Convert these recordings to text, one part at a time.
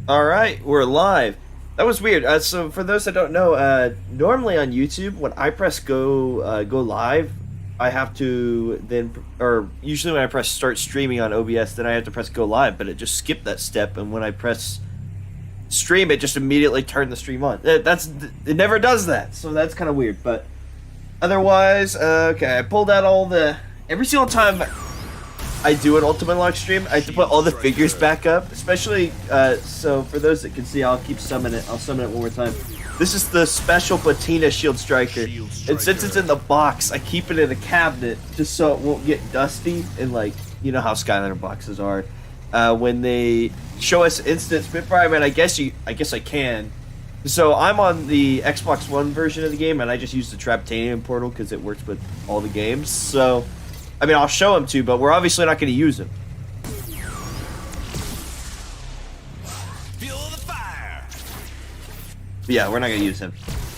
All right, we're live. That was weird. So for those that don't know, normally on YouTube, when I press go live, I have to then, or usually when I press start streaming on OBS, then I have to press go live. But it just skipped that step, and when I press stream, it just immediately turned the stream on. It never does that, so that's kind of weird. But otherwise, okay, I pulled out all the every single time I do an Ultimate Locke stream, I have to put all the figures back up, especially, so for those that can see, I'll summon it one more time. This is the special patina Shield Striker, and since it's in the box, I keep it in a cabinet, just so it won't get dusty, and like, you know how Skylander boxes are. When they show us instant Spitfire, man, I guess I can. So I'm on the Xbox One version of the game, and I just use the Traptanium portal because it works with all the games, so I mean, I'll show him to, but we're obviously not going to use him. Feel the fire. But yeah, we're not going to use him.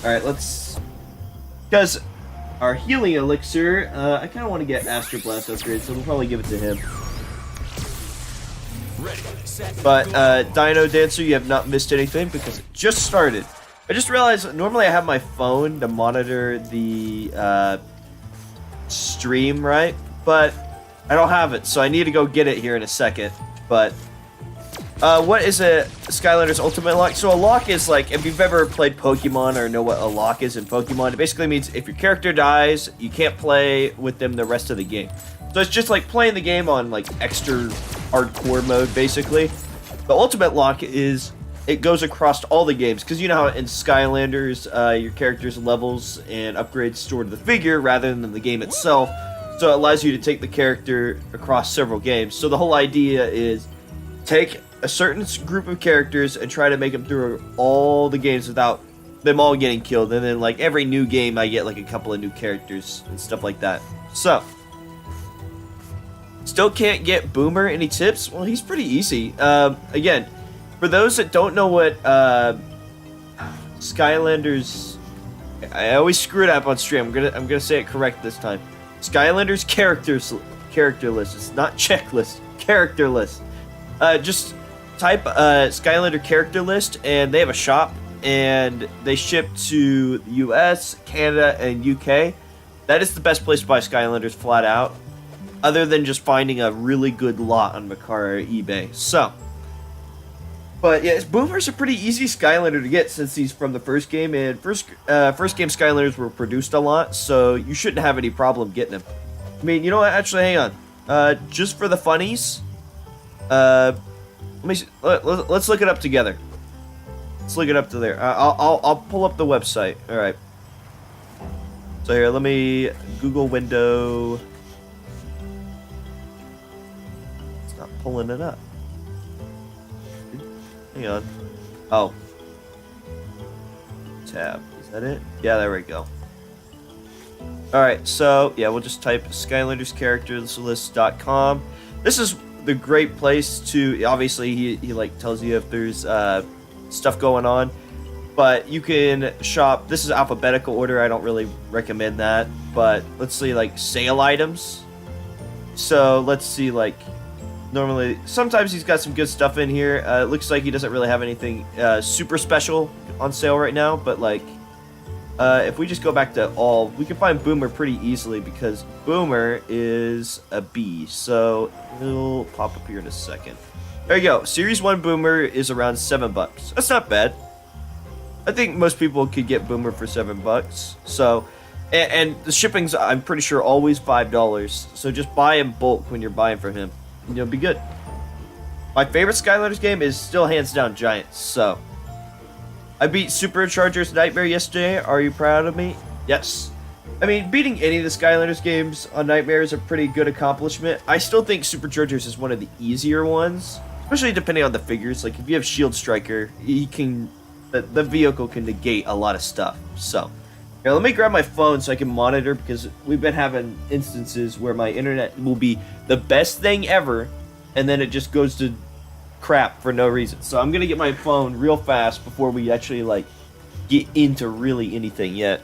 Alright, because our healing elixir, I kind of want to get Astro Blast upgrade, so we'll probably give it to him. Ready, set, But, Dino Dancer, you have not missed anything because it just started. I just realized, normally I have my phone to monitor the, stream, right? But I don't have it, so I need to go get it here in a second. But what is a Skylanders Ultimate Locke? So a lock is like, if you've ever played Pokemon or know what a lock is in Pokemon, it basically means if your character dies, you can't play with them the rest of the game. So it's just like playing the game on like extra hardcore mode, basically. The Ultimate Locke is, it goes across all the games, because you know how in Skylanders, your character's levels and upgrades stored to the figure rather than the game itself. So it allows you to take the character across several games. So the whole idea is take a certain group of characters and try to make them through all the games without them all getting killed. And then like every new game, I get like a couple of new characters and stuff like that. So still can't get Boomer. Any tips? Well, he's pretty easy. Again, for those that don't know what Skylanders, I always screw it up on stream. I'm gonna say it correct this time. Skylanders character list. It's not checklist. Character list. Just type Skylander character list, and they have a shop, and they ship to the U.S., Canada, and UK. That is the best place to buy Skylanders, flat out. Other than just finding a really good lot on Mercari or eBay. So. But yeah, Boomer's a pretty easy Skylander to get since he's from the first game, and first game Skylanders were produced a lot, so you shouldn't have any problem getting him. I mean, you know what? Actually, hang on. Just for the funnies, let's look it up together. Let's look it up to there. I'll pull up the website. All right. So here, let me Google window. It's not pulling it up. Hang on. Oh. Tab. Is that it? Yeah, there we go. Alright, so, yeah, we'll just type SkylandersCharacterList.com. This is the great place to, obviously, he like, tells you if there's, stuff going on. But you can shop, this is alphabetical order, I don't really recommend that. But, let's see, like, sale items. So, let's see, like, normally, sometimes he's got some good stuff in here. It looks like he doesn't really have anything super special on sale right now, but like, if we just go back to all, we can find Boomer pretty easily because Boomer is a B, so it'll pop up here in a second. There you go. Series 1 Boomer is around $7. That's not bad. I think most people could get Boomer for $7. So, and the shipping's, I'm pretty sure, always $5. So just buy in bulk when you're buying from him. You'll be good. My favorite Skylanders game is still hands down Giants, so. I beat Superchargers Nightmare yesterday. Are you proud of me? Yes. I mean, beating any of the Skylanders games on Nightmare is a pretty good accomplishment. I still think Superchargers is one of the easier ones, especially depending on the figures. Like, if you have Shield Striker, he can, the vehicle can negate a lot of stuff, so. Here, let me grab my phone so I can monitor, because we've been having instances where my internet will be the best thing ever, and then it just goes to crap for no reason. So I'm going to get my phone real fast before we actually, like, get into really anything yet.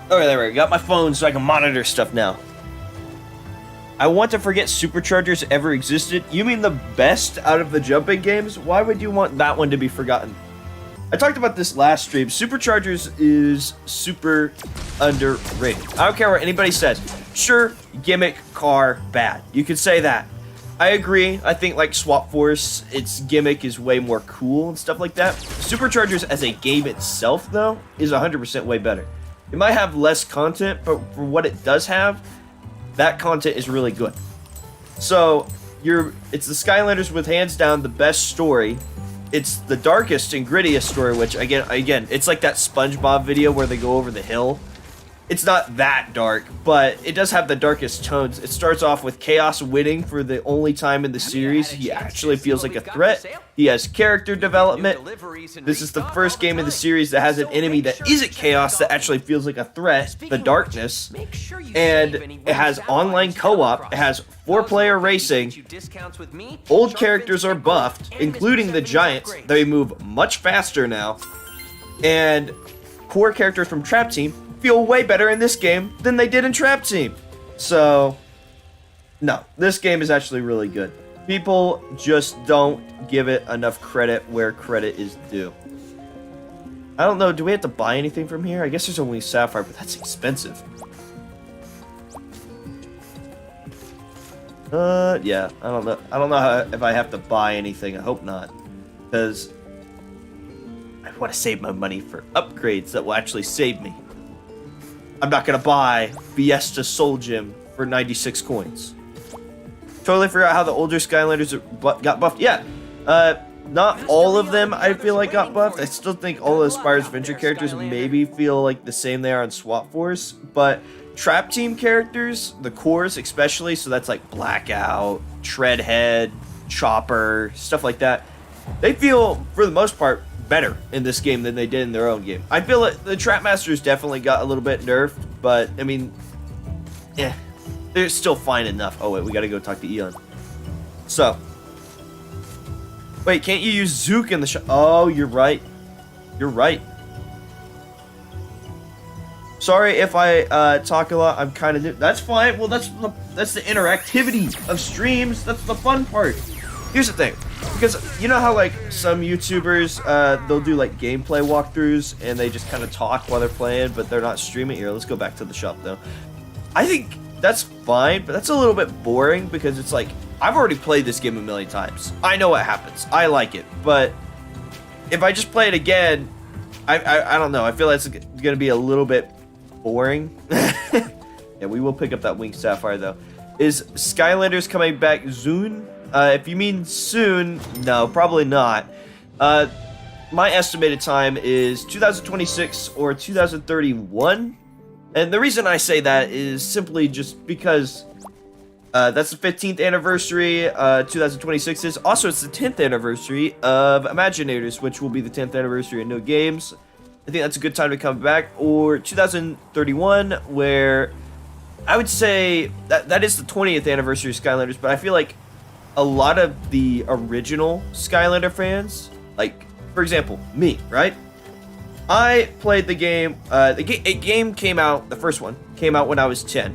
Okay, there we go. Got my phone so I can monitor stuff now. I want to forget Superchargers ever existed. You mean the best out of the jumping games? Why would you want that one to be forgotten? I talked about this last stream. Superchargers is super underrated. I don't care what anybody says. Sure, gimmick, car, bad. You could say that. I agree. I think like Swap Force, its gimmick is way more cool and stuff like that. Superchargers as a game itself, though, is 100% way better. It might have less content, but for what it does have, that content is really good. So, it's the Skylanders with hands down the best story. It's the darkest and grittiest story, which again, it's like that SpongeBob video where they go over the hill. It's not that dark, but it does have the darkest tones. It starts off with Chaos winning for the only time in the series. He actually feels like a threat. He has character development. This is the first game in the series that has an enemy that isn't Chaos that actually feels like a threat, the darkness. And it has online co-op. It has 4-player racing. Old characters are buffed, including the Giants. They move much faster now. And core characters from Trap Team feel way better in this game than they did in Trap Team. So, no, this game is actually really good. People just don't give it enough credit where credit is due. I don't know, do we have to buy anything from here? I guess there's only Sapphire, but that's expensive. Yeah, I don't know. I don't know if I have to buy anything. I hope not. Because I want to save my money for upgrades that will actually save me. I'm not gonna buy Fiesta Soul Gem for 96 coins. Totally forgot how the older Skylanders got buffed. Yeah, not all of them I feel like got buffed. I still think all of the Spyro's Adventure characters maybe feel like the same they are on Swap Force, but Trap Team characters, the cores especially, so that's like Blackout, Treadhead, Chopper, stuff like that, they feel, for the most part, better in this game than they did in their own game. I feel like the Trap Masters definitely got a little bit nerfed, but I mean, yeah, they're still fine enough. Oh wait, we gotta go talk to Eon. So, wait, can't you use Zook in the shop? Oh, you're right. You're right. Sorry if I talk a lot. I'm kind of new. That's fine. Well, that's the interactivity of streams. That's the fun part. Here's the thing. Because you know how like some YouTubers, they'll do like gameplay walkthroughs and they just kind of talk while they're playing, but they're not streaming. Here, let's go back to the shop though. I think that's fine, but that's a little bit boring because it's like, I've already played this game a million times. I know what happens. I like it, but if I just play it again, I don't know. I feel like it's gonna be a little bit boring. Yeah, we will pick up that Winged Sapphire though. Is Skylanders coming back soon? If you mean soon, no, probably not. My estimated time is 2026 or 2031. And the reason I say that is simply just because that's the 15th anniversary, 2026 is. Also, it's the 10th anniversary of Imaginators, which will be the 10th anniversary of No Games. I think that's a good time to come back. Or 2031, where I would say that is the 20th anniversary of Skylanders, but I feel like a lot of the original Skylander fans, like, for example, me, right? I played the game, a game came out, the first one, came out when I was 10.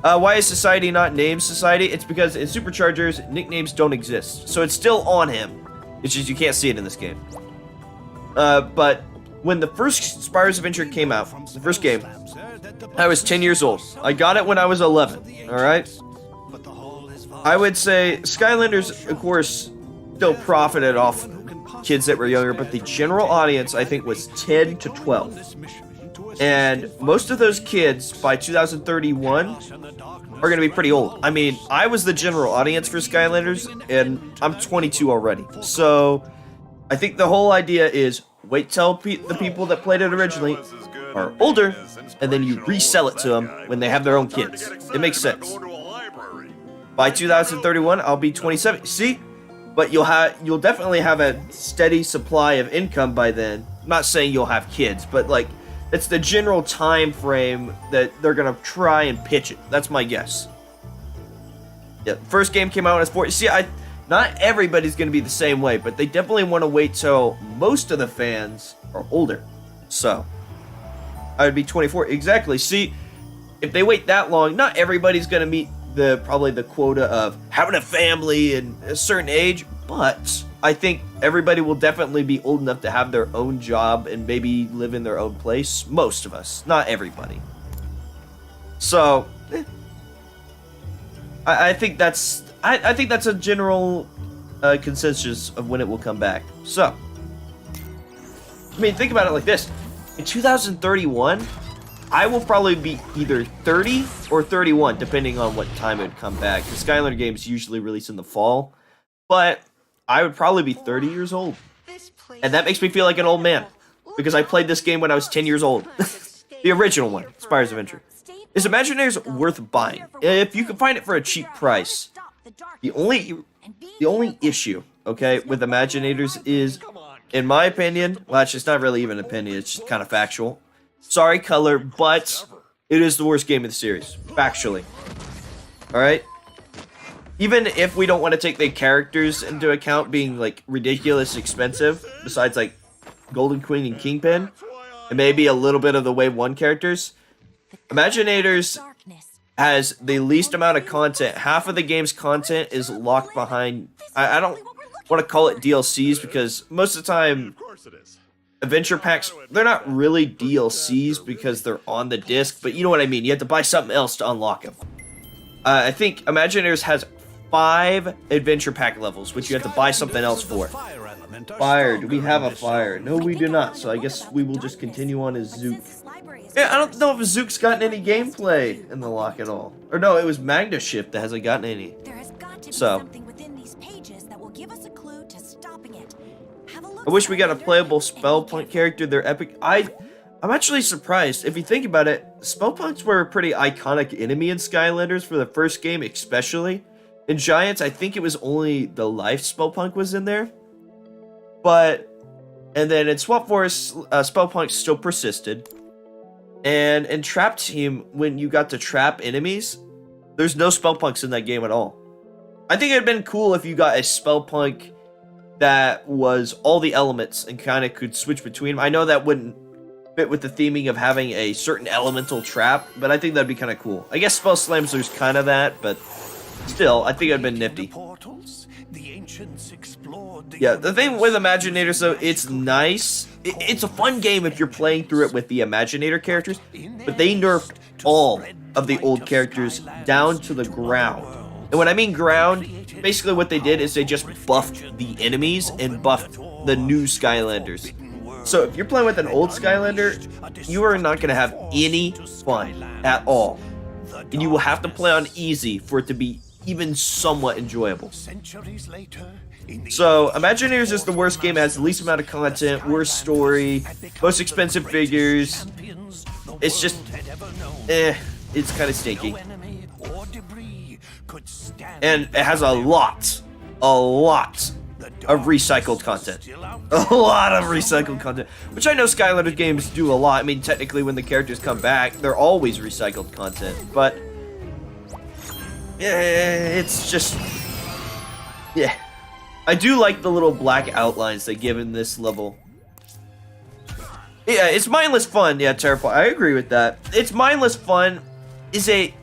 Why is Society not named Society? It's because in Superchargers, nicknames don't exist. So it's still on him. It's just you can't see it in this game. But when the first Spyro's Adventure came out, the first game, I was 10 years old. I got it when I was 11, alright? I would say Skylanders, of course, still profited off kids that were younger, but the general audience, I think, was 10 to 12. And most of those kids, by 2031, are going to be pretty old. I mean, I was the general audience for Skylanders, and I'm 22 already. So, I think the whole idea is wait till the people that played it originally are older, and then you resell it to them when they have their own kids. It makes sense. By 2031, I'll be 27. See? But you'll definitely have a steady supply of income by then. I'm not saying you'll have kids, but like it's the general time frame that they're gonna try and pitch it. That's my guess. Yeah, first game came out when I was 4. See, not everybody's gonna be the same way, but they definitely want to wait till most of the fans are older. So, I would be 24. Exactly. See, if they wait that long, not everybody's gonna meet probably the quota of having a family and a certain age, but I think everybody will definitely be old enough to have their own job and maybe live in their own place. Most of us, not everybody. So, I think that's a general consensus of when it will come back. So, I mean, think about it like this: in 2031, I will probably be either 30 or 31, depending on what time it would come back. The Skylander games usually release in the fall, but I would probably be 30 years old, and that makes me feel like an old man because I played this game when I was 10 years old. The original one, Spyro's Adventure. Is Imaginators worth buying? If you can find it for a cheap price. The only issue, okay, with Imaginators is, in my opinion, well, actually, it's not really even an opinion, it's just kind of factual. Sorry, Color, but it is the worst game of the series, factually. Alright? Even if we don't want to take the characters into account being, like, ridiculous expensive, besides, like, Golden Queen and Kingpin, and maybe a little bit of the Wave 1 characters, Imaginators has the least amount of content. Half of the game's content is locked behind... I don't want to call it DLCs because most of the time, adventure packs, they're not really DLCs because they're on the disc, but you know what I mean. You have to buy something else to unlock them. I think Imaginators has 5 adventure pack levels, which you have to buy something else for. Fire. Do we have a fire? No, we do not, so I guess we will just continue on as Zook. Yeah, I don't know if Zook's gotten any gameplay in the lock at all. Or no, it was Magna Shift that hasn't gotten any. So, I wish we got a playable Spellpunk character. They're epic. I'm actually surprised. If you think about it, Spellpunks were a pretty iconic enemy in Skylanders for the first game, especially. In Giants, I think it was only the Life Spellpunk was in there. But, and then in Swap Force, Spellpunk still persisted. And in Trap Team, when you got to trap enemies, there's no Spellpunks in that game at all. I think it'd been cool if you got a Spellpunk that was all the elements and kind of could switch between them. I know that wouldn't fit with the theming of having a certain elemental trap, but I think that'd be kind of cool. I guess Spell Slams, there's kind of that, but still, I think it'd been nifty. Yeah, the thing with Imaginators, though, it's nice. It's a fun game if you're playing through it with the Imaginator characters, but they nerfed all of the old characters down to the ground. And when I mean ground, basically what they did is they just buffed the enemies and buffed the new Skylanders. So if you're playing with an old Skylander, you are not going to have any fun at all. And you will have to play on easy for it to be even somewhat enjoyable. So, Imaginators is the worst game. It has the least amount of content, worst story, most expensive figures. It's just, it's kind of stinky. And it has a lot of recycled content. A lot of recycled content. Which I know Skylander games do a lot. I mean, technically when the characters come back, they're always recycled content. But, yeah, it's just, yeah. I do like the little black outlines they give in this level. Yeah, it's mindless fun. Yeah, terrifying. I agree with that. It's mindless fun. Is a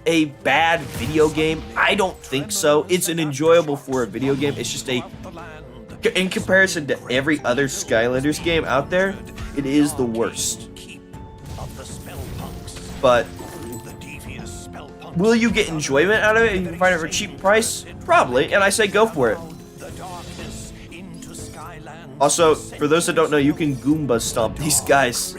bad video game? I don't think so. It's an enjoyable for a video game. It's just in comparison to every other Skylanders game out there, it is the worst. But will you get enjoyment out of it if you can find it for a cheap price? Probably, and I say go for it. Also, for those that don't know, you can Goomba stomp these guys.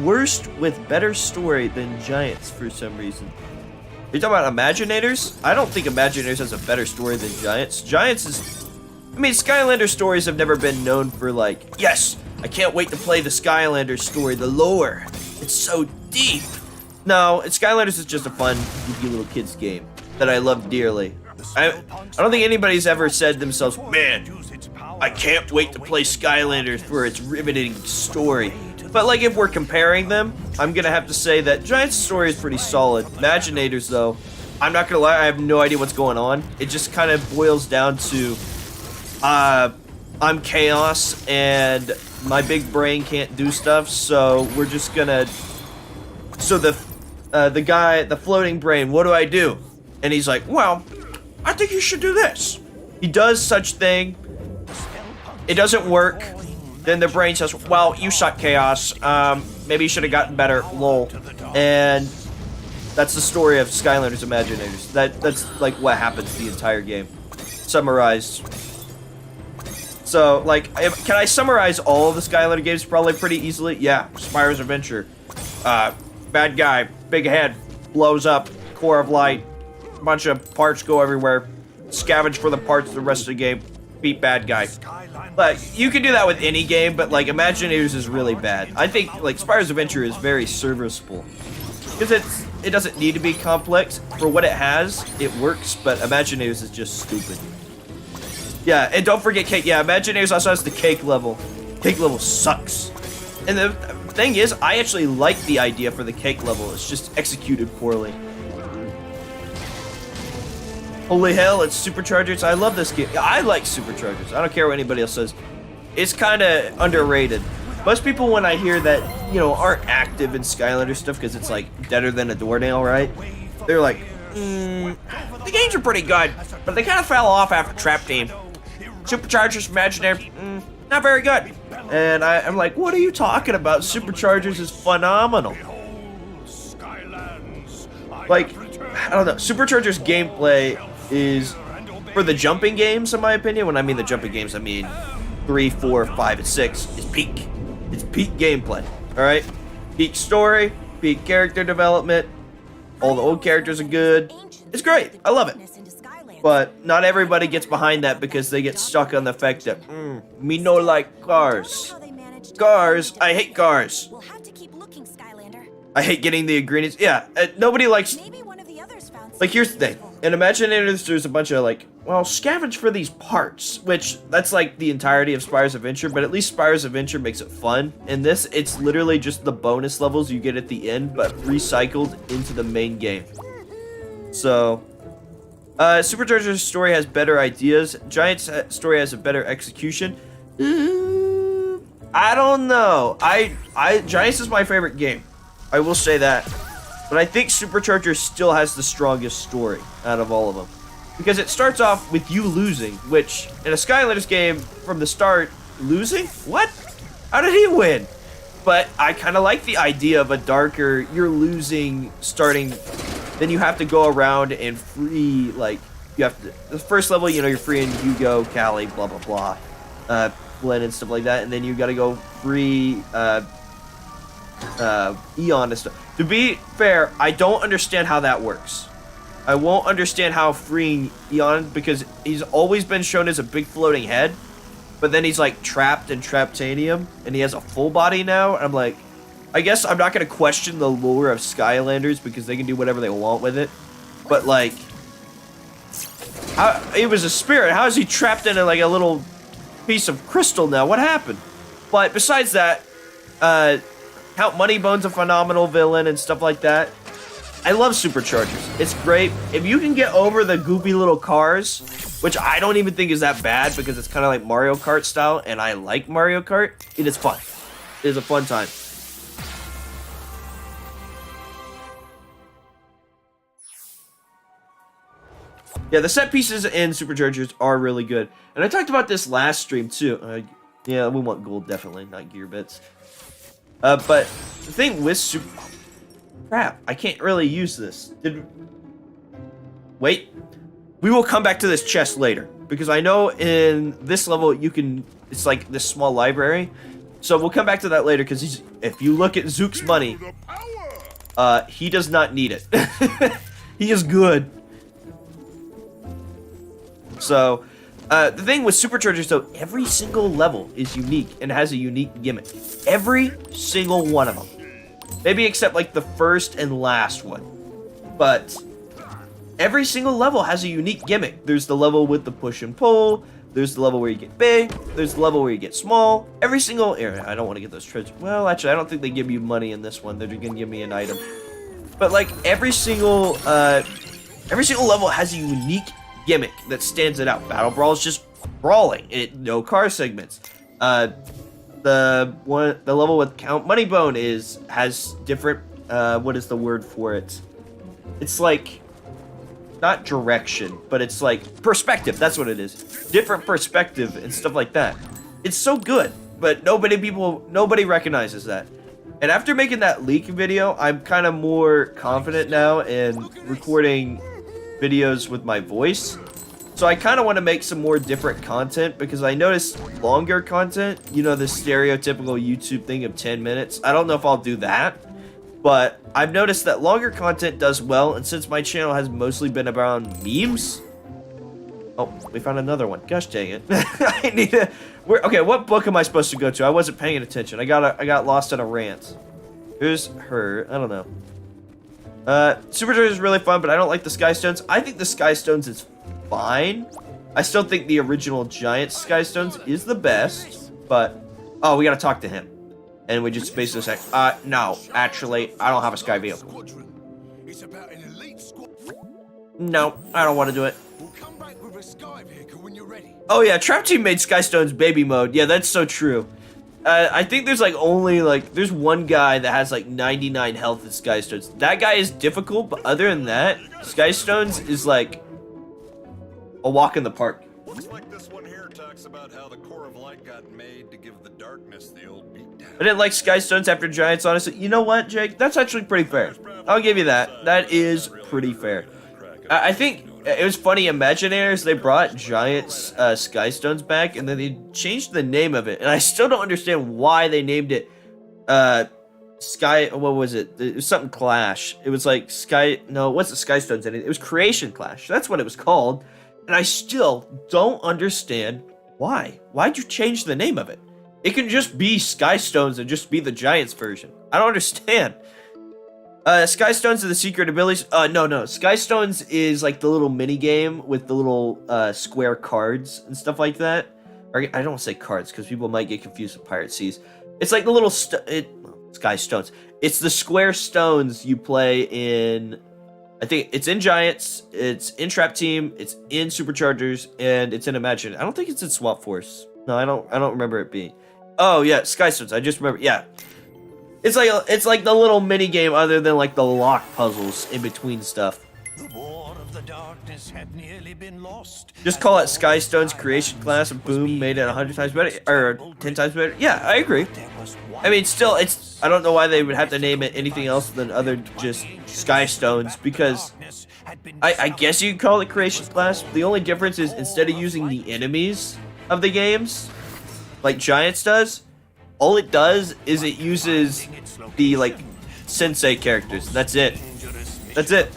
Worst with better story than Giants for some reason. You're talking about Imaginators? I don't think Imaginators has a better story than Giants. Giants is... I mean, Skylander stories have never been known for like, yes, I can't wait to play the Skylander story, the lore. It's so deep. No, Skylanders is just a fun, goofy little kid's game that I love dearly. I don't think anybody's ever said to themselves, man, I can't wait to play Skylanders for its riveting story. But like if we're comparing them, I'm gonna have to say that Giant's story is pretty solid. Imaginators though, I'm not gonna lie, I have no idea what's going on. It just kind of boils down to, I'm chaos and my big brain can't do stuff, so we're just gonna. So the guy, the floating brain, what do I do? And he's like, well, I think you should do this. He does such thing. It doesn't work. Then the brain says, well, you suck, chaos. Maybe you should have gotten better, lol. And that's the story of Skylanders Imaginators. That's like what happens the entire game. Summarized. So, like, can I summarize all of the Skylander games probably pretty easily? Yeah. Spyro's Adventure. Bad guy, big head, blows up, core of light, bunch of parts go everywhere, scavenge for the parts the rest of the game, beat bad guy. Like, you can do that with any game, but like Imaginators is really bad. I think like Spyro's Adventure is very serviceable because it doesn't need to be complex. For what it has, it works, but Imaginators is just stupid. Yeah, and don't forget cake. Yeah, Imaginators also has the cake level. Cake level sucks. And the thing is, I actually like the idea for the cake level. It's just executed poorly. Holy hell, it's Superchargers. I love this game. I like Superchargers. I don't care what anybody else says. It's kind of underrated. Most people, when I hear that, you know, aren't active in Skylander stuff because it's like deader than a doornail, right? They're like, the games are pretty good, but they kind of fell off after Trap Team. Superchargers, Imaginary, not very good. And I'm like, what are you talking about? Superchargers is phenomenal. Like, I don't know. Superchargers gameplay is, for the jumping games, in my opinion, when I mean the jumping games, I mean 3, 4, 5, and 6, is peak. It's peak gameplay, alright? Peak story, peak character development, all the old characters are good. It's great. I love it. But not everybody gets behind that because they get stuck on the fact that, me no like cars. Cars? I hate cars. I hate getting the ingredients. Yeah, nobody likes... Like, here's the thing. In Imaginators, there's a bunch of, like, well, scavenge for these parts, which, that's, like, the entirety of Spyro's Adventure, but at least Spyro's Adventure makes it fun. In this, it's literally just the bonus levels you get at the end, but recycled into the main game. So... Superchargers' story has better ideas. Giant's story has a better execution. I don't know. Giants is my favorite game. I will say that. But I think Superchargers still has the strongest story out of all of them. Because it starts off with you losing, which, in a Skylanders game, from the start, losing? What? How did he win? But I kind of like the idea of a darker, you're losing, starting... Then you have to go around and free, like, you have to, the first level, you know, you're freeing Hugo, Callie, blah, blah, blah, Glenn and stuff like that, and then you gotta go free, Eon and stuff. To be fair, I don't understand how that works. I won't understand how freeing Eon, because he's always been shown as a big floating head, but then he's, like, trapped in Traptanium, and he has a full body now, and I'm like... I guess I'm not going to question the lore of Skylanders because they can do whatever they want with it. But, like, it was a spirit. How is he trapped in like a little piece of crystal now? What happened? But besides that, Count Moneybone's a phenomenal villain and stuff like that. I love Superchargers. It's great. If you can get over the goopy little cars, which I don't even think is that bad because it's kind of like Mario Kart style, and I like Mario Kart, it is fun. It is a fun time. Yeah, the set pieces in Superchargers are really good. And I talked about this last stream, too. Yeah, we want gold, definitely, not gear bits. But the thing with crap, I can't really use this. Wait. We will come back to this chest later. Because I know in this level, you can... It's like this small library. So we'll come back to that later, because if you look at Zook's money, he does not need it. He is good. So, the thing with Superchargers, though, every single level is unique and has a unique gimmick. Every single one of them. Maybe except, like, the first and last one. But every single level has a unique gimmick. There's the level with the push and pull. There's the level where you get big. There's the level where you get small. Every single area. I don't want to get those treasures. Well, actually, I don't think they give you money in this one. They're going to give me an item. But, like, every single Every single level has a unique gimmick that stands it out. Battle Brawl is just brawling. No car segments. The level with Count Moneybone has different. What is the word for it? It's like not direction, but it's like perspective. That's what it is. Different perspective and stuff like that. It's so good, but nobody recognizes that. And after making that leak video, I'm kind of more confident now in recording videos with my voice. So I kind of want to make some more different content because I noticed longer content, you know, the stereotypical YouTube thing of 10 minutes. I don't know if I'll do that, but I've noticed that longer content does well. And since my channel has mostly been around memes. Oh, we found another one. Gosh dang it. I need to... Okay, what book am I supposed to go to? I wasn't paying attention. I got lost in a rant. Who's her? I don't know. Superchargers is really fun, but I don't like the Sky Stones. I think the Sky Stones is fine. I still think the original Giant Sky Stones is the best, but... Oh, we gotta talk to him. And we just basically say, no, actually, I don't have a Sky vehicle. No, I don't want to do it. Oh yeah, Trap Team made Sky Stones baby mode. Yeah, that's so true. I think there's like only like there's one guy that has like 99 health in Sky Stones. That guy is difficult, but other than that, Sky Stones is like a walk in the park. Looks like this one here talks about how the core of light got made to give the darkness the old beatdown. I didn't like Sky Stones after Giants, honestly. You know what, Jake? That's actually pretty fair. I'll give you that. That is pretty fair. I think it was funny, Imaginators, they brought Giants Sky Stones back, and then they changed the name of it. And I still don't understand why they named it Sky, what was it? It was something Clash. It was like no, it wasn't Sky Stones. It was Creation Clash. That's what it was called. And I still don't understand why. Why'd you change the name of it? It can just be Sky Stones and just be the Giants version. I don't understand. Sky Stones are the secret abilities. No. Sky Stones is like the little mini game with the little square cards and stuff like that. Or, I don't want to say cards because people might get confused with Pirate Seas. It's like the little Sky Stones. It's the square stones you play in. I think it's in Giants, it's in Trap Team, it's in Superchargers, and it's in Imagine. I don't think it's in Swap Force. No, I don't remember it being. Oh yeah, Sky Stones. I just remember. Yeah. It's like the little mini game other than like the Locke puzzles in between stuff. The war of the darkness had nearly been lost. Just call it Sky Stones Creation Class and boom, made it 100 times better or 10 times better. Yeah, I agree. I mean, still, I don't know why they would have to name it anything else than other just Sky Stones because I guess you could call it Creation Class. The only difference is instead of using the enemies of the games like Giants does, all it does is it uses the, like, sensei characters. That's it. That's it.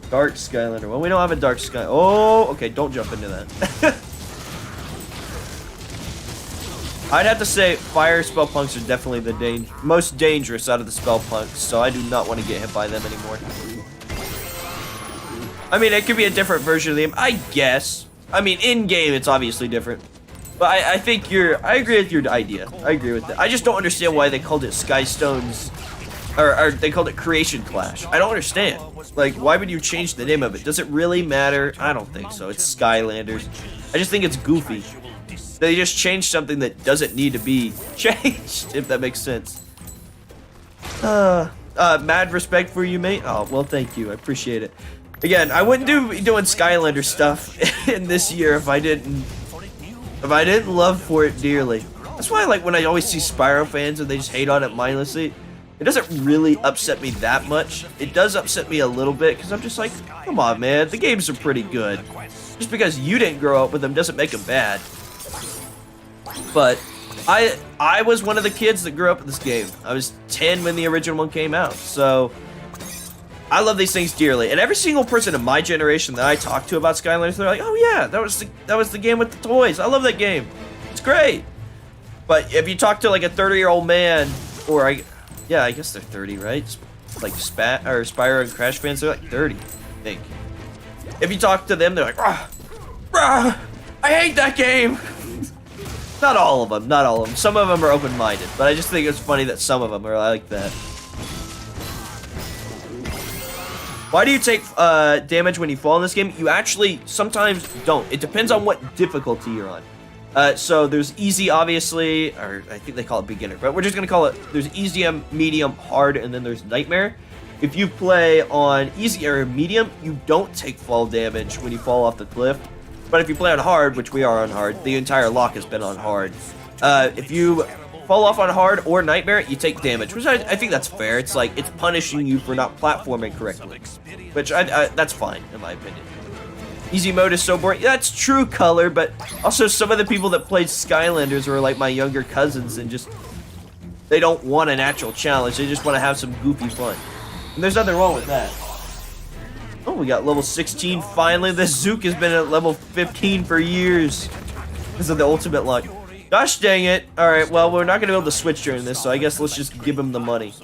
Dark Skylander. Well, we don't have a Dark Sky. Oh, okay, don't jump into that. I'd have to say fire spell punks are definitely the most dangerous out of the spell punks, so I do not want to get hit by them anymore. I mean, it could be a different version of them, I guess. I mean, in-game, it's obviously different. But I think I agree with your idea. I agree with that. I just don't understand why they called it Sky Stones, or they called it Creation Clash. I don't understand. Like, why would you change the name of it? Does it really matter? I don't think so. It's Skylanders. I just think it's goofy. They just changed something that doesn't need to be changed, if that makes sense. Mad respect for you, mate. Oh, well, thank you. I appreciate it. Again, I wouldn't be doing Skylander stuff in this year if I didn't love for it dearly. That's why, like, when I always see Spyro fans and they just hate on it mindlessly, it doesn't really upset me that much. It does upset me a little bit because I'm just like, come on, man, the games are pretty good. Just because you didn't grow up with them doesn't make them bad. But I was one of the kids that grew up with this game. I was 10 when the original one came out, so I love these things dearly. And every single person in my generation that I talk to about Skylanders, they're like, "Oh yeah, that was the game with the toys. I love that game. It's great." But if you talk to like a 30-year-old man, or I guess they're 30, right? Like Spyro and Crash fans, they're like 30, I think. If you talk to them, they're like, "I hate that game." Not all of them, not all of them. Some of them are open-minded, but I just think it's funny that some of them are like that. Why do you take damage when you fall in this game? You actually sometimes don't. It depends on what difficulty you're on. So there's easy, obviously, or I think they call it beginner, but we're just going to call it, there's easy, medium, hard, and then there's nightmare. If you play on easy or medium, you don't take fall damage when you fall off the cliff. But if you play on hard, which we are on hard, the entire Locke has been on hard. If you fall off on hard or nightmare, you take damage, which I think that's fair. It's like, it's punishing you for not platforming correctly, which that's fine, in my opinion. Easy mode is so boring. Yeah, that's true, Color, but also some of the people that played Skylanders were like my younger cousins and just, they don't want an actual challenge. They just want to have some goofy fun. And there's nothing wrong with that. Oh, we got level 16 finally. This Zook has been at level 15 for years. This is the ultimate luck. Gosh dang it. Alright, well, we're not going to be able to switch during this, so I guess let's just give him the money.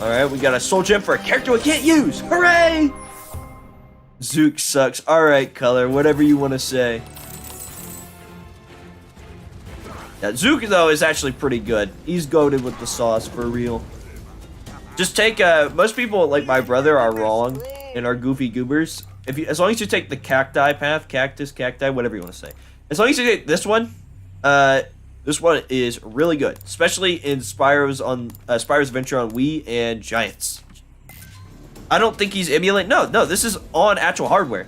Alright, we got a soul gem for a character we can't use. Hooray! Zook sucks. Alright, Color, whatever you want to say. Yeah, Zook, though, is actually pretty good. He's goated with the sauce, for real. Just take, most people, like my brother, are wrong and are goofy goobers. As long as you take the cacti path, cacti, whatever you want to say. As long as you take this one is really good. Especially in Spyro's Adventure on Wii and Giants. I don't think he's emulating. No, this is on actual hardware.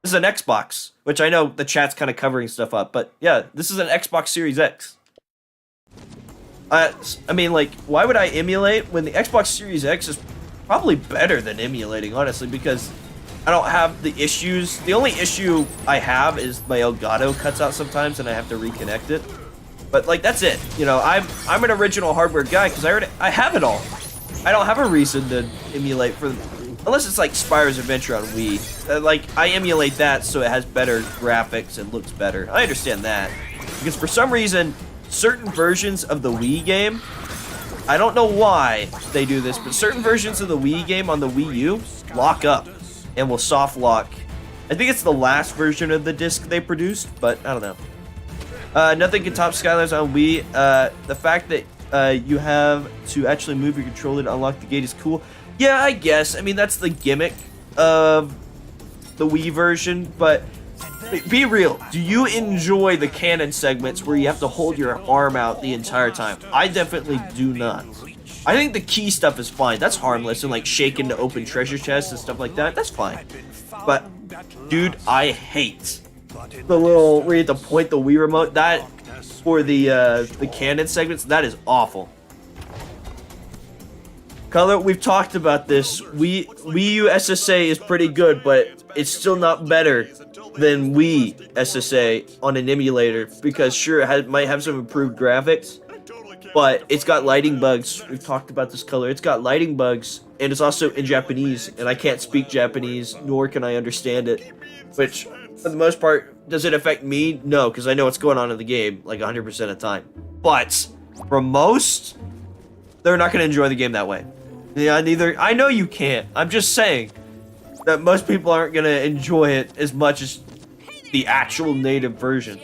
This is an Xbox, which I know the chat's kind of covering stuff up, but yeah, this is an Xbox Series X. I mean, like, why would I emulate when the Xbox Series X is probably better than emulating, honestly, because I don't have the issues. The only issue I have is my Elgato cuts out sometimes and I have to reconnect it. But, like, that's it. You know, I'm an original hardware guy because I have it all. I don't have a reason to emulate for unless it's like Spyro's Adventure on Wii. Like, I emulate that so it has better graphics and looks better. I understand that. Because for some reason, certain versions of the Wii game, I don't know why they do this, but certain versions of the Wii game on the Wii U lock up and will soft lock. I think it's the last version of the disc they produced, but I don't know. Nothing can top Skylanders on Wii. The fact that you have to actually move your controller to unlock the gate is cool. Yeah, I guess. I mean, that's the gimmick of the Wii version, but be real. Do you enjoy the cannon segments where you have to hold your arm out the entire time? I definitely do not. I think the key stuff is fine. That's harmless, and like shaking to open treasure chests and stuff like that. That's fine. But, dude, I hate the little where you have to point the Wii remote. That for the cannon segments, that is awful. Color, we've talked about this. Wii U SSA is pretty good, but it's still not better than Wii SSA on an emulator because sure, it might have some improved graphics, but it's got lighting bugs. We've talked about this, Color. It's got lighting bugs, and it's also in Japanese, and I can't speak Japanese, nor can I understand it, which, for the most part, does it affect me? No, because I know what's going on in the game, like 100% of the time. But, for most, they're not going to enjoy the game that way. Yeah, neither. I know you can't. I'm just saying that most people aren't going to enjoy it as much as the actual native version.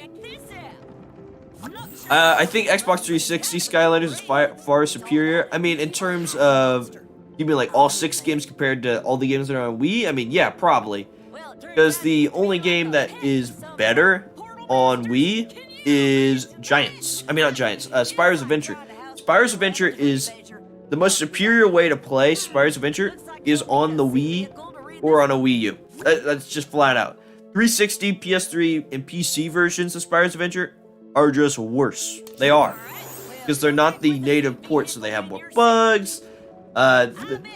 I think Xbox 360 Skylanders is far superior. I mean, in terms of, you mean like all 6 games compared to all the games that are on Wii? I mean, yeah, probably. Because the only game that is better on Wii is Giants. I mean, not Giants. Spyro's Adventure. Spyro's Adventure is the most superior way to play Spyro's Adventure is on the Wii or on a Wii U. That's just flat out. 360, PS3, and PC versions of Spyro's Adventure are just worse. They are. Because they're not the native ports, so they have more bugs. A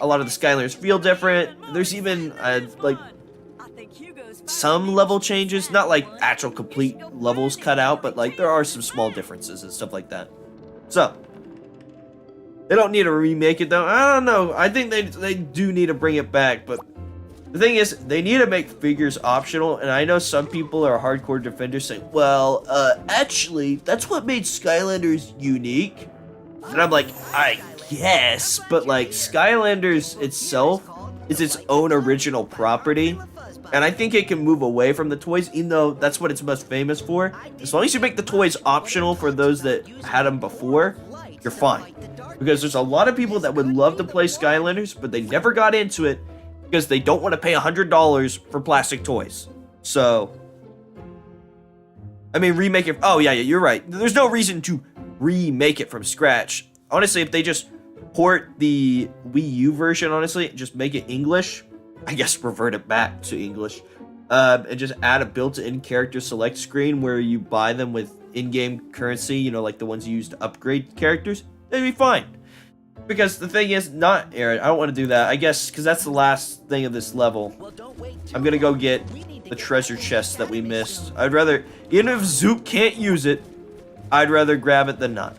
lot of the Skylanders feel different. There's even, like, some level changes. Not like actual complete levels cut out, but like there are some small differences and stuff like that. So, they don't need to remake it though. I don't know. I think they do need to bring it back, but the thing is, they need to make figures optional, and I know some people are hardcore defenders saying, well, actually, that's what made Skylanders unique. And I'm like, I guess, but like, Skylanders itself is its own original property, and I think it can move away from the toys, even though that's what it's most famous for. As long as you make the toys optional for those that had them before, you're fine. Because there's a lot of people that would love to play Skylanders, but they never got into it because they don't want to pay $100 for plastic toys. So, I mean, remake it. Oh, yeah, you're right. There's no reason to remake it from scratch. Honestly, if they just port the Wii U version, honestly, just make it English, I guess revert it back to English, and just add a built-in character select screen where you buy them with in-game currency, you know, like the ones you use to upgrade characters, it'd be fine. Because the thing is, not Aaron, I don't want to do that, I guess, because that's the last thing of this level. I'm gonna go get the treasure chest that we missed. I'd rather, even if Zook can't use it, I'd rather grab it than not.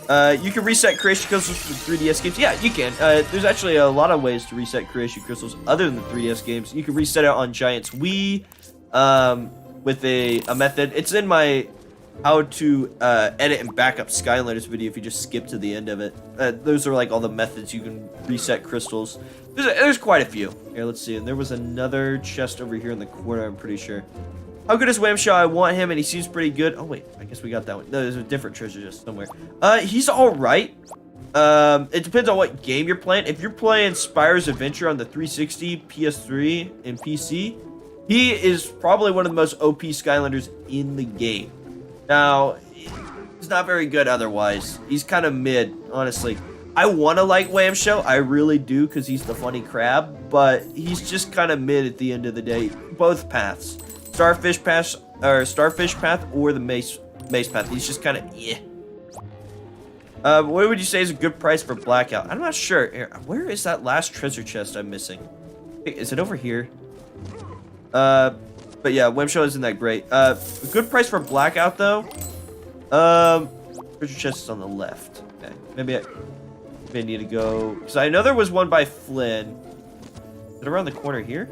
You can reset creation crystals for 3DS games. Yeah, you can. There's actually a lot of ways to reset creation crystals other than the 3DS games. You can reset it on Giant's Wii with a method. It's in my how to edit and backup Skylanders video if you just skip to the end of it. Those are like all the methods you can reset crystals. There's quite a few. Here, let's see. And there was another chest over here in the corner, I'm pretty sure. How good is Whamshaw? I want him, and he seems pretty good. Oh, wait. I guess we got that one. No, there's a different treasure chest somewhere. He's alright. It depends on what game you're playing. If you're playing Spyro's Adventure on the 360, PS3, and PC, he is probably one of the most OP Skylanders in the game. Now, he's not very good otherwise. He's kind of mid, honestly. I want to like Whamshaw. I really do, because he's the funny crab. But he's just kind of mid at the end of the day. Both paths. Starfish Path or the Mace Path. He's just kind of what would you say is a good price for Blackout? I'm not sure. Where is that last treasure chest I'm missing? Is it over here? But yeah, Whamshaw isn't that great. A good price for Blackout though. Treasure chest is on the left. Okay, maybe I need to go because I know there was one by Flynn. Is it around the corner here?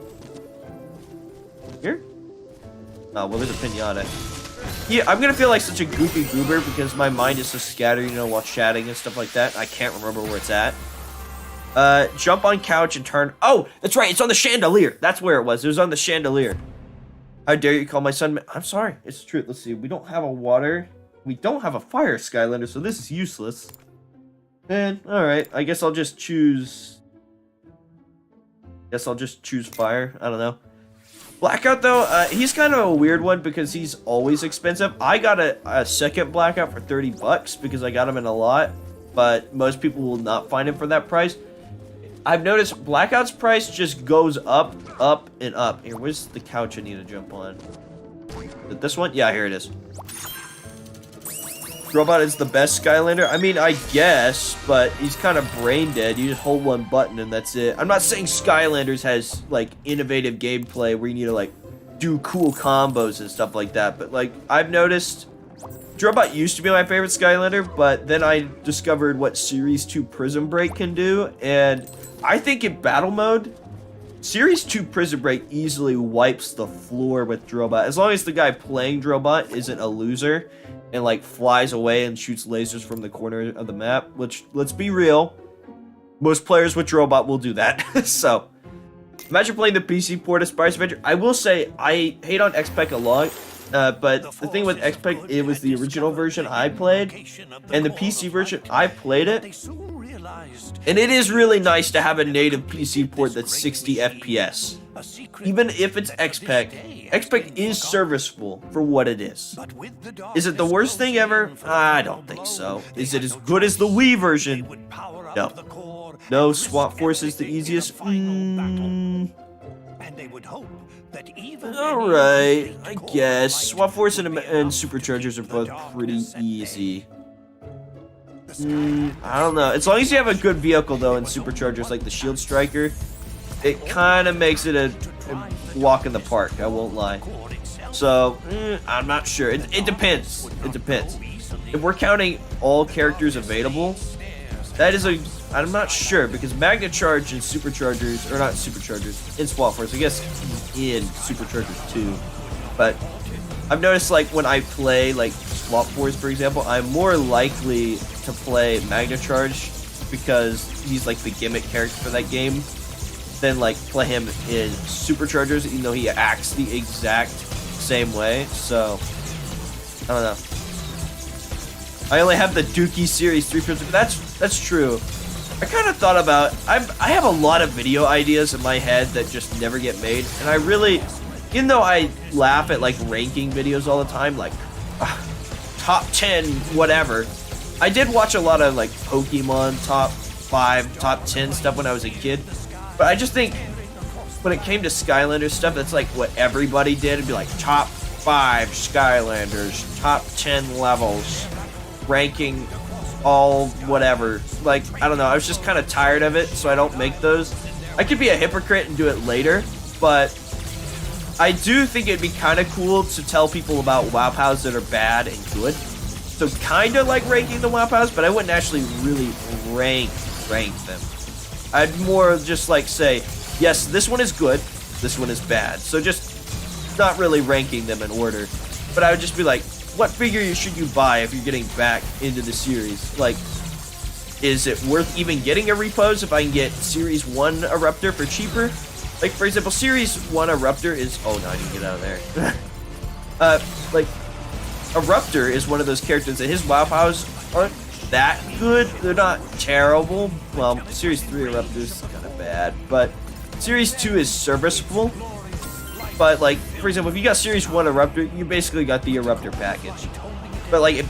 Here? Oh, well, there's a pinata. Yeah, I'm gonna feel like such a goofy goober because my mind is so scattered, you know, while chatting and stuff like that. I can't remember where it's at. Jump on couch and turn. Oh, that's right. It's on the chandelier. That's where it was. It was on the chandelier. How dare you call my son? I'm sorry. It's the truth. Let's see. We don't have a water. We don't have a fire, Skylander, so this is useless. And, alright. I guess I'll just choose... fire. I don't know. Blackout, though, he's kind of a weird one because he's always expensive. I got a second Blackout for 30 bucks because I got him in a lot, but most people will not find him for that price. I've noticed Blackout's price just goes up, up, and up. Here, where's the couch I need to jump on? Is it this one? Yeah, here it is. Drobot is the best Skylander? I mean, I guess, but he's kind of brain dead. You just hold one button and that's it. I'm not saying Skylanders has, like, innovative gameplay where you need to, like, do cool combos and stuff like that. But, like, I've noticed Drobot used to be my favorite Skylander, but then I discovered what Series 2 Prism Break can do. And I think in battle mode, Series 2 Prism Break easily wipes the floor with Drobot. As long as the guy playing Drobot isn't a loser and like flies away and shoots lasers from the corner of the map, which, let's be real, most players with Drobot will do that. So, imagine playing the PC port of Spyro's Adventure. I will say, I hate on XPEC a lot, but the thing with XPEC, it was the original version I played, and the PC version, I played it, and it is really nice to have a native PC port that's 60 FPS. Even if it's XPEC, XPEC is serviceable for what it is. Is it the worst thing ever? I don't think so. Is it as good as the Wii version? No. No, Swap Force is the easiest? Alright, I guess. Swap Force and Superchargers are both pretty easy. I don't know. As long as you have a good vehicle, though, in Superchargers, like the Shield Striker, it kind of makes it a walk in the park, I won't lie. So, I'm not sure. It depends. It depends. If we're counting all characters available, that is I'm not sure, because Magnet Charge and Superchargers, or not Superchargers, in Swap Force, I guess in Superchargers too. But I've noticed, like, when I play, like, Swap Force, for example, I'm more likely to play Magnet Charge because he's, like, the gimmick character for that game than, like, play him in Superchargers, even though he acts the exact same way. So, I don't know. I only have the Dookie Series 3 Prism, but that's true. I kind of thought about, I have a lot of video ideas in my head that just never get made, and I really, even though I laugh at like ranking videos all the time, like top 10 whatever, I did watch a lot of like Pokemon top 5, top 10 stuff when I was a kid, but I just think when it came to Skylanders stuff, that's like what everybody did. It'd be like top 5 Skylanders, top 10 levels, ranking all whatever. Like, I don't know, I was just kind of tired of it, so I don't make those. I could be a hypocrite and do it later, but I do think it'd be kind of cool to tell people about Wow Pows that are bad and good. So kind of like ranking the Wow Pows, but I wouldn't actually really rank them. I'd more just like say, yes, this one is good, this one is bad. So just not really ranking them in order. But I would just be like, what figure should you buy if you're getting back into the series? Like, is it worth even getting a repose if I can get Series 1 Eruptor for cheaper? Like, for example, Series 1 Eruptor is... Oh, no, I need to get out of there. Like, Eruptor is one of those characters that his Wow Pows aren't that good. They're not terrible. Well, Series 3 Eruptor is kind of bad, but Series 2 is serviceable. But, like, for example, if you got Series 1 Eruptor, you basically got the Eruptor package. But, like,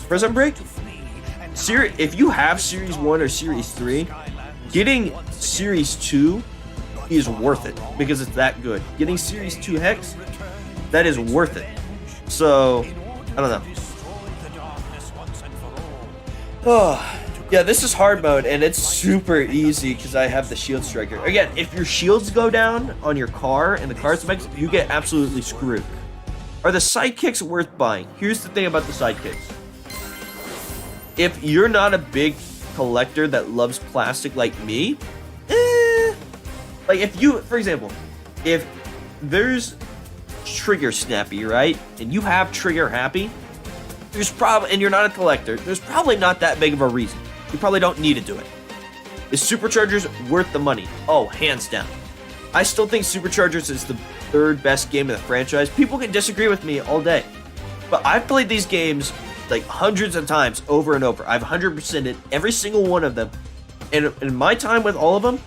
Prism Break, if you have Series 1 or Series 3, getting Series 2 is worth it because it's that good. Getting Series 2 Hex, that is worth it. So, I don't know. Oh, yeah, this is hard mode, and it's super easy because I have the Shield Striker. Again, if your shields go down on your car and the car specs, you get absolutely screwed. Are the sidekicks worth buying? Here's the thing about the sidekicks. If you're not a big collector that loves plastic like me, like if you, for example, if there's Trigger Snappy, right, and you have Trigger Happy, there's probably, and you're not a collector, there's probably not that big of a reason. You probably don't need to do it. Is Superchargers worth the money? Oh, hands down. I still think Superchargers is the third best game of the franchise. People can disagree with me all day, but I've played these games like hundreds of times over and over. I've 100%ed every single one of them, and in my time with all of them,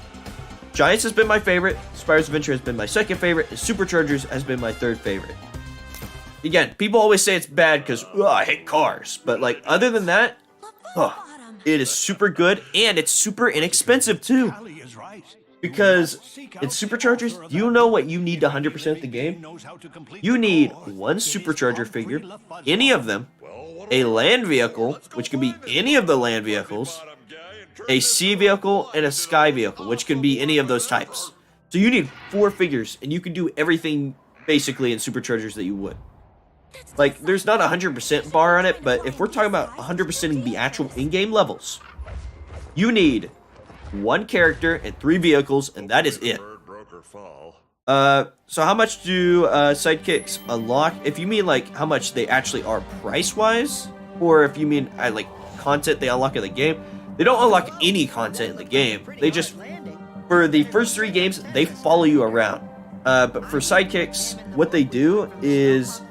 Giants has been my favorite, Spyro's Adventure has been my second favorite, and Superchargers has been my third favorite. Again, people always say it's bad because I hate cars, but like other than that, it is super good, and it's super inexpensive too. Because in Superchargers, you know what you need to 100% the game? You need one Supercharger figure, any of them, a land vehicle, which can be any of the land vehicles, a sea vehicle, and a sky vehicle, which can be any of those types. So you need 4 figures, and you can do everything basically in Superchargers that you would. Like, there's not a 100% bar on it, but if we're talking about 100%ing the actual in-game levels, you need 1 character and 3 vehicles, and that is it. So how much do sidekicks unlock? If you mean like how much they actually are price-wise, or if you mean like content they unlock in the game, they don't unlock any content in the game. They just, for the first 3 games, they follow you around. But for sidekicks, what they do is,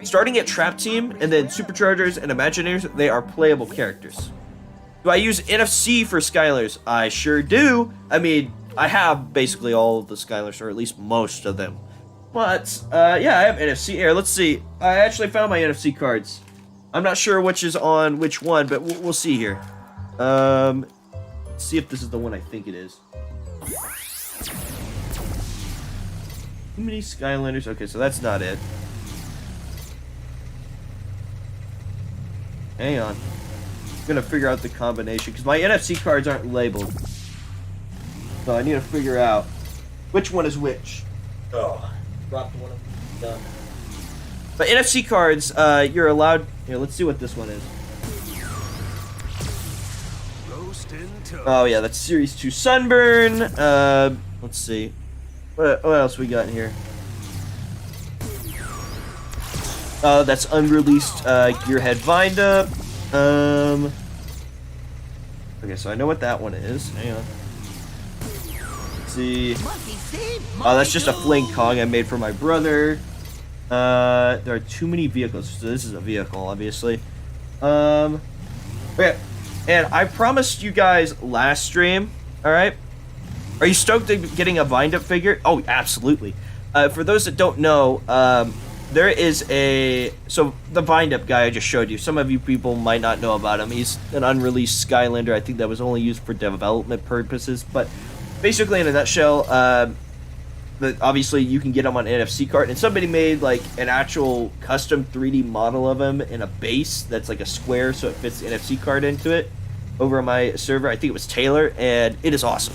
starting at Trap Team and then Superchargers and Imaginators, they are playable characters. Do I use NFC for Skylanders? I sure do. I mean, I have basically all of the Skylanders, or at least most of them. But, yeah, I have NFC Air. Let's see. I actually found my NFC cards. I'm not sure which is on which one, but we'll see here. Let's see if this is the one I think it is. Too many Skylanders. Okay, so that's not it. Hang on. I'm gonna figure out the combination, because my NFC cards aren't labeled. So I need to figure out which one is which. Oh, dropped one of them. Done. But NFC cards, you're allowed... Here, let's see what this one is. Oh yeah, that's Series 2 Sunburn. Let's see. What else we got in here? That's unreleased Gearhead Vindup. Okay, so I know what that one is. Hang on. Let's see. Oh, that's just a Fling Kong I made for my brother. There are too many vehicles, so this is a vehicle, obviously. Okay, and I promised you guys last stream. All right, are you stoked at getting a Wind Up figure? Oh, absolutely. For those that don't know, there is so the Wind Up guy I just showed you. Some of you people might not know about him. He's an unreleased Skylander. I think that was only used for development purposes. But basically, in a nutshell, obviously you can get him on NFC card, and somebody made like an actual custom 3D model of him in a base that's like a square, so it fits the NFC card into it. Over on my server, I think it was Taylor, and it is awesome.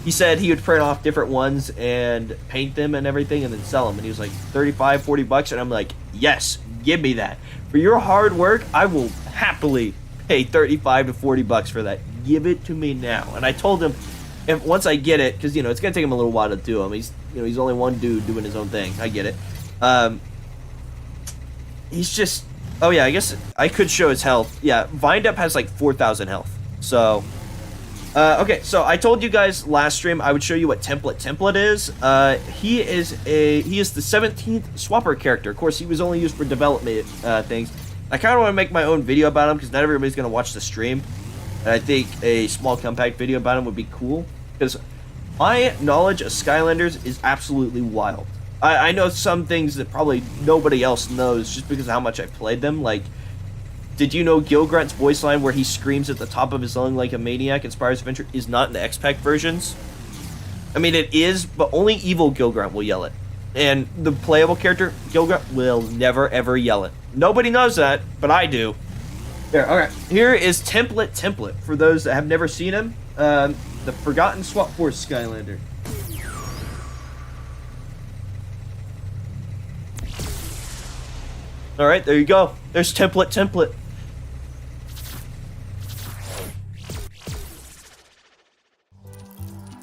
He said he would print off different ones and paint them and everything and then sell them. And he was like, 35, 40 bucks. And I'm like, yes, give me that. For your hard work, I will happily pay 35 to 40 bucks for that. Give it to me now. And I told him, if once I get it, because, it's going to take him a little while to do them. He's only one dude doing his own thing. I get it. He's just, oh yeah, I guess I could show his health. Yeah, Wind Up has like 4,000 health. So... okay, so I told you guys last stream I would show you what Template is. He is the 17th swapper character. Of course, he was only used for development things. I kind of want to make my own video about him because not everybody's going to watch the stream. And I think a small compact video about him would be cool because my knowledge of Skylanders is absolutely wild. I know some things that probably nobody else knows just because of how much I played them. Like, did you know Gilgrunt's voice line where he screams at the top of his lung like a maniac in Spyro's Adventure is not in the X-Pack versions? I mean, it is, but only evil Gilgrunt will yell it. And the playable character, Gilgrunt, will never ever yell it. Nobody knows that, but I do. There, okay. Here is Template, for those that have never seen him. The Forgotten Swap Force Skylander. Alright, there you go. There's Template.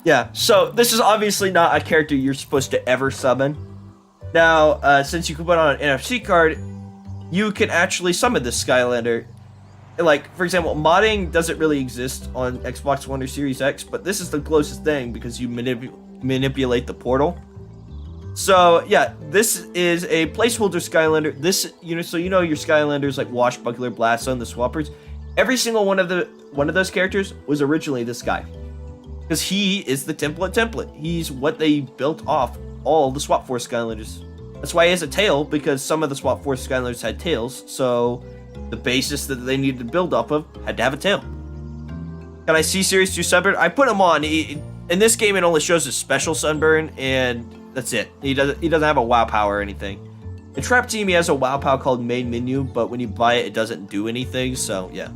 Yeah, so this is obviously not a character you're supposed to ever summon. Now, since you can put on an NFC card, you can actually summon this Skylander. Like, for example, modding doesn't really exist on Xbox One or Series X, but this is the closest thing because you manipulate the portal. So, yeah, this is a placeholder Skylander. This, so your Skylanders like Wash, Buckler, Blast Zone, the Swappers. Every single one of those characters was originally this guy. Because he is the template. He's what they built off all the Swap Force Skylanders. That's why he has a tail, because some of the Swap Force Skylanders had tails, so the basis that they needed to build off of had to have a tail. Can I see Series 2 Sunburn? I put him on. In this game, it only shows his special Sunburn, and that's it. He doesn't have a Wow Pow or anything. In Trap Team, he has a Wow Pow called Main Menu, but when you buy it, it doesn't do anything, so yeah.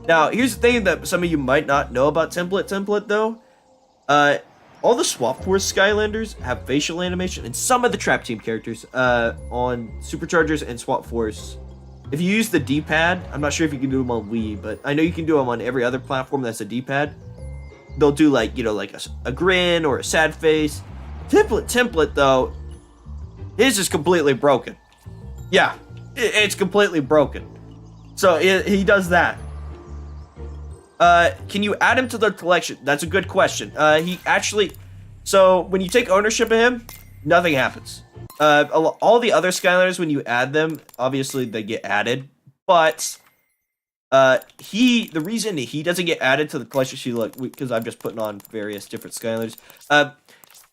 Now, here's the thing that some of you might not know about Template, though. All the Swap Force Skylanders have facial animation, and some of the Trap Team characters on Superchargers and Swap Force. If you use the D-pad, I'm not sure if you can do them on Wii, but I know you can do them on every other platform that's a D-pad. They'll do like a grin or a sad face. Template though, his is completely broken. Yeah, it's completely broken. So he does that. Can you add him to the collection? That's a good question. So when you take ownership of him, nothing happens. All the other Skylanders, when you add them, obviously they get added, but the reason he doesn't get added to the collection sheet, look, because I'm just putting on various different Skylanders,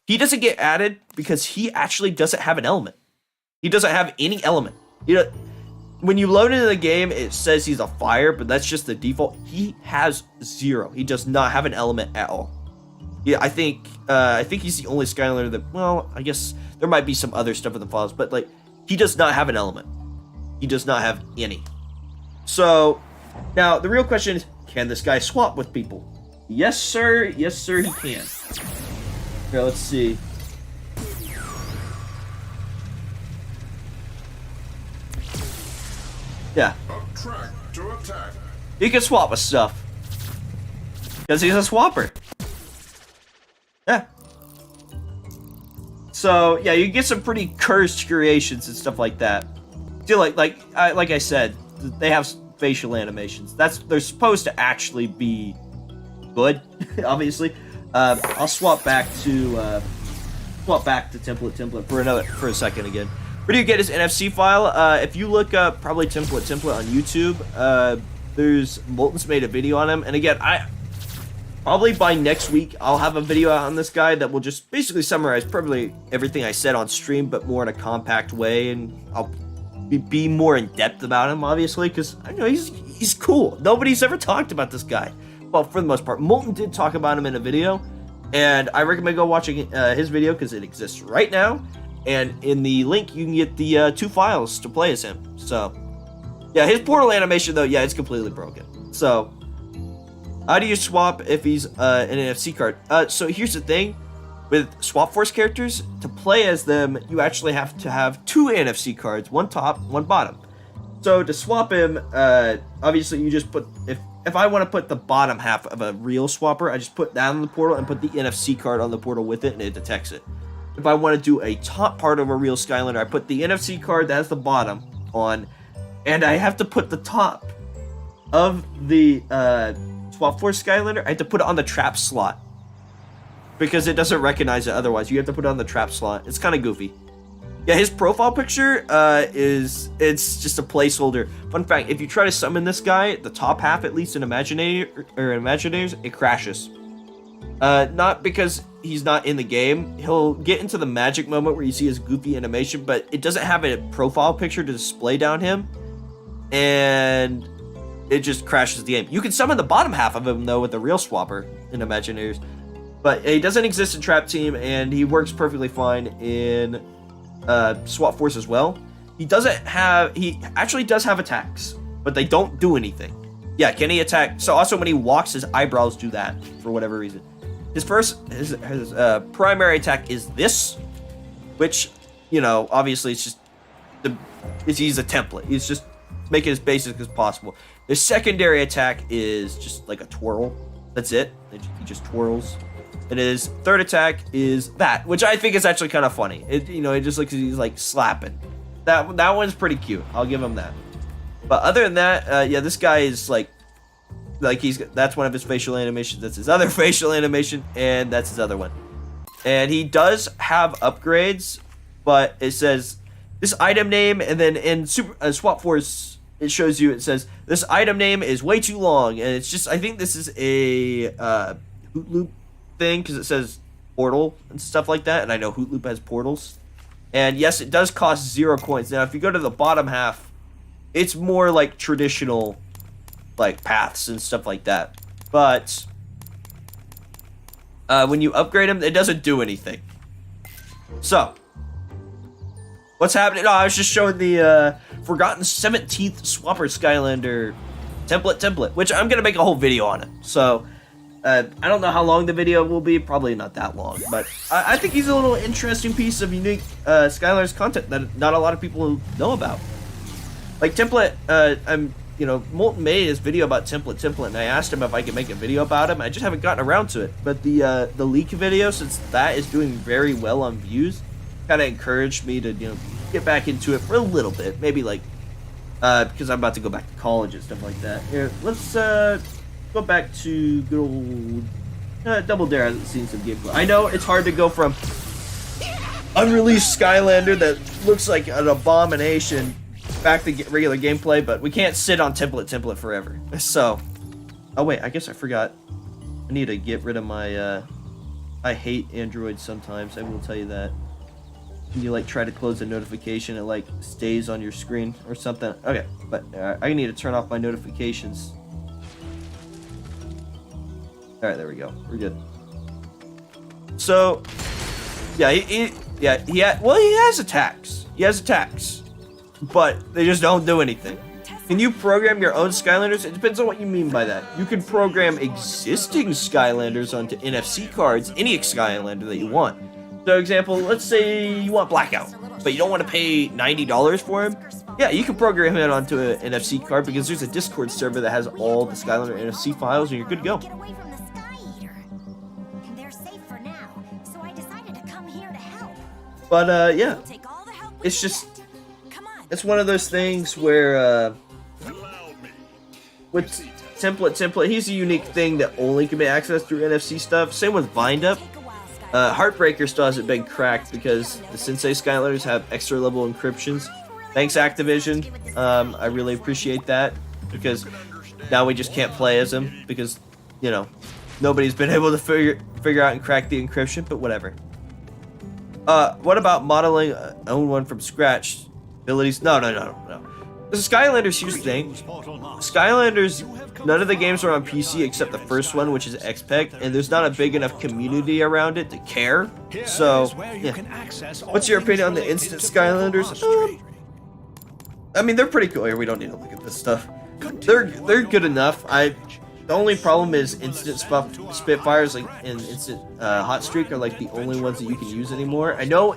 he doesn't get added because he actually doesn't have an element. He doesn't have any element. When you load into the game, it says he's a fire, but that's just the default. He has 0. He does not have an element at all. Yeah, I think he's the only Skylander that, well, I guess there might be some other stuff in the files, but like, he does not have an element. He does not have any. So, now the real question is, can this guy swap with people? Yes, sir. Yes, sir, he can. Here, let's see. Yeah. Track to attack. He can swap with stuff. Because he's a swapper. Yeah. So, yeah, you get some pretty cursed creations and stuff like that. See, like I said, they have facial animations. They're supposed to actually be good, obviously. I'll swap back to template for a second again. Where do you get his NFC file? If you look up probably template on YouTube, there's Molten's made a video on him. And again, probably by next week, I'll have a video out on this guy that will just basically summarize probably everything I said on stream, but more in a compact way, and I'll be more in depth about him, obviously, because I know he's cool. Nobody's ever talked about this guy. Well, for the most part, Molten did talk about him in a video, and I recommend go watching his video because it exists right now. And in the link, you can get the 2 files to play as him. So, yeah, his portal animation though, yeah, it's completely broken. So. How do you swap if he's an NFC card? So here's the thing. With Swap Force characters, to play as them, you actually have to have 2 NFC cards. One top, one bottom. So to swap him, obviously you just put... If I want to put the bottom half of a real swapper, I just put that on the portal and put the NFC card on the portal with it, and it detects it. If I want to do a top part of a real Skylander, I put the NFC card that has the bottom on, and I have to put the top of the... Swap Force Skylander, I have to put it on the trap slot because it doesn't recognize it otherwise. You have to put it on the trap slot. It's kind of goofy. Yeah, his profile picture it's just a placeholder. Fun fact, if you try to summon this guy, the top half, at least in Imaginators, it crashes. Not because he's not in the game. He'll get into the magic moment where you see his goofy animation, but it doesn't have a profile picture to display down him. And it just crashes the game. You can summon the bottom half of him, though, with the real swapper in Imaginators. But he doesn't exist in Trap Team, and he works perfectly fine in Swap Force as well. He actually does have attacks, but they don't do anything. Yeah, can he attack? So also when he walks, his eyebrows do that, for whatever reason. His primary attack is this, which, you know, obviously it's just... he's a template. He's just make it as basic as possible. His secondary attack is just like a twirl. That's it. He just twirls. And his third attack is that, which I think is actually kind of funny. It just looks like he's like slapping. That one's pretty cute. I'll give him that. But other than that, yeah, this guy is that's one of his facial animations. That's his other facial animation, and that's his other one. And he does have upgrades, but it says this item name, and then in Swap Force, it shows you, it says, this item name is way too long, and it's just, I think this is a Hoot Loop thing, because it says portal and stuff like that, and I know Hoot Loop has portals. And yes, it does cost 0 coins. Now, if you go to the bottom half, it's more like traditional, like, paths and stuff like that. But, when you upgrade him, it doesn't do anything. So, what's happening? No, I was just showing the forgotten 17th Swapper Skylander template, which I'm going to make a whole video on it. So, I don't know how long the video will be. Probably not that long. But I think he's a little interesting piece of unique Skylanders content that not a lot of people know about. Like, template, Molten made his video about template, and I asked him if I could make a video about him. I just haven't gotten around to it. But the leak video, since that is doing very well on views, kind of encouraged me to, get back into it for a little bit. Maybe like, because I'm about to go back to college and stuff like that. Here, let's go back to good old Double Dare. I haven't seen some gameplay. I know it's hard to go from unreleased Skylander that looks like an abomination back to regular gameplay, but we can't sit on template forever. So, oh wait, I guess I forgot. I need to get rid of my, I hate Android sometimes, I will tell you that. When you like try to close a notification, it like stays on your screen or something. Okay, but I need to turn off my notifications. Alright, there we go. We're good. So, yeah, he has attacks. He has attacks. But they just don't do anything. Can you program your own Skylanders? It depends on what you mean by that. You can program existing Skylanders onto NFC cards, any Skylander that you want. So, example, let's say you want Blackout, but you don't want to pay $90 for him. Yeah, you can program it onto an NFC card because there's a Discord server that has all the Skylander NFC files, and you're good to go. But, yeah, it's just, it's one of those things where, with template, he's a unique thing that only can be accessed through NFC stuff. Same with Bind Up. Heartbreaker still hasn't been cracked because the Sensei Skylanders have extra level encryptions. Thanks, Activision. I really appreciate that because now we just can't play as them because, you know, nobody's been able to figure out and crack the encryption, but whatever. What about modeling own one from scratch? Abilities? No. The Skylanders, here's the thing. Skylanders, none of the games are on PC except the first one, which is XPEG, and there's not a big enough community around it to care. So, yeah. What's your opinion on the instant Skylanders? I mean, they're pretty cool. Here, we don't need to look at this stuff. They're good enough. The only problem is instant Spitfires, like in instant Hot Streak, are like the only ones that you can use anymore. I know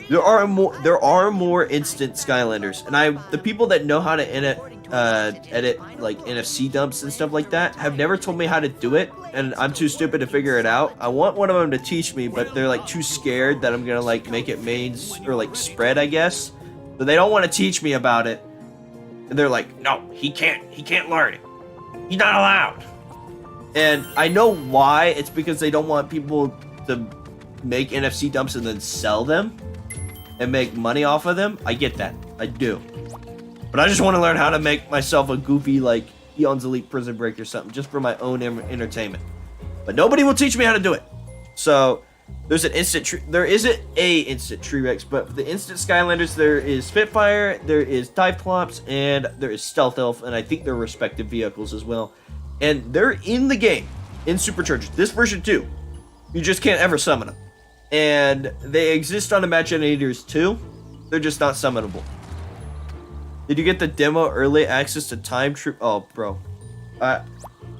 there are more instant Skylanders, and the people that know how to edit like NFC dumps and stuff like that have never told me how to do it, and I'm too stupid to figure it out. I want one of them to teach me, but they're like too scared that I'm gonna like make it mains or like spread, I guess. So they don't want to teach me about it, and they're like, no, he can't learn it. He's not allowed. And I know why. It's because they don't want people to make NFC dumps and then sell them and make money off of them. I get that. I do. But I just want to learn how to make myself a goofy, like, Eon's Elite Prison Break or something, just for my own entertainment. But nobody will teach me how to do it. So, there isn't a instant T-Rex, but for the instant Skylanders, there is Spitfire, there is Typlops, and there is Stealth Elf, and I think they're respective vehicles as well. And they're in the game, in Superchargers. This version too. You just can't ever summon them. And they exist on Imaginators too. They're just not summonable. Did you get the demo early access to Time Troop? Oh, bro.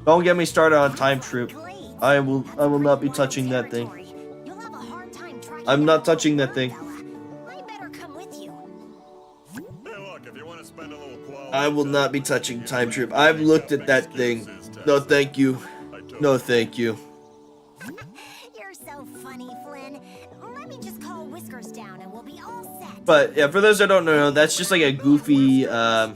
Don't get me started on Time Troop. I will not be touching that thing. I'm not touching that thing. I will not be touching Time Troop. I've looked at that thing. No, thank you. No, thank you. You're so funny, Flynn. Let me just call Whiskers down and we'll be all set. But yeah, for those that don't know, that's just like a goofy, I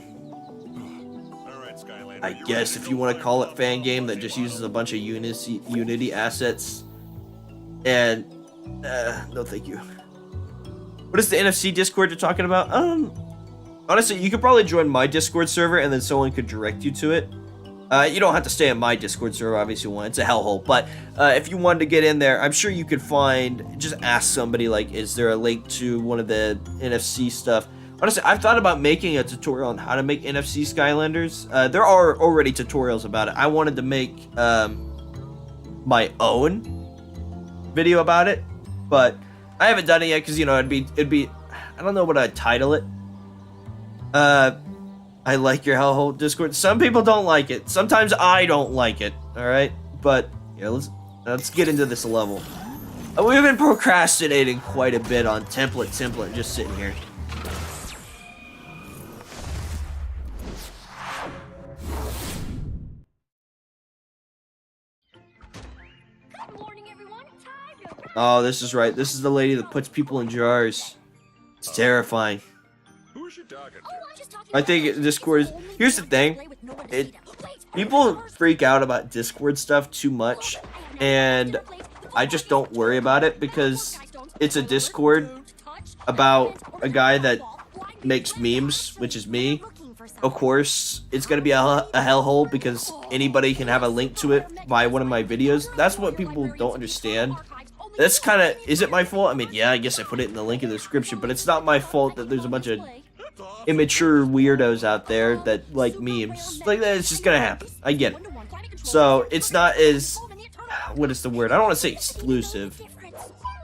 guess if you want to call it fan game that just uses a bunch of Unity assets. And no, thank you. What is the NFC Discord you're talking about? Honestly, you could probably join my Discord server and then someone could direct you to it. You don't have to stay on my Discord server, obviously. It's a hellhole. But if you wanted to get in there, I'm sure you could just ask somebody, like, is there a link to one of the NFC stuff? Honestly, I've thought about making a tutorial on how to make NFC Skylanders. There are already tutorials about it. I wanted to make my own video about it, but I haven't done it yet because, you know, it'd be I don't know what I'd title it. I like your hellhole Discord. Some people don't like it. Sometimes I don't like it. All right, but yeah, let's get into this level. We've been procrastinating quite a bit on template, just sitting here. Oh, this is right. This is the lady that puts people in jars. It's terrifying. Who is she talking to? I think Discord is... Here's the thing. People freak out about Discord stuff too much. And I just don't worry about it because it's a Discord about a guy that makes memes, which is me. Of course, it's going to be a hellhole because anybody can have a link to it by one of my videos. That's what people don't understand. That's kind of... Is it my fault? I mean, yeah, I guess I put it in the link in the description, but it's not my fault that there's a bunch of immature weirdos out there that like memes. Like that, it's just gonna happen. I get it. So it's not as... What is the word? I don't want to say exclusive.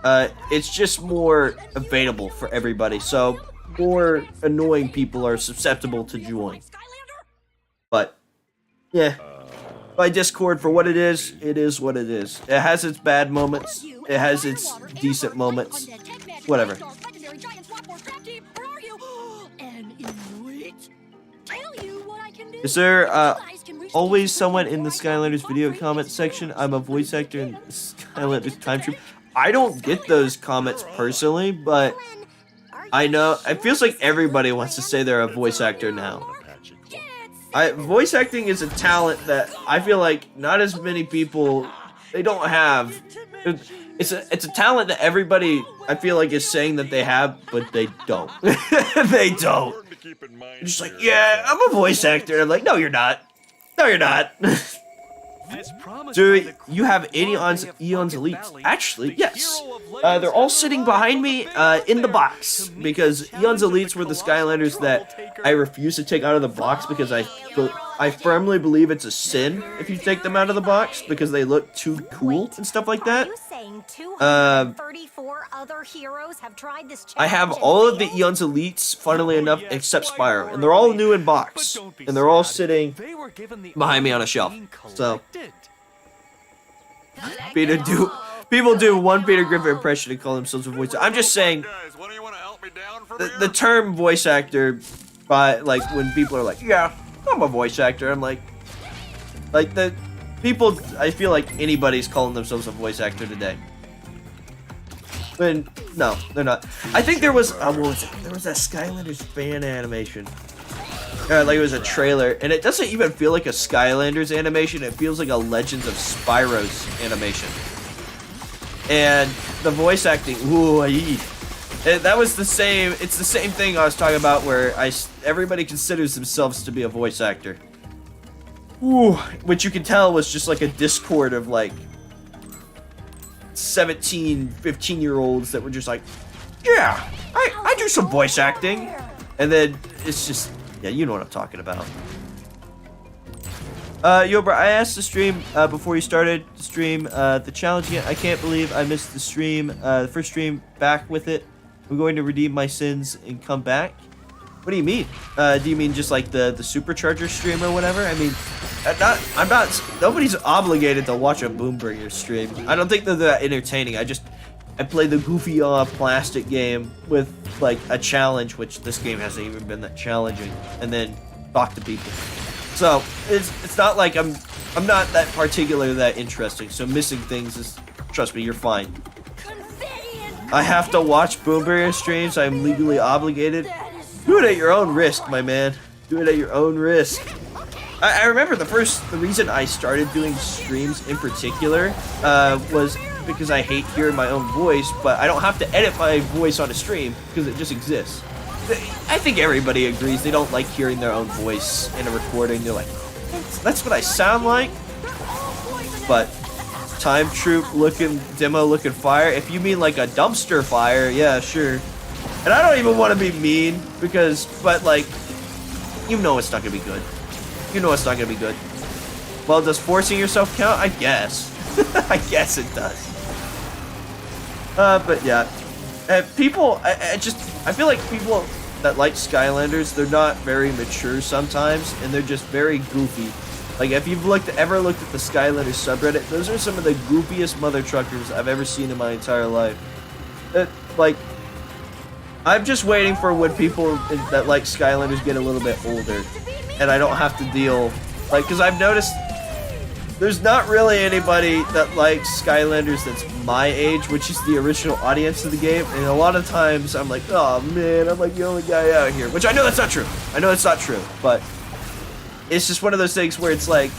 It's just more available for everybody. So more annoying people are susceptible to join. But yeah, by Discord, for what it is what it is. It has its bad moments. It has its decent moments. Whatever. Is there always someone in the Skylanders video comment section? I'm a voice actor in Skylanders Time Troop. I don't get those comments personally, but I know it feels like everybody wants to say they're a voice actor now. Voice acting is a talent that I feel like not as many people, they don't have. it's a talent that everybody I feel like is saying that they have, but they don't. They don't. Important to keep in mind They're just like, here yeah, that I'm a voice actor. And I'm like, no, you're not. No, you're not. As promised Do by the you have crew, Eon's they have Eon's Pocket Elites? Valley, Actually, the yes. hero of legends They're all and sitting the behind me in the box to meet because the Eon's challenge of the Elites were the colossal Skylanders that troubletaker. I refuse to take out of the box because I firmly believe it's a sin if you take them out of the box because they look too cool and stuff like Are that. you saying 234 other heroes have tried this I have challenge all and of the failed? Eon's Elites, funnily enough, Yes, except quite Spyro, and they're all new in box, But don't be and they're all sad. sitting They were given the behind me honor on a of shelf. being So. collected. People do one Peter Griffin impression and call themselves a voice actor. I'm just saying guys, why don't you want to help me down from the term voice actor, by like when people are like, yeah, I'm a voice actor. I'm like the people. I feel like anybody's calling themselves a voice actor today. But no, they're not. I think there was what was it? There was that Skylanders fan animation. Like it was a trailer, and it doesn't even feel like a Skylanders animation. It feels like a Legends of Spyro's animation. And the voice acting, ooh, that was the same. It's the same thing I was talking about, where everybody considers themselves to be a voice actor. Ooh, which you can tell was just like a Discord of like 17, 15-year-olds that were just like, yeah, I do some voice acting, and then it's just. Yeah, you know what I'm talking about. Yo, bro, I asked the stream before you started the stream the challenge again. I can't believe I missed the stream, the first stream back with it. I'm going to redeem my sins and come back. What do you mean? Do you mean just like the Supercharger stream or whatever? I mean, I'm not. Nobody's obligated to watch a BoomBringer stream. I don't think they're that entertaining. I played the goofy plastic game with like a challenge, which this game hasn't even been that challenging, and then talk to people. So it's not like I'm not that particular that interesting. So missing things is, trust me, you're fine. I have to watch BoomBringer streams. I'm legally obligated. Do it at your own risk, my man. Do it at your own risk. I remember the reason I started doing streams in particular was because I hate hearing my own voice, but I don't have to edit my voice on a stream because it just exists. I think everybody agrees they don't like hearing their own voice in a recording. They're like, that's what I sound like. But Time Troop looking, demo looking fire. If you mean like a dumpster fire, yeah, sure. And I don't even want to be mean but like, you know it's not gonna be good. You know it's not gonna be good. Well, does forcing yourself count? I guess. I guess it does. But yeah, people. I feel like people that like Skylanders, they're not very mature sometimes, and they're just very goofy. Like if you've ever looked at the Skylanders subreddit, those are some of the goofiest mother truckers I've ever seen in my entire life. Like, I'm just waiting for when people that like Skylanders get a little bit older, and I don't have to deal, like, because I've noticed there's not really anybody that likes Skylanders that's my age, which is the original audience of the game, and a lot of times I'm like, oh man, I'm like the only guy out here, which I know that's not true. I know it's not true, but it's just one of those things where it's like,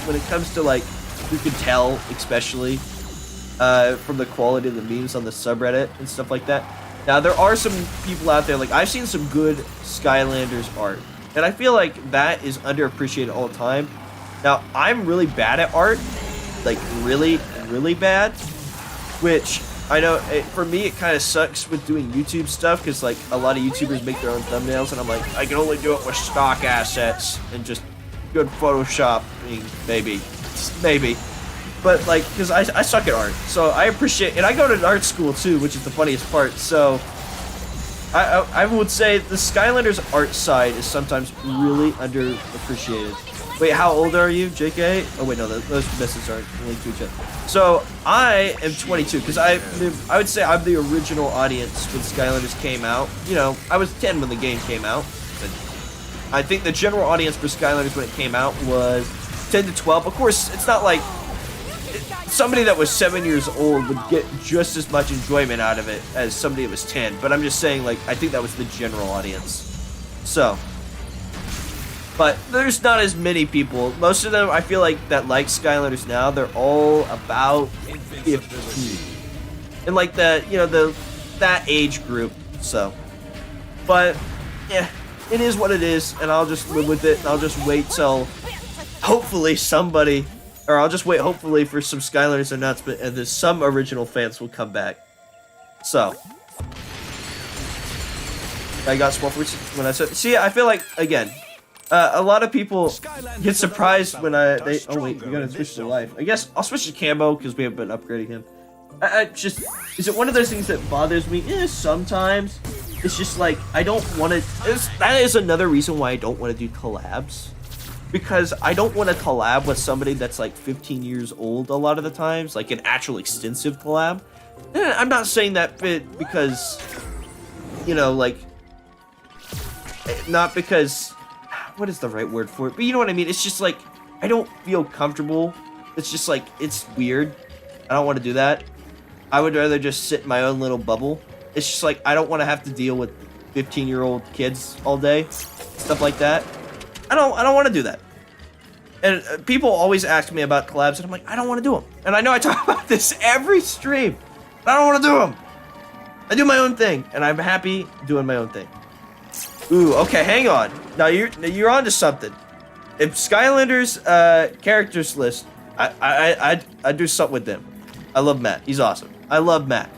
when it comes to like, you can tell, especially from the quality of the memes on the subreddit and stuff like that. Now, there are some people out there, like, I've seen some good Skylanders art, and I feel like that is underappreciated all the time. Now, I'm really bad at art, like, really, really bad, which, I know, for me, it kind of sucks with doing YouTube stuff, because, like, a lot of YouTubers make their own thumbnails, and I'm like, I can only do it with stock assets, and just good Photoshop, maybe. But, like, because I suck at art, so I appreciate, and I go to art school, too, which is the funniest part, so I would say the Skylanders art side is sometimes really underappreciated. Wait, how old are you, JK? Oh, wait, no, those messages aren't linked to each other. So, I am 22, because I would say I'm the original audience when Skylanders came out. You know, I was 10 when the game came out. But I think the general audience for Skylanders when it came out was 10 to 12. Of course, it's not like somebody that was 7 years old would get just as much enjoyment out of it as somebody that was 10. But I'm just saying, like, I think that was the general audience. So, but there's not as many people. Most of them, I feel like, that like Skylanders now, they're all about 15. in like that age group. So, but yeah, it is what it is, and I'll just live with it. And I'll just wait till hopefully somebody, or I'll just wait hopefully for some Skylanders announcement, and then some original fans will come back. So. I got small when I said. See, I feel like again, a lot of people get surprised when oh wait, we gotta switch to life. I guess I'll switch to Cambo because we have been upgrading him. I just is it one of those things that bothers me? Sometimes it's just like I don't want to. That is another reason why I don't want to do collabs, because I don't want to collab with somebody that's like 15 years old a lot of the times, like an actual extensive collab. I'm not saying that because like. Not because, what is the right word for it? But you know what I mean? It's just like, I don't feel comfortable. It's just like, it's weird. I don't want to do that. I would rather just sit in my own little bubble. It's just like, I don't want to have to deal with 15-year-old kids all day. Stuff like that. I don't want to do that. And people always ask me about collabs, and I'm like, I don't want to do them. And I know I talk about this every stream, but I don't want to do them. I do my own thing, and I'm happy doing my own thing. Ooh, okay, hang on. Now you're onto something. If Skylanders characters list, I do something with them. I love Matt. He's awesome. I love Matt.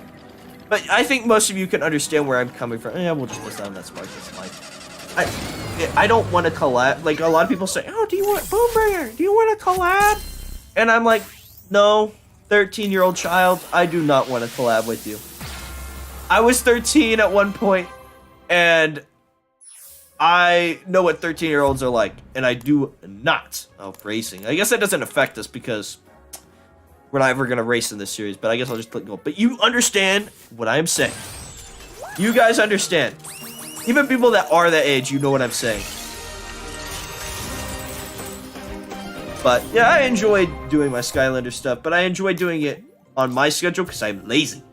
But I think most of you can understand where I'm coming from. Yeah, we'll just list down that Spark. That's fine. I don't want to collab. Like a lot of people say, oh, do you want BoomBringer? Do you want to collab? And I'm like, no, 13-year-old child, I do not want to collab with you. I was 13 at one point, and I know what 13-year-olds are like, and I do not. Oh, racing. I guess that doesn't affect us because we're not ever going to race in this series, but I guess I'll just click go. But you understand what I'm saying. You guys understand. Even people that are that age, you know what I'm saying. But, yeah, I enjoy doing my Skylander stuff, but I enjoy doing it on my schedule because I'm lazy.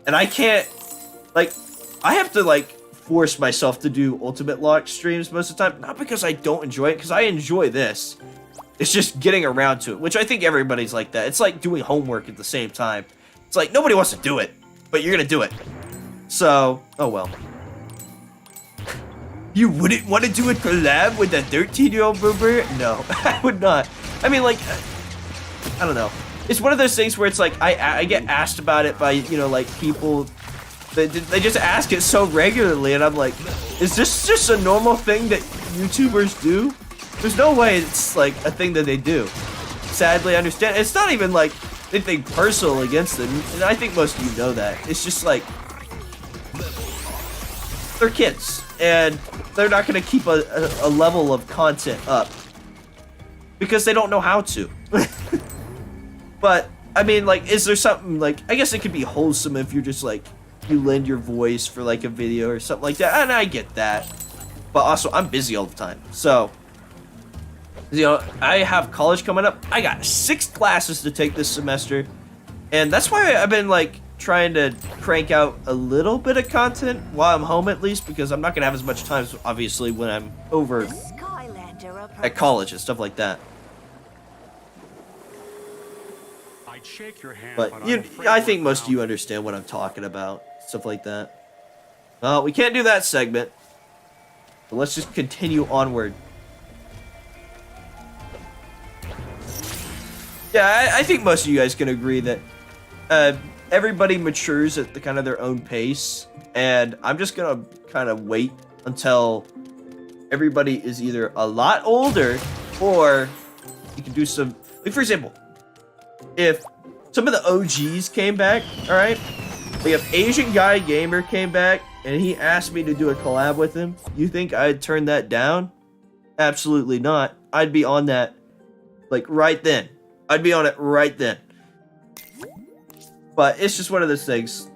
And I can't, like, I have to, like, force myself to do Ultimate Locke streams most of the time, not because I don't enjoy it, because I enjoy this. It's just getting around to it, which I think everybody's like that. It's like doing homework at the same time. It's like nobody wants to do it, but you're gonna do it. So, oh well. You wouldn't want to do a collab with a 13-year-old boomer? No, I would not. I mean, like, I don't know. It's one of those things where it's like I get asked about it by like people. They just ask it so regularly, and I'm like, is this just a normal thing that YouTubers do? There's no way it's like a thing that they do. Sadly, I understand. It's not even like anything personal against them, and I think most of you know that. It's just like, they're kids, and they're not going to keep a level of content up because they don't know how to. But, I mean, like, is there something, like, I guess it could be wholesome if you're just like, you lend your voice for like a video or something like that, and I get that. But also, I'm busy all the time, so I have college coming up. I got 6 classes to take this semester, and that's why I've been like trying to crank out a little bit of content while I'm home, at least, because I'm not gonna have as much time, obviously, when I'm over at college and stuff like that. I'd shake your hand, But I think most of you understand what I'm talking about. Stuff like that. Well, we can't do that segment. So let's just continue onward. Yeah, I think most of you guys can agree that everybody matures at the kind of their own pace, and I'm just gonna kind of wait until everybody is either a lot older, or you can do some, like, for example, if some of the OGs came back, all right, like if Asian Guy Gamer came back and he asked me to do a collab with him, you think I'd turn that down? Absolutely not. I'd be on that, like, right then. I'd be on it right then. But it's just one of those things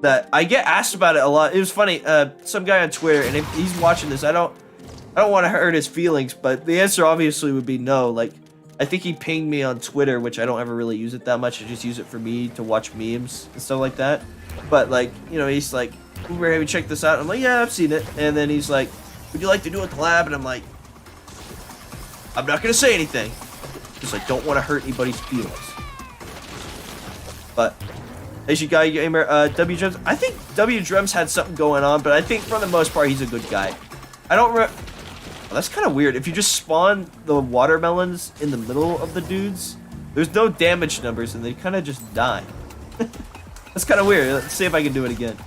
that I get asked about it a lot. It was funny, some guy on Twitter, and if he's watching this, I don't want to hurt his feelings, but the answer obviously would be no. Like, I think he pinged me on Twitter, which I don't ever really use it that much. I just use it for me to watch memes and stuff like that. But, like, he's like, Uber, have you checked this out? I'm like, yeah, I've seen it. And then he's like, would you like to do a collab? And I'm like, I'm not going to say anything, because I don't want to hurt anybody's feelings. But Asian Guy Gamer, W Drums. I think W Drums had something going on, but I think for the most part he's a good guy. I don't re- oh, that's kind of weird. If you just spawn the watermelons in the middle of the dudes, there's no damage numbers and they kind of just die. That's kind of weird. Let's see if I can do it again.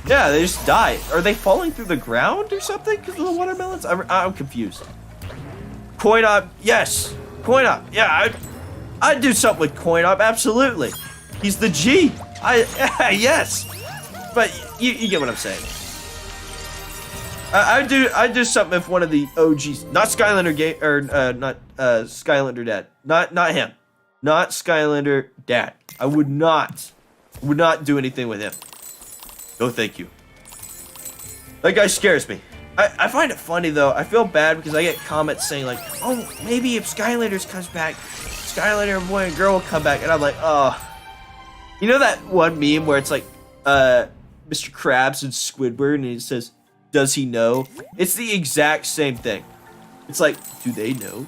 Yeah, they just die. Are they falling through the ground or something because of the watermelons? I'm confused. Coin op, yes. Coin op, yeah. I'd do something with coin op, absolutely. He's the G. Yes. But you get what I'm saying. I'd do something if one of the OGs, not Skylander game or not Skylander Dad, not him, not Skylander Dad. I would not do anything with him. No, thank you. That guy scares me. I find it funny though. I feel bad because I get comments saying like, oh, maybe if Skylanders comes back, Skylander boy and girl will come back, and I'm like, oh. You know that one meme where it's like, Mr. Krabs and Squidward, and he says, does he know? It's the exact same thing. It's like, do they know?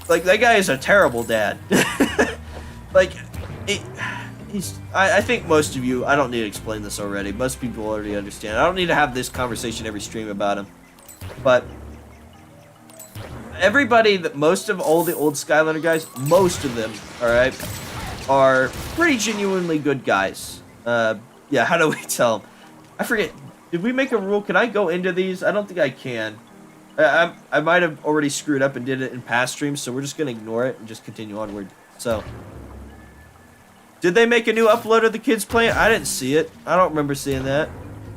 Like, that guy is a terrible dad. Like, I think most of you, I don't need to explain this already. Most people already understand. I don't need to have this conversation every stream about him. But everybody, most of all the old Skylander guys, most of them, alright, are pretty genuinely good guys. Yeah, how do we tell them? I forget. Did we make a rule? Can I go into these? I don't think I can. I might have already screwed up and did it in past streams, so we're just going to ignore it and just continue onward. So, did they make a new upload of the kids playing? I didn't see it. I don't remember seeing that.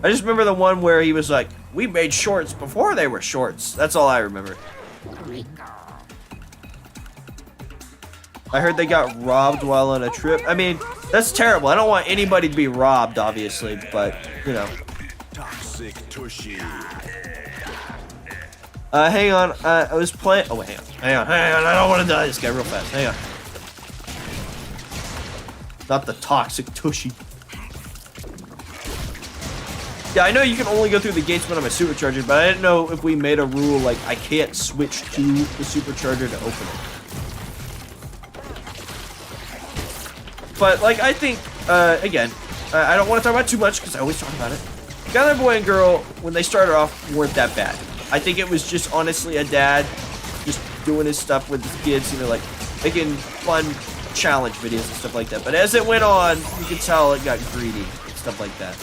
I just remember the one where he was like, we made shorts before they were shorts. That's all I remember. I heard they got robbed while on a trip. I mean, that's terrible. I don't want anybody to be robbed, obviously, but, you know. Toxic Tushy. Hang on. I was playing. Oh, wait, hang on. I don't want to die this guy real fast. Hang on. Not the toxic Tushy. Yeah, I know you can only go through the gates when I'm a Supercharger, but I didn't know if we made a rule like I can't switch to the Supercharger to open it. But, like, I think, again, I don't want to talk about it too much because I always talk about it. Skylander Boy and Girl, when they started off, weren't that bad. I think it was just honestly a dad just doing his stuff with his kids, you know, like making fun challenge videos and stuff like that. But as it went on, you could tell it got greedy and stuff like that.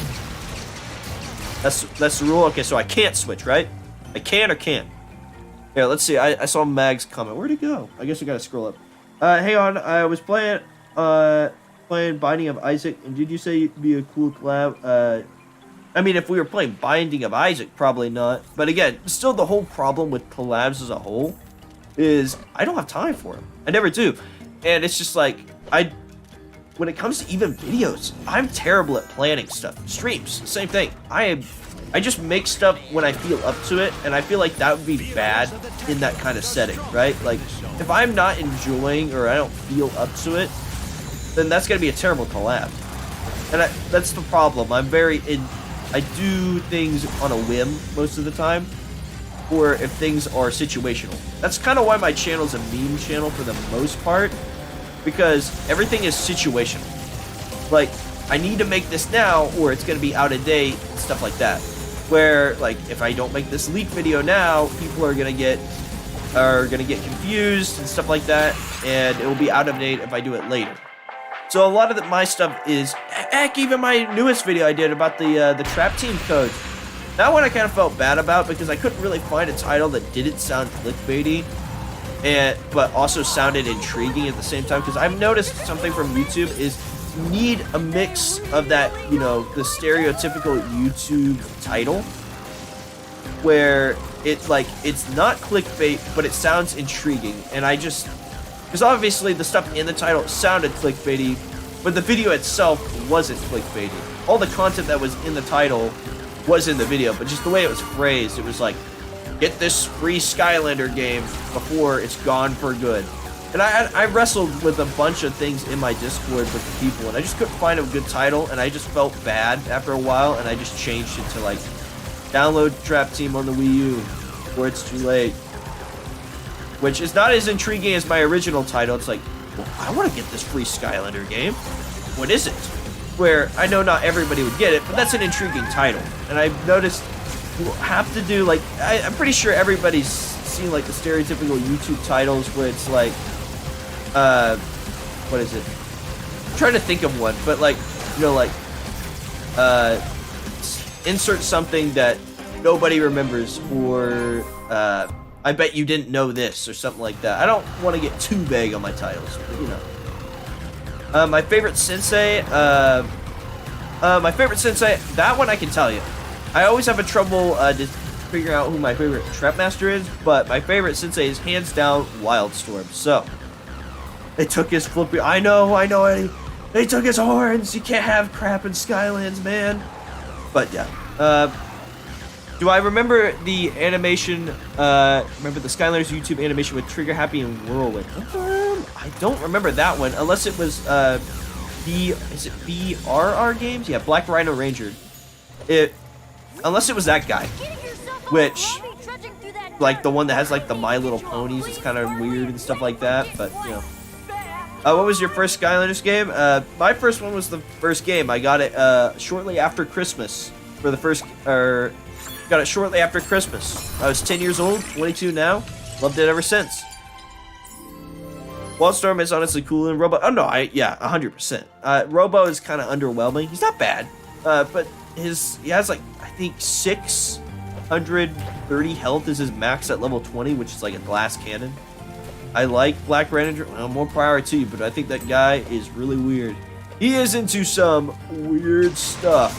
That's the rule. Okay, so I can't switch, right? I can or can't? Yeah, let's see. I saw Mag's comment. Where'd it go? I guess I gotta scroll up. Hang on. I was playing Binding of Isaac, and did you say it'd be a cool collab? I mean, if we were playing Binding of Isaac, probably not. But again, still the whole problem with collabs as a whole is I don't have time for them. I never do. And it's just like, when it comes to even videos, I'm terrible at planning stuff. Streams, same thing. I just make stuff when I feel up to it, and I feel like that would be bad in that kind of setting, right? Like, if I'm not enjoying or I don't feel up to it, then that's going to be a terrible collab. And that's the problem. I do things on a whim most of the time, or if things are situational. That's kind of why my channel's a meme channel for the most part, because everything is situational. Like, I need to make this now, or it's going to be out of date, and stuff like that. Where, like, if I don't make this leak video now, people are going to get confused and stuff like that, and it will be out of date if I do it later. So a lot of my stuff is, heck, even my newest video I did about the trap team code. That one I kind of felt bad about because I couldn't really find a title that didn't sound clickbaity, but also sounded intriguing at the same time. Because I've noticed something from YouTube is you need a mix of that, you know, the stereotypical YouTube title, where it's like it's not clickbait, but it sounds intriguing, and because obviously the stuff in the title sounded clickbaity, but the video itself wasn't clickbaity. All the content that was in the title was in the video, but just the way it was phrased, it was like, get this free Skylander game before it's gone for good. And I wrestled with a bunch of things in my Discord with the people, and I just couldn't find a good title, and I just felt bad after a while, and I just changed it to like, download Trap Team on the Wii U, before it's too late. Which is not as intriguing as my original title. It's like, well, I want to get this free Skylander game. What is it? Where I know not everybody would get it, but that's an intriguing title. And I've noticed you have to do, like, I'm pretty sure everybody's seen, like, the stereotypical YouTube titles where it's like, what is it? I'm trying to think of one, but, like, you know, like, insert something that nobody remembers, or, I bet you didn't know this, or something like that. I don't want to get too vague on my titles, but, you know. My favorite sensei, that one I can tell you. I always have a trouble just figuring out who my favorite trap master is, but my favorite sensei is hands down Wildstorm. So, they took his flippy. I know, Eddie. They took his horns. You can't have crap in Skylands, man. But yeah. Do I remember the animation? Remember the Skylanders YouTube animation with Trigger Happy and Whirlwind? I don't remember that one, unless it was is it BRR Games? Yeah, Black Rhino Ranger. Unless it was that guy, which, like, the one that has, like, the My Little Ponies. It's kind of weird and stuff like that, but, you know. What was your first Skylanders game? My first one was the first game. I got it shortly after Christmas. For the first, got it shortly after Christmas. I was 10 years old, 22 now. Loved it ever since. Wildstorm is honestly cool, and Robo. Oh no, yeah, 100%. Robo is kind of underwhelming. He's not bad, but he has, like, I think 630 health is his max at level 20, which is like a glass cannon. I like Black Ranger. Well, more power to you, but I think that guy is really weird. He is into some weird stuff.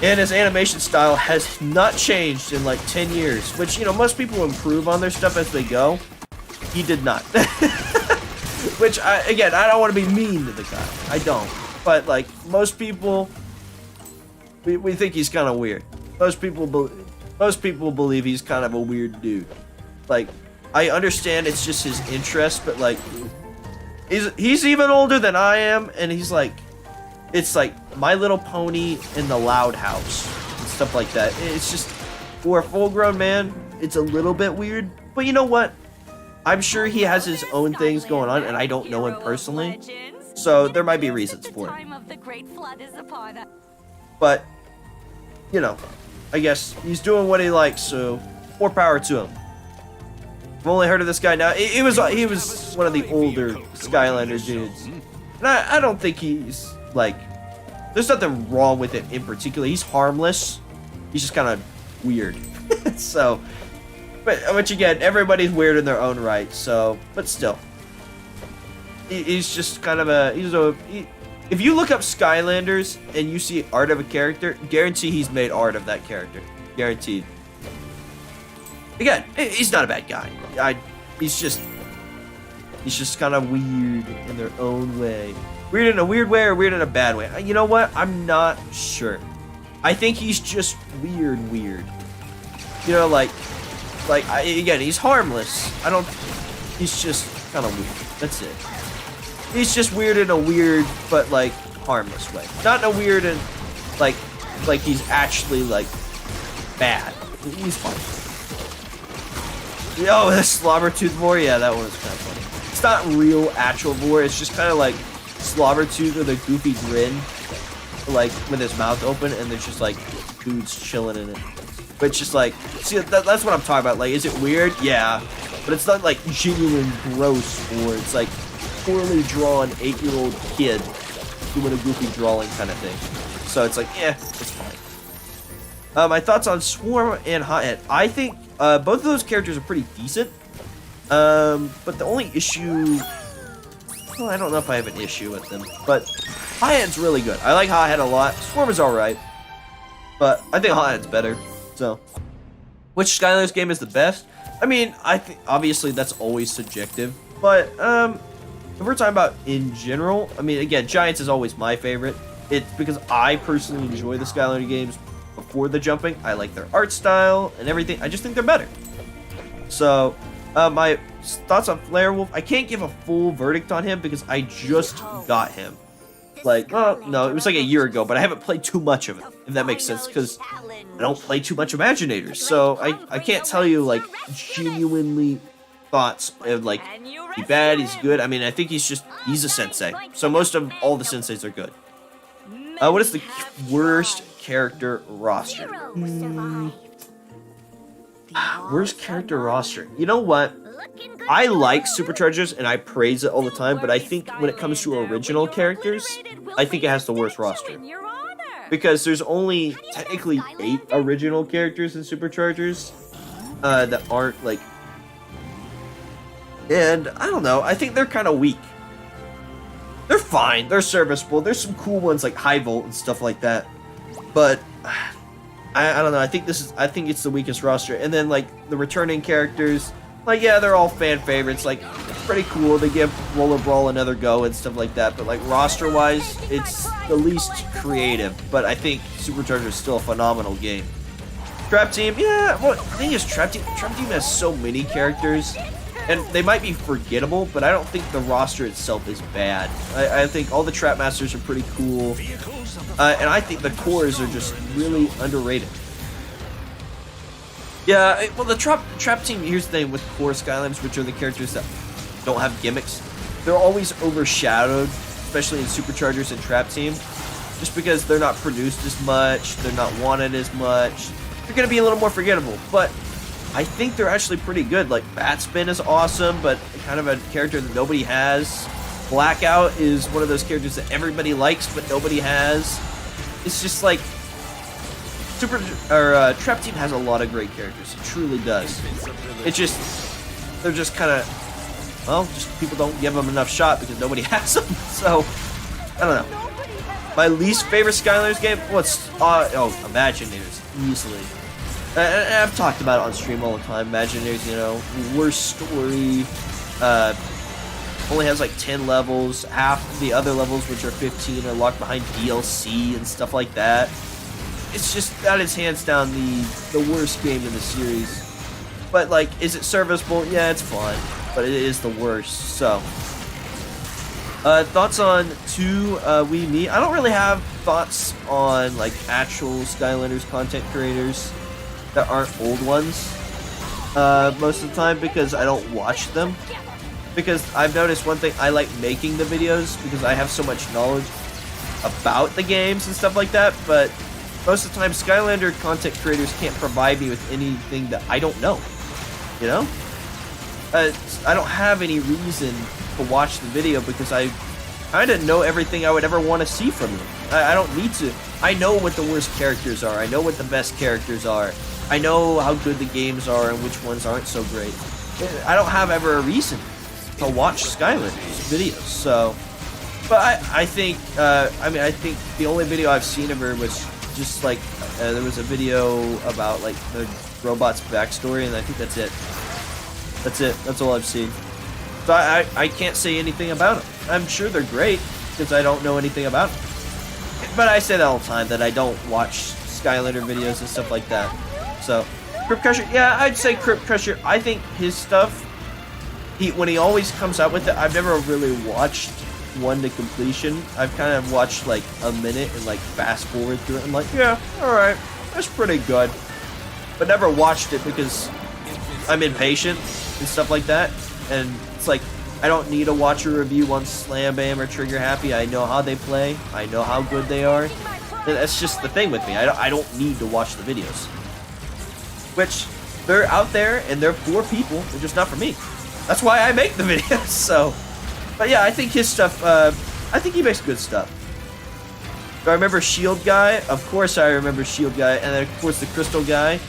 And his animation style has not changed in like 10 years, which, you know, most people improve on their stuff as they go. He did not. Which, again, I don't want to be mean to the guy. I don't. But, like, most people, we think he's kind of weird. Most people believe he's kind of a weird dude. Like, I understand it's just his interest, but, like, he's even older than I am, and he's like, it's like My Little Pony in the Loud House and stuff like that. It's just, for a full-grown man, it's a little bit weird. But you know what? I'm sure he has his own things going on, and I don't know him personally. So there might be reasons for it. But, you know, I guess he's doing what he likes, so more power to him. I've only heard of this guy now. He was one of the older Skylanders dudes. And I don't think he's, like, there's nothing wrong with it in particular. He's harmless. He's just kind of weird. So, but which again, everybody's weird in their own right. So, but still, he's just kind of if you look up Skylanders and you see art of a character, guarantee he's made art of that character. Guaranteed. Again, he's not a bad guy. He's just kind of weird in their own way. Weird in a weird way or weird in a bad way? You know what? I'm not sure. I think he's just weird. You know, like again, he's harmless. He's just kind of weird. That's it. He's just weird in a weird, but, like, harmless way. Not in a weird and, like he's actually, like, bad. He's fine. Yo, the Slobbertooth Vor, yeah, that one was kind of funny. It's not real actual Vor, it's just kind of like Slobbertooth with a goofy grin, like, with his mouth open, and there's just, like, dudes chilling in it. But it's just like, see, that's what I'm talking about. Like, is it weird? Yeah. But it's not, like, genuine gross, or it's, like, poorly drawn 8-year-old kid doing a goofy drawing kind of thing. So it's like, yeah, it's fine. My thoughts on Swarm and Hothead. I think both of those characters are pretty decent. But the only issue... Well, I don't know if I have an issue with them. But Hothead's really good. I like Hothead a lot. Swarm is alright. But I think Hothead's better. So, which Skylanders game is the best? I mean, I think obviously that's always subjective. But, if we're talking about in general, I mean, again, Giants is always my favorite. It's because I personally enjoy the Skylander games before the jumping. I like their art style and everything. I just think they're better. So, my thoughts on Flare Wolf. I can't give a full verdict on him because I just got him. Like, well, no, it was like a year ago, but I haven't played too much of it, if that makes sense, because I don't play too much Imaginators. So, I can't tell you, like, genuinely thoughts of like he's bad, he's good. I mean, I think he's a sensei. So most of all the senseis are good. What is the worst character roster? Worst character roster. You know what? I like Superchargers and I praise it all the time, but I think when it comes to original characters, I think it has the worst roster. Because there's only technically 8 original characters in Superchargers that aren't like... And I don't know, I think they're kind of weak. They're fine, they're serviceable. There's some cool ones like High Volt and stuff like that. But I don't know, I think it's the weakest roster. And then like the returning characters, like yeah, they're all fan favorites, like pretty cool. They give Roller Brawl another go and stuff like that. But like roster wise, it's the least creative. But I think Superchargers is still a phenomenal game. Trap Team, yeah, well the thing is Trap Team has so many characters. And they might be forgettable, but I don't think the roster itself is bad. I think all the Trap Masters are pretty cool. And I think the cores are just really underrated. Yeah, well, the Trap Team, here's the thing with core Skylanders, which are the characters that don't have gimmicks. They're always overshadowed, especially in Superchargers and Trap Team, just because they're not produced as much, they're not wanted as much. They're going to be a little more forgettable, but I think they're actually pretty good. Like, Batspin is awesome, but kind of a character that nobody has. Blackout is one of those characters that everybody likes, but nobody has. It's just like... Trap Team has a lot of great characters. It truly does. It's just... They're just kind of... Well, just people don't give them enough shot because nobody has them. So, I don't know. My least favorite Skylanders game? What's... Imaginators. Easily. I've talked about it on stream all the time. Imaginators, you know, worst story, only has like 10 levels. Half the other levels, which are 15, are locked behind DLC and stuff like that. It's just, that is hands down the worst game in the series. But like, is it serviceable? Yeah, it's fun, but it is the worst, so. Thoughts on We Me? I don't really have thoughts on like actual Skylanders content creators that aren't old ones most of the time, because I don't watch them. Because I've noticed one thing, I like making the videos because I have so much knowledge about the games and stuff like that, but most of the time Skylander content creators can't provide me with anything that I don't know, you know? I don't have any reason to watch the video because I kind of know everything I would ever want to see from them. I don't need to. I know what the worst characters are, I know what the best characters are, I know how good the games are and which ones aren't so great. I don't have ever a reason to watch Skylanders videos, so. But I think, I think the only video I've seen of her was just like, there was a video about like the Drobot's backstory, and I think that's it. That's it. That's all I've seen. So I can't say anything about them. I'm sure they're great, because I don't know anything about them. But I say that all the time, that I don't watch Skylander videos and stuff like that. So, Crypt Crusher, yeah, I'd say Crypt Crusher. I think his stuff, when he always comes out with it, I've never really watched one to completion. I've kind of watched like a minute and like fast forward through it. I'm like, yeah, alright, that's pretty good. But never watched it because I'm impatient and stuff like that. And it's like, I don't need to watch a review on Slam Bam or Trigger Happy. I know how they play. I know how good they are. And that's just the thing with me. I don't need to watch the videos. Which, they're out there and they're for people. They're just not for me. That's why I make the videos, so. But yeah, I think his stuff, I think he makes good stuff. Do I remember Shield Guy? Of course I remember Shield Guy. And then of course the Crystal Guy.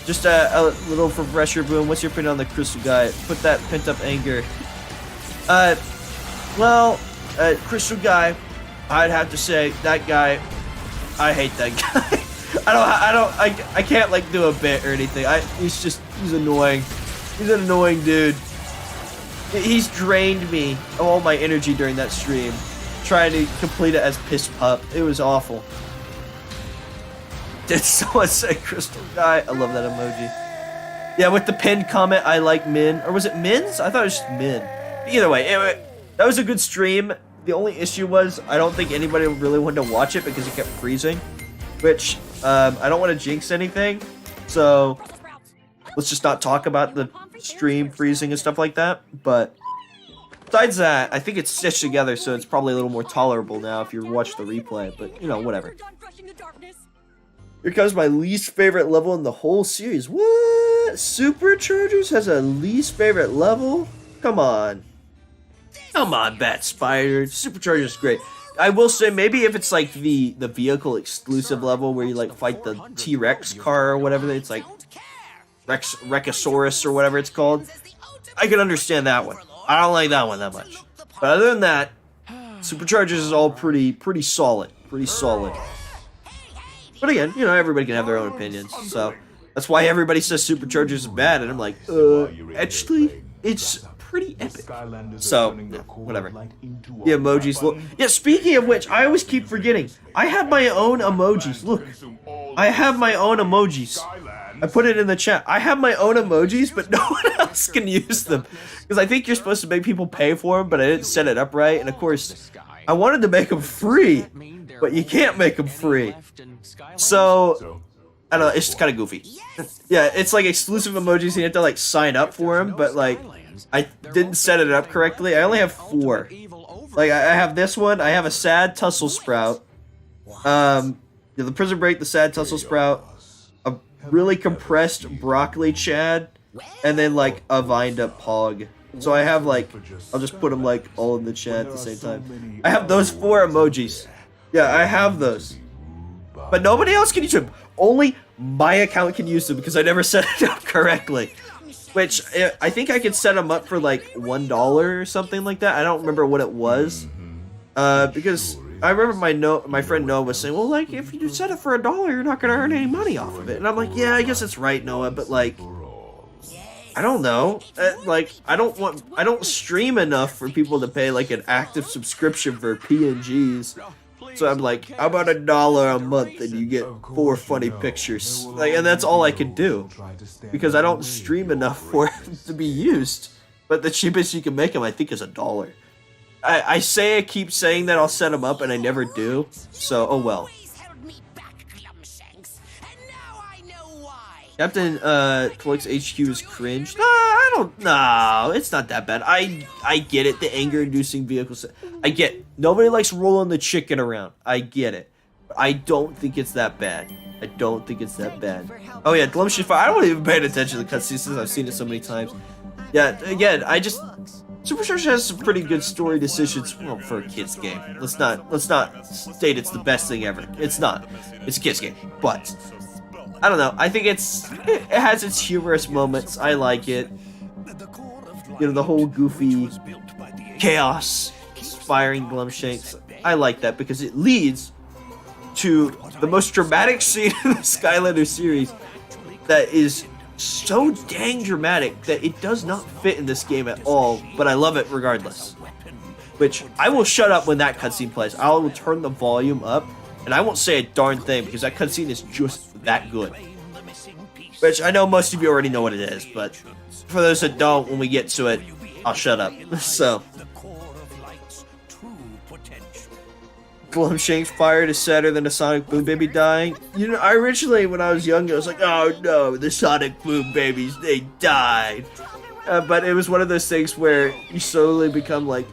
Just a little refresher, Boom. What's your opinion on the Crystal Guy? Put that pent-up anger. Crystal Guy, I'd have to say, that guy, I hate that guy. I can't like do a bit or anything. He's annoying. He's an annoying dude. He's drained me of all my energy during that stream, trying to complete it as Piss Pup. It was awful. Did someone say Crystal Guy? I love that emoji. Yeah, with the pinned comment, I like Min. Or was it Min's? I thought it was just Min. Either way, that was a good stream. The only issue was, I don't think anybody really wanted to watch it because it kept freezing. Which, I don't want to jinx anything. So, let's just not talk about the stream freezing and stuff like that. But besides that, I think it's stitched together, so it's probably a little more tolerable now if you watch the replay. But, you know, whatever. Here comes my least favorite level in the whole series. What? Superchargers has a least favorite level? Come on. Come on, Bat Spider. Superchargers is great. I will say, maybe if it's like the vehicle exclusive level where you like fight the T-Rex car or whatever, it's like Rechosaurus or whatever it's called, I can understand that one. I don't like that one that much. But other than that, Superchargers is all pretty solid. Pretty solid. But again, you know, everybody can have their own opinions. So that's why everybody says Superchargers is bad, and I'm like, actually, it's pretty epic. So, yeah, whatever. The emojis look. Yeah, speaking of which, I always keep forgetting. I have my own emojis. Look. I have my own emojis. I put it in the chat. I have my own emojis, but no one else can use them. Because I think you're supposed to make people pay for them, but I didn't set it up right. And of course, I wanted to make them free, but you can't make them free. So, I don't know, it's kind of goofy. Yeah, it's like exclusive emojis, and you have to like sign up for them, but like, I didn't set it up correctly. I only have 4. Like, I have this one, I have a sad tussle sprout, the Prism break, the sad tussle sprout, a really compressed broccoli chad, and then like a vined up pog. So I have like, I'll just put them like all in the chat at the same time. I have those 4 emojis. Yeah, I have those. But nobody else can use them. Only my account can use them because I never set it up correctly. Which, I think I could set them up for like $1 or something like that. I don't remember what it was. Because I remember my friend Noah was saying, well, like, if you set it for $1, you're not going to earn any money off of it. And I'm like, yeah, I guess it's right, Noah, but like, I don't know. Like, I don't stream enough for people to pay like an active subscription for PNGs. So I'm like, how about $1 a month and you get 4 funny pictures? Like, and that's all I could do. Because I don't stream enough for it to be used. But the cheapest you can make them, I think, is $1. I keep saying that I'll set them up and I never do. So, oh well. Captain Twix HQ is cringe. No, I don't. No, it's not that bad. I get it. The anger-inducing vehicles. I get it. Nobody likes rolling the chicken around. I get it. But I don't think it's that bad. I don't think it's that bad. Oh yeah, Glumshit Fire. I don't even pay attention to the cutscenes since I've seen it so many times. Yeah, again, Superchargers has some pretty good story decisions. Well, for a kids game. Let's not state it's the best thing ever. It's not. It's a kids game. But I don't know. I think it has its humorous moments. I like it. You know, the whole goofy chaos inspiring Glumshanks. I like that because it leads to the most dramatic scene in the Skylander series that is so dang dramatic that it does not fit in this game at all, but I love it regardless. Which, I will shut up when that cutscene plays. I will turn the volume up, and I won't say a darn thing because that cutscene is just that good. Which, I know most of you already know what it is, but for those that don't, when we get to it, I'll shut up. So, Glumshank's fired is sadder than a Sonic Boom Baby dying. You know, I originally, when I was younger, I was like, oh no, the Sonic Boom Babies, they died. But it was one of those things where you slowly become, like,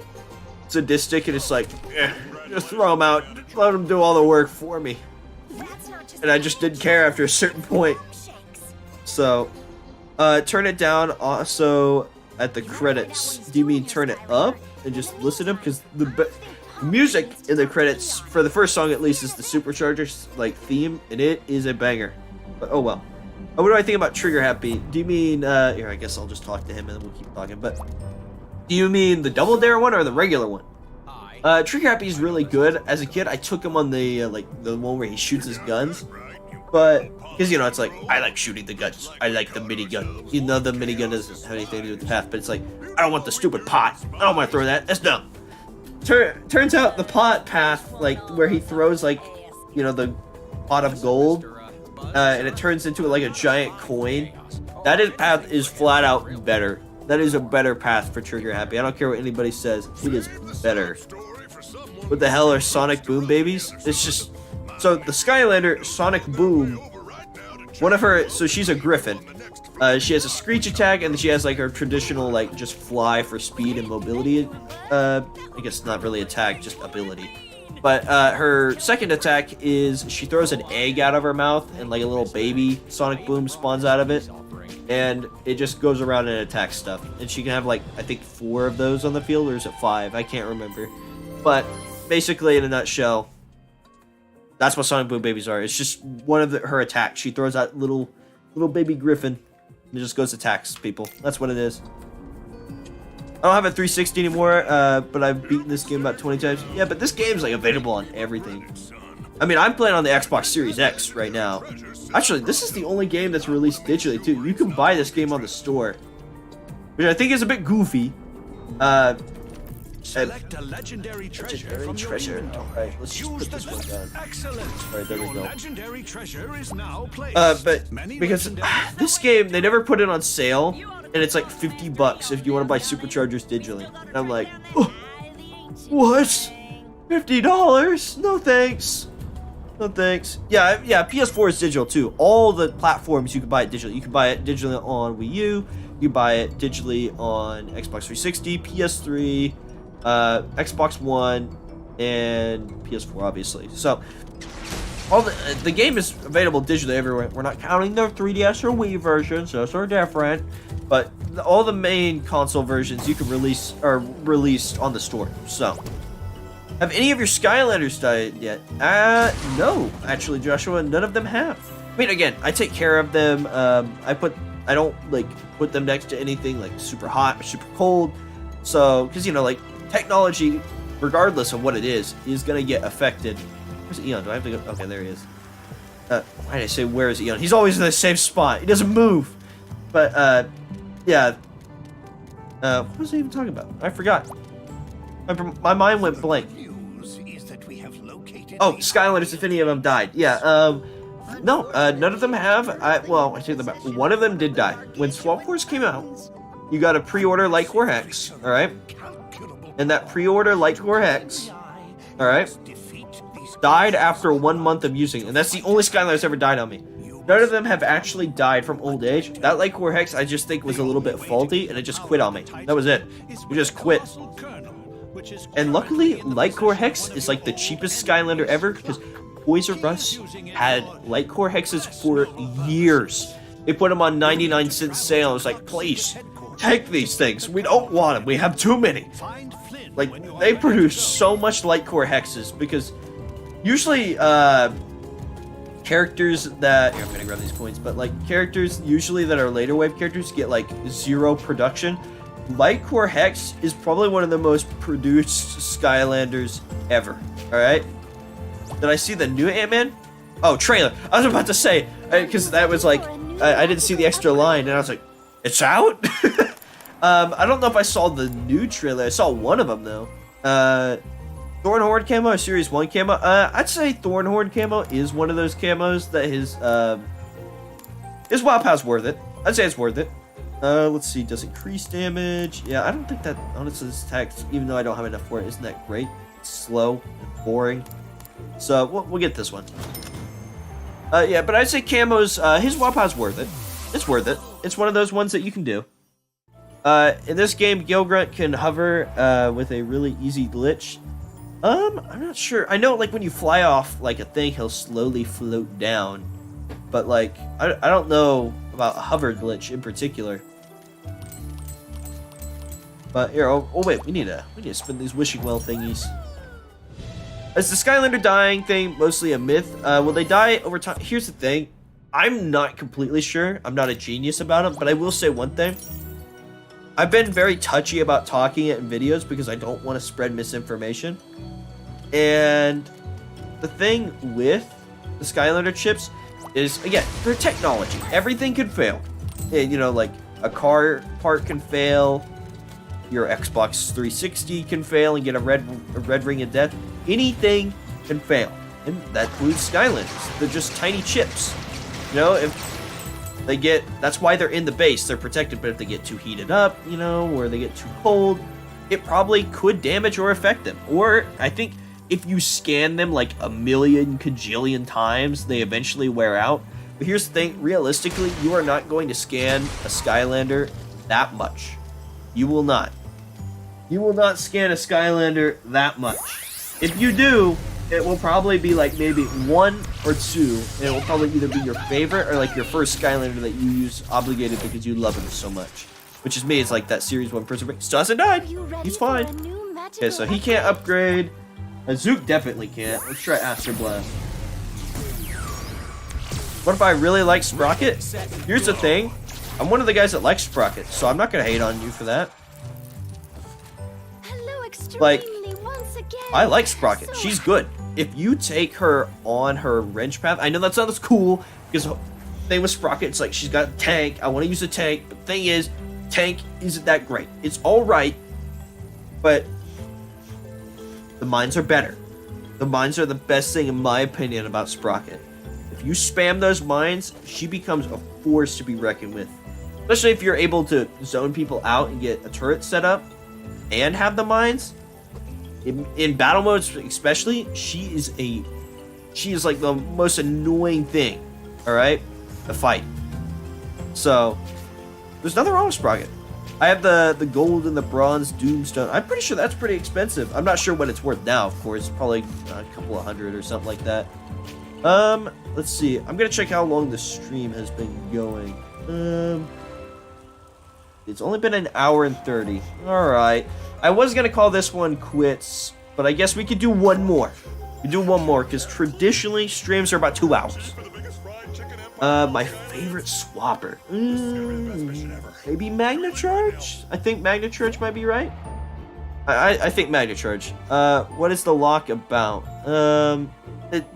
sadistic, and it's like, just throw them out, let them do all the work for me. And I just didn't care after a certain point. So, turn it down also at the credits. Do you mean turn it up and just listen to them? Because the music in the credits, for the first song at least, is the Superchargers like theme, and it is a banger. But oh well. What do I think about Trigger Happy? Do you mean, here, I guess I'll just talk to him and then we'll keep talking, but do you mean the Double Dare one or the regular one? Trigger Happy is really good. As a kid, I took him on the, like, the one where he shoots his guns, but, because, you know, it's like, I like shooting the guns. I like the minigun. Even though the minigun doesn't have anything to do with the path, but it's like, I don't want the stupid pot. I don't want to throw that. That's dumb. Turns out the pot path, like, where he throws, like, you know, the pot of gold, and it turns into, like, a giant coin. That path is flat out better. That is a better path for Trigger Happy. I don't care what anybody says. It is better. What the hell are Sonic Boom Babies? It's just... So, the Skylander Sonic Boom one of her, so she's a griffin. She has a screech attack, and then she has like her traditional like just fly for speed and mobility. I guess not really attack, just ability. But her second attack is she throws an egg out of her mouth, and like a little baby sonic boom spawns out of it, and it just goes around and attacks stuff. And she can have like I think 4 of those on the field, or is it 5? I can't remember. But basically, in a nutshell, that's what sonic boom babies are. It's just one of her attacks. She throws out little baby griffin, and it just goes attacks people. That's what it is. I don't have a 360 anymore, but I've beaten this game about 20 times. Yeah, but this game's like available on everything. I mean, I'm playing on the Xbox Series X right now. Actually, this is the only game that's released digitally too. You can buy this game on the store, which I think is a bit goofy. Select a legendary treasure from your inventory. Alright, let's just put this one down. Excellent. Alright, there we Your go. legendary treasure is now placed. But Many because legendary this game, they never put it on sale, and it's like $50 if you want to buy Superchargers digitally. And I'm like, oh, what? $50? No thanks. No thanks. Yeah, PS4 is digital too. All the platforms you can buy it digitally. You can buy it digitally on Wii U. You can buy it digitally on Xbox 360, PS3, Xbox One, and PS4, obviously. So all the game is available digitally everywhere. We're not counting the 3DS or Wii versions; those are different. But all the main console versions you can release are released on the store. So, have any of your Skylanders died yet? No, actually, Joshua, none of them have. I mean, again, I take care of them. I don't like put them next to anything like super hot or super cold. So, because like technology, regardless of what it is gonna get affected. Where's Eon? Do I have to go? Okay, there he is. Why did I say where is Eon? He's always in the same spot. He doesn't move. But yeah. What was I even talking about? I forgot. My mind went blank. news is that we have located Oh, the- Skylanders, if any of them died. Yeah, no, none of them have. I take them back. One of them did die. When Swap Force came out, you got a pre-order Lightcore Hex, alright? And that pre-order Lightcore Hex, alright, died after 1 month of using it. And that's the only Skylanders ever died on me. None of them have actually died from old age. That Lightcore Hex, I just think was a little bit faulty, and it just quit on me. That was it. It just quit. And luckily, Lightcore Hex is like the cheapest Skylander ever, because Toys R Us had Lightcore Hexes for years. They put them on 99-cent sale. I was like, please, take these things. We don't want them. We have too many. Like, they produce so much Lightcore Hexes, because usually, characters that... Here, I'm gonna grab these coins, but, like, characters usually that are later wave characters get, like, 0 production. Lightcore Hex is probably one of the most produced Skylanders ever, alright? Did I see the new Ant-Man? Oh, trailer. I was about to say, because that was like, I didn't see the extra line, and I was like, it's out? I don't know if I saw the new trailer. I saw one of them, though. Thornhorn camo or Series 1 camo? I'd say Thornhorn camo is one of those camos that his Wow Pow's worth it. I'd say it's worth it. Let's see, does increase damage? Yeah, I don't think that, honestly, this attack, even though I don't have enough for it, isn't that great? It's slow and boring. So, we'll get this one. Yeah, but I'd say camos, his Wow Pow's worth it. It's worth it. It's one of those ones that you can do. In this game, Gilgrunt can hover, with a really easy glitch. I'm not sure. I know, like, when you fly off, like, a thing, he'll slowly float down. But, like, I don't know about a hover glitch in particular. But, here, oh wait, we need to spin these wishing well thingies. Is the Skylander dying thing mostly a myth? Will they die over time? Here's the thing. I'm not completely sure. I'm not a genius about them, but I will say one thing. I've been very touchy about talking it in videos because I don't want to spread misinformation. And the thing with the Skylander chips is, again, they're technology. Everything could fail. And, you know, like, a car part can fail. Your Xbox 360 can fail and get a red ring of death. Anything can fail. And that includes Skylanders. They're just tiny chips. You know, if they get... That's why they're in the base. They're protected, but if they get too heated up, you know, or they get too cold, it probably could damage or affect them. Or, I think, if you scan them like a million kajillion times, they eventually wear out. But here's the thing, realistically, you are not going to scan a Skylander that much. You will not. You will not scan a Skylander that much. If you do, it will probably be like maybe 1 or 2, and it will probably either be your favorite or like your first Skylander that you use obligated because you love him so much. Which is me, it's like that Series 1 Prism. Still hasn't died. He's fine. Okay, so he can't upgrade. Zook definitely can't. Let's try Astro Blast. What if I really like Sprocket? Here's the thing. I'm one of the guys that likes Sprocket, so I'm not gonna hate on you for that. Like, I like Sprocket. She's good. If you take her on her wrench path, I know that sounds cool, because the thing with Sprocket, it's like she's got a tank. I want to use a tank, but the thing is, tank isn't that great. It's alright, but the mines are better. The mines are the best thing in my opinion about Sprocket. If you spam those mines, she becomes a force to be reckoned with. Especially if you're able to zone people out and get a turret set up and have the mines. In battle modes especially, she is like the most annoying thing, alright? To fight. So, there's nothing wrong with Sprocket. I have the gold and the bronze Doomstone. I'm pretty sure that's pretty expensive. I'm not sure what it's worth now, of course. Probably a couple of hundred or something like that. Let's see. I'm gonna check how long the stream has been going. It's only been an hour and 30. Alright. I was gonna call this one quits, but I guess we could do one more. We do one more, because traditionally streams are about 2 hours. My favorite swapper. Maybe Magna Charge? I think Magna Charge might be right. I think Magna Charge. What is the Locke about?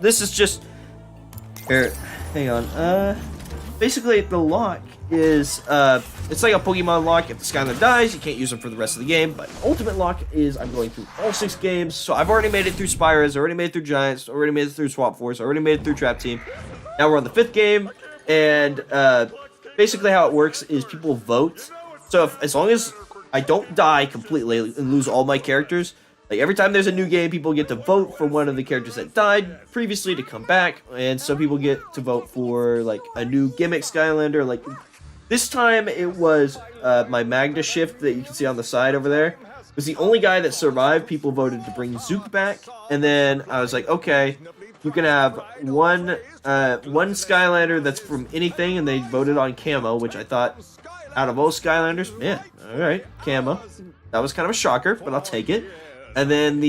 This is just... Here, hang on. Basically, the Locke is, it's like a Pokemon Locke. If the Skylander dies, you can't use him for the rest of the game. But Ultimate Locke is, I'm going through all 6 games. So I've already made it through Spyros, already made it through Giants, already made it through Swap Force, already made it through Trap Team. Now we're on the 5th game, and basically how it works is people vote. So as long as I don't die completely and lose all my characters, like every time there's a new game, people get to vote for one of the characters that died previously to come back, and some people get to vote for like a new gimmick Skylander. Like this time it was my Magna Shift that you can see on the side over there. It was the only guy that survived. People voted to bring Zook back, and then I was like, okay, you can have one Skylander that's from anything, and they voted on Camo, which I thought, out of all Skylanders, man, alright, Camo. That was kind of a shocker, but I'll take it. And then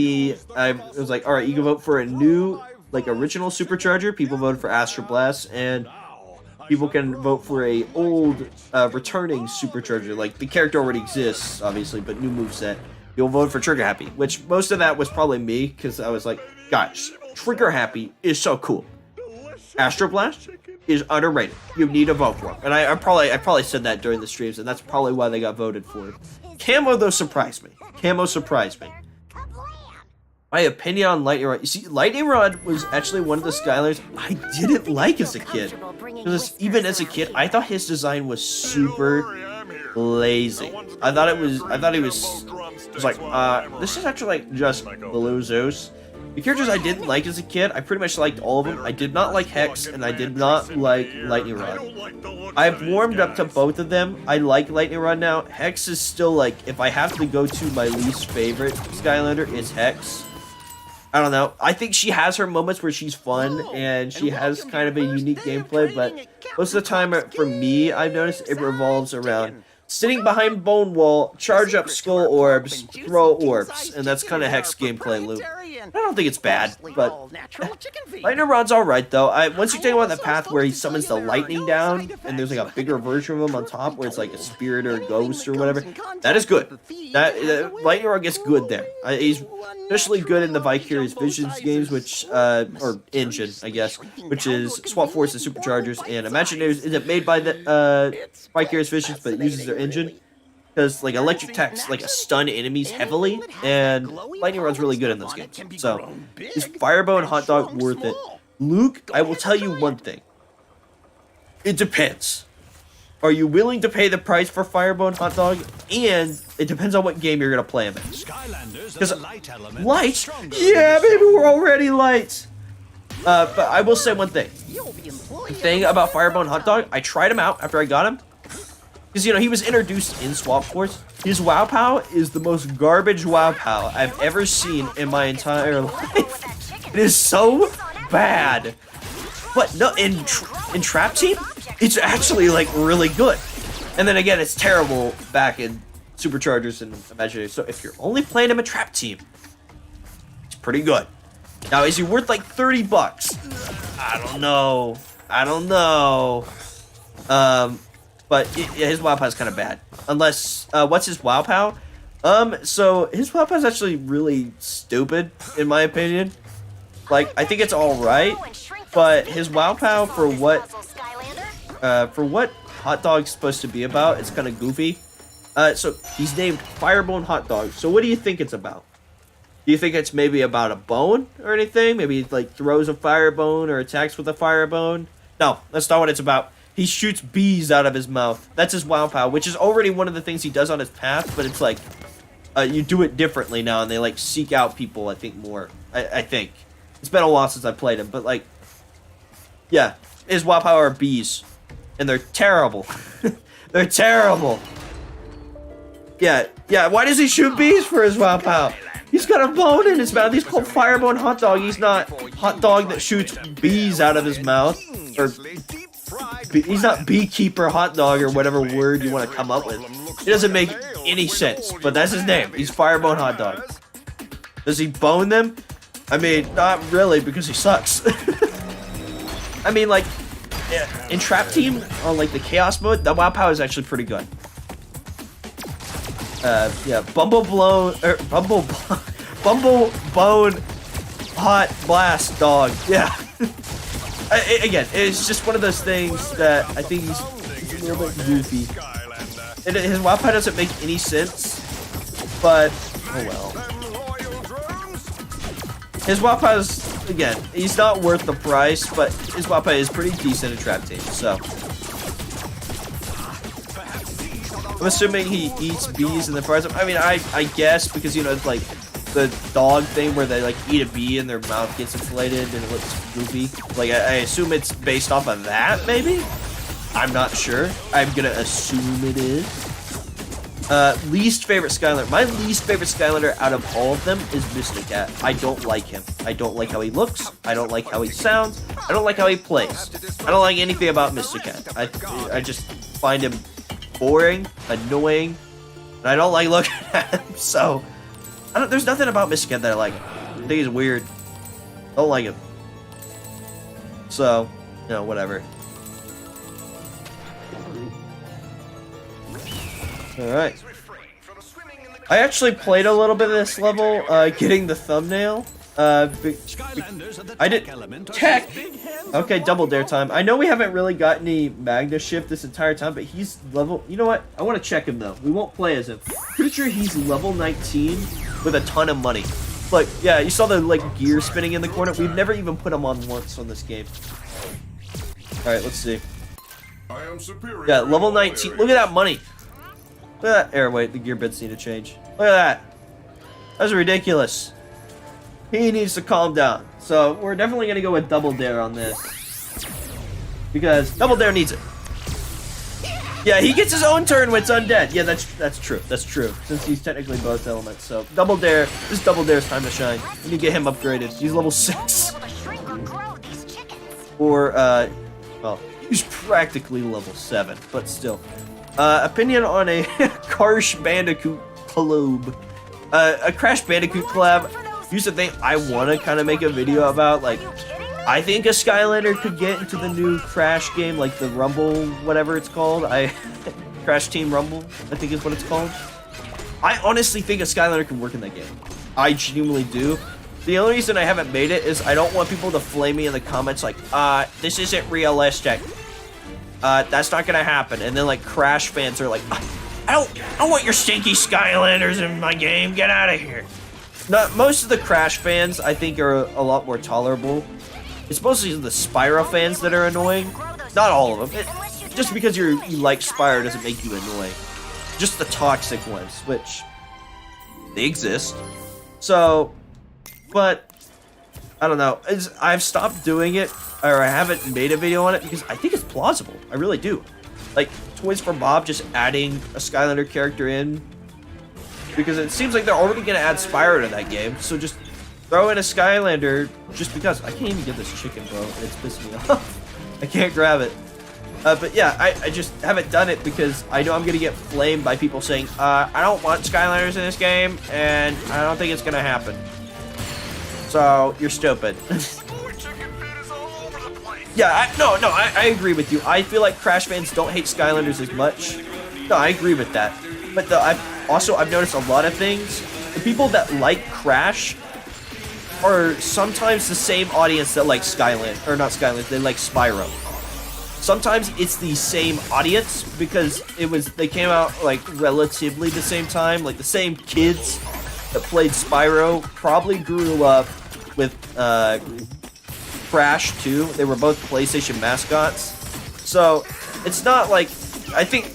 I was like, alright, you can vote for a new, like, original Supercharger. People voted for Astro Blast, and people can vote for a old, returning Supercharger. Like, the character already exists, obviously, but new moveset. You'll vote for Trigger Happy, which most of that was probably me, because I was like, guys, Trigger Happy is so cool. Astro Blast is underrated. You need to vote for him. And I probably said that during the streams, and that's probably why they got voted for. Camo, though, surprised me. Camo surprised me. My opinion on Lightning Rod. You see, Lightning Rod was actually one of the Skylanders I didn't like as a kid. Because even as a kid, I thought his design was super lazy. I thought he was like, this is actually like just Blue Zeus. The characters I didn't like as a kid, I pretty much liked all of them. I did not like Hex, and I did not like Lightning Rod. I've warmed up to both of them. I like Lightning Rod now. Hex is still like, if I have to go to my least favorite Skylander, it's Hex. I don't know. I think she has her moments where she's fun, and she has kind of a unique gameplay, but most of the time, for me, I've noticed it revolves around sitting behind Bone Wall, charge up Skull Orbs, throw orbs, and that's kind of Hex gameplay loop. I don't think it's bad, but Lightning Rod's alright though. Once you take him on the path where he summons the lightning down, and there's like a bigger version of him on top where it's like a spirit or a ghost or whatever, that is good. Lightning Rod gets good there. He's especially good in the Vicarious Visions games, which, or engine, I guess, which is Swap Force and Superchargers, and Imaginators isn't made by the Vicarious Visions, but it uses their engine. Because, like, electric attacks, like, stun enemies heavily, and Lightning Rod's really good in those games. So, is Firebow and Hot Dog worth it? Luke, I will tell you one thing. It depends. Are you willing to pay the price for Firebow and Hot Dog? And it depends on what game you're going to play them in. Because light? Yeah, maybe we're already light. But I will say one thing. The thing about Firebone Hot Dog, I tried him out after I got him. Because, you know, he was introduced in Swap Force. His Wow Pow is the most garbage Wow Pow I've ever seen in my entire life. It is so bad. But no, in Trap Team, it's actually, like, really good. And then again, it's terrible back in Superchargers and Imaginators. So if you're only playing him in Trap Team, it's pretty good. Now, is he worth, like, 30 bucks? I don't know. But yeah, his Wow Pow is kind of bad. Unless, what's his Wow Pow? So his Wow Pow is actually really stupid, in my opinion. Like, I think it's alright, but his Wow Pow for what Hot Dog's supposed to be about, it's kind of goofy. So he's named Firebone Hot Dog. So what do you think it's about? Do you think it's maybe about a bone or anything? Maybe he, like, throws a fire bone or attacks with a fire bone? No, that's not what it's about. He shoots bees out of his mouth. That's his Wow Pow, which is already one of the things he does on his path, but it's like, you do it differently now, and they, like, seek out people, I think, more. I think. It's been a while since I played him, but, like, yeah, his Wow Pow are bees, and they're terrible. They're terrible. Yeah, why does he shoot bees for his Wow Pow? He's got a bone in his mouth. He's called Firebone Hot Dog. He's not Hot Dog that shoots bees out of his mouth. Or he's not Beekeeper Hot Dog or whatever word you want to come up with. It doesn't make any sense, but that's his name. He's Firebone Hot Dog. Does he bone them? I mean, not really, because he sucks. I mean, like, in Trap Team, on, like, the Chaos mode, the Wow Pow is actually pretty good. Yeah, Bumblebone Hot Blast Dog. Yeah. Again, it's just one of those things that I think he's a little bit goofy. His Wow Pow doesn't make any sense, but oh well. His Wow Pow's, again, he's not worth the price, but his Wow Pow is pretty decent in Trap Team, so. I'm assuming he eats bees and then fries them. I mean, I guess, because, you know, it's like the dog thing where they, like, eat a bee and their mouth gets inflated and it looks goofy. Like, I assume it's based off of that, maybe? I'm not sure. I'm gonna assume it is. Least favorite Skylander. My least favorite Skylander out of all of them is Bustin Cat. I don't like him. I don't like how he looks. I don't like how he sounds. I don't like how he plays. I don't like anything about Mr. Cat. I just find him boring, annoying, and I don't like looking at him, so there's nothing about Mr. Cat that I like. I think he's weird. Don't like him. So, you know, whatever. Alright. I actually played a little bit of this level, getting the thumbnail. I did tech. Okay, double dare time. I know we haven't really got any Magna shift this entire time, but he's level. You know what? I want to check him though. We won't play as him. Pretty sure he's level 19 with a ton of money. Look, yeah, you saw the like gear spinning in the corner. We've never even put him on once on this game. All right, let's see. I am superior. Yeah, level 19. Look at that money. Look at that. Air, wait, the gear bits need to change. Look at that. That's ridiculous. He needs to calm down. So we're definitely gonna go with double dare on this, because double dare needs it. Yeah, he gets his own turn when it's undead. Yeah, that's true. That's true. Since he's technically both elements. So double dare. This double dare's time to shine. We need to get him upgraded. He's level 6. Or well, he's practically level 7, but still. Opinion on a Crash Bandicoot collab. A Crash Bandicoot collab. Here's the thing, I want to kind of make a video about, like, I think a Skylander could get into the new Crash game, like the Rumble, whatever it's called. Crash Team Rumble, I think is what it's called. I honestly think a Skylander can work in that game. I genuinely do. The only reason I haven't made it is I don't want people to flame me in the comments like, this isn't realistic. That's not gonna happen. And then, like, Crash fans are like, I don't want your stinky Skylanders in my game. Get out of here. Most of the Crash fans, I think, are a lot more tolerable. It's mostly the Spyro fans that are annoying. Not all of them. Just because you like Spyro doesn't make you annoying. Just the toxic ones, which they exist. So, but I don't know. I've stopped doing it, or I haven't made a video on it because I think it's plausible. I really do. Like, Toys for Bob just adding a Skylander character in, because it seems like they're already going to add Spyro to that game, so just throw in a Skylander just because. I can't even get this chicken, bro. It's pissing me off. I can't grab it. But yeah, I just haven't done it because I know I'm going to get flamed by people saying, I don't want Skylanders in this game, and I don't think it's going to happen. So, you're stupid. Yeah, I agree with you. I feel like Crash fans don't hate Skylanders as much. No, I agree with that. But I've noticed a lot of things. The people that like Crash are sometimes the same audience that like Skyland, or not Skyland, they like Spyro. Sometimes it's the same audience because they came out like relatively the same time, like the same kids that played Spyro probably grew up with Crash too. They were both PlayStation mascots. So it's not like, I think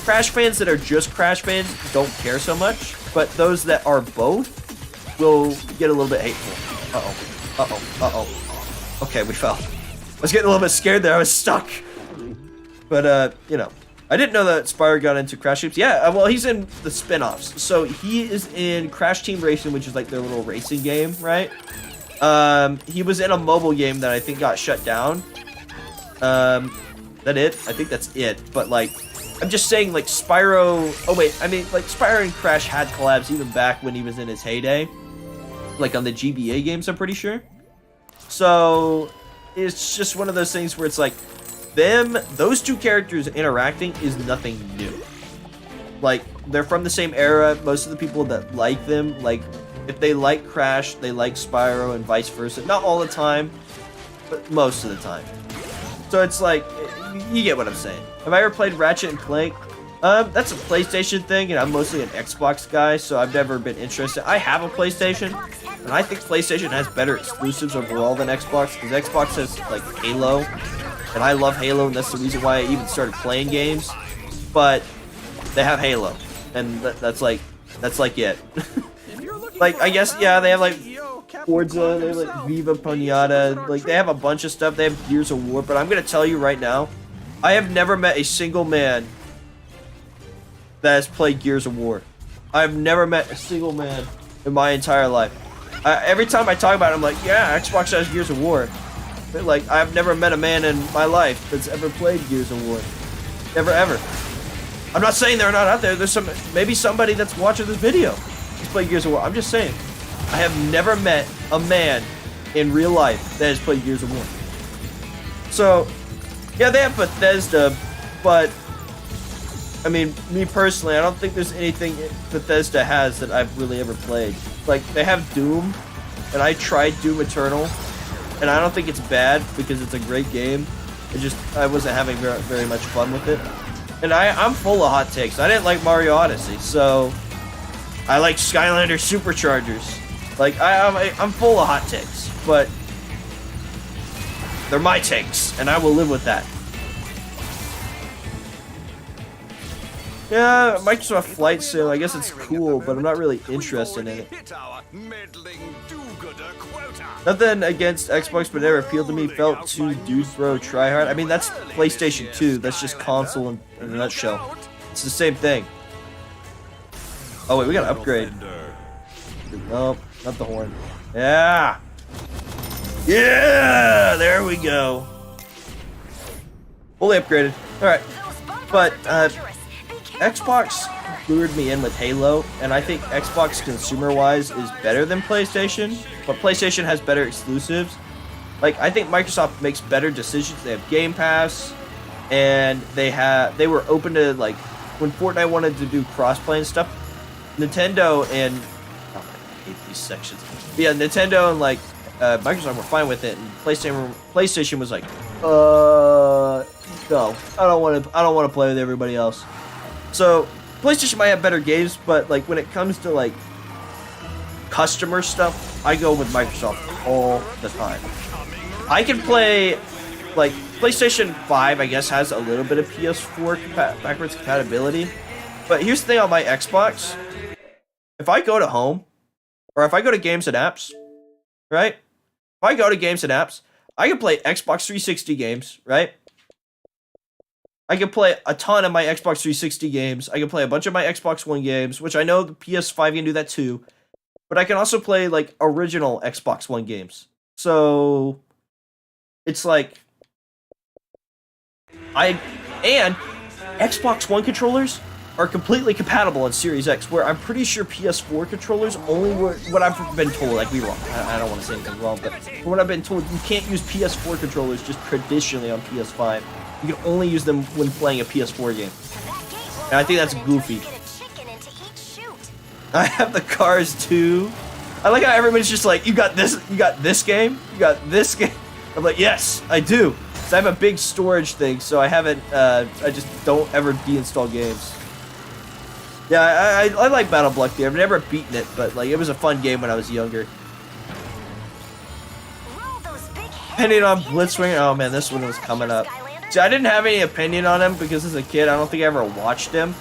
Crash fans that are just Crash fans don't care so much, but those that are both will get a little bit hateful. Okay, we fell. I was getting a little bit scared there. I was stuck. But, you know, I didn't know that Spyro got into Crash Games. Yeah, well, he's in the spin-offs. So he is in Crash Team Racing, which is like their little racing game, right? He was in a mobile game that I think got shut down. That it? I think that's it. But, like, I'm just saying, like, Spyro... Oh, wait. I mean, like, Spyro and Crash had collabs even back when he was in his heyday. Like, on the GBA games, I'm pretty sure. So... it's just one of those things where it's like, those two characters interacting is nothing new. Like, they're from the same era. Most of the people that like them, like, if they like Crash, they like Spyro and vice versa. Not all the time, but most of the time. So it's like, you get what I'm saying. Have I ever played Ratchet and Clank? That's a PlayStation thing, and I'm mostly an Xbox guy, so I've never been interested. I have a PlayStation, and I think PlayStation has better exclusives overall than Xbox, because Xbox has, like, Halo, and I love Halo, and that's the reason why I even started playing games, but they have Halo, and that's like it. Like, I guess, yeah, they have, like, Forza, they have, like, Viva Pinata, like, they have a bunch of stuff, they have Gears of War, but I'm gonna tell you right now, I have never met a single man that has played Gears of War. I've never met a single man in my entire life. Every time I talk about it, I'm like, yeah, Xbox has Gears of War. But, like, I've never met a man in my life that's ever played Gears of War. Never, ever. I'm not saying they're not out there. There's maybe somebody that's watching this video has played Gears of War. I'm just saying. I have never met a man in real life that has played Gears of War. So, yeah, they have Bethesda, but I mean, me personally, I don't think there's anything Bethesda has that I've really ever played. Like, they have Doom, and I tried Doom Eternal, and I don't think it's bad because it's a great game. I wasn't having very much fun with it. And I'm full of hot takes. I didn't like Mario Odyssey, so I like Skylanders Superchargers. Like, I'm full of hot takes, but they're my takes, and I will live with that. Yeah, Microsoft Flight Sim, I guess it's cool, but I'm not really interested in it. Nothing against Xbox, but never appealed to me. Felt too dude bro tryhard. I mean, that's PlayStation 2. That's just console in a nutshell. It's the same thing. Oh wait, we gotta upgrade. Nope, not the horn. Yeah! Yeah! There we go. Fully upgraded. Alright. But, Xbox lured me in with Halo, and I think Xbox consumer-wise is better than PlayStation, but PlayStation has better exclusives. Like, I think Microsoft makes better decisions. They have Game Pass, and they were open to, like, when Fortnite wanted to do crossplay and stuff, Nintendo and I hate these sections. But yeah, Nintendo and like Microsoft were fine with it, and PlayStation was like, no, I don't want to play with everybody else. So PlayStation might have better games, but like when it comes to like customer stuff, I go with Microsoft all the time. I can play like PlayStation 5, I guess, has a little bit of PS4 backwards compatibility. But here's the thing on my Xbox. If I go to home, or if I go to games and apps, right? I go to games and apps, I can play Xbox 360 games, right? I can play a ton of my Xbox 360 games. I can play a bunch of my Xbox One games, which I know the PS5 can do that too. But I can also play like original Xbox One games. So it's like and Xbox One controllers are completely compatible on Series X, where I'm pretty sure PS4 controllers only were what I've been told. I could be wrong. I don't want to say anything wrong, but from what I've been told, you can't use PS4 controllers just traditionally on PS5. You can only use them when playing a PS4 game. And I think that's goofy. I have the Cars too. I like how everybody's just like, you got this game? You got this game? I'm like, yes, I do. So I have a big storage thing, so I haven't, I just don't ever deinstall games. Yeah, I like Battle Block there. I've never beaten it, but like, it was a fun game when I was younger. Opinion on Blitzwing. Oh man, this one was coming up. See, I didn't have any opinion on him because as a kid, I don't think I ever watched him.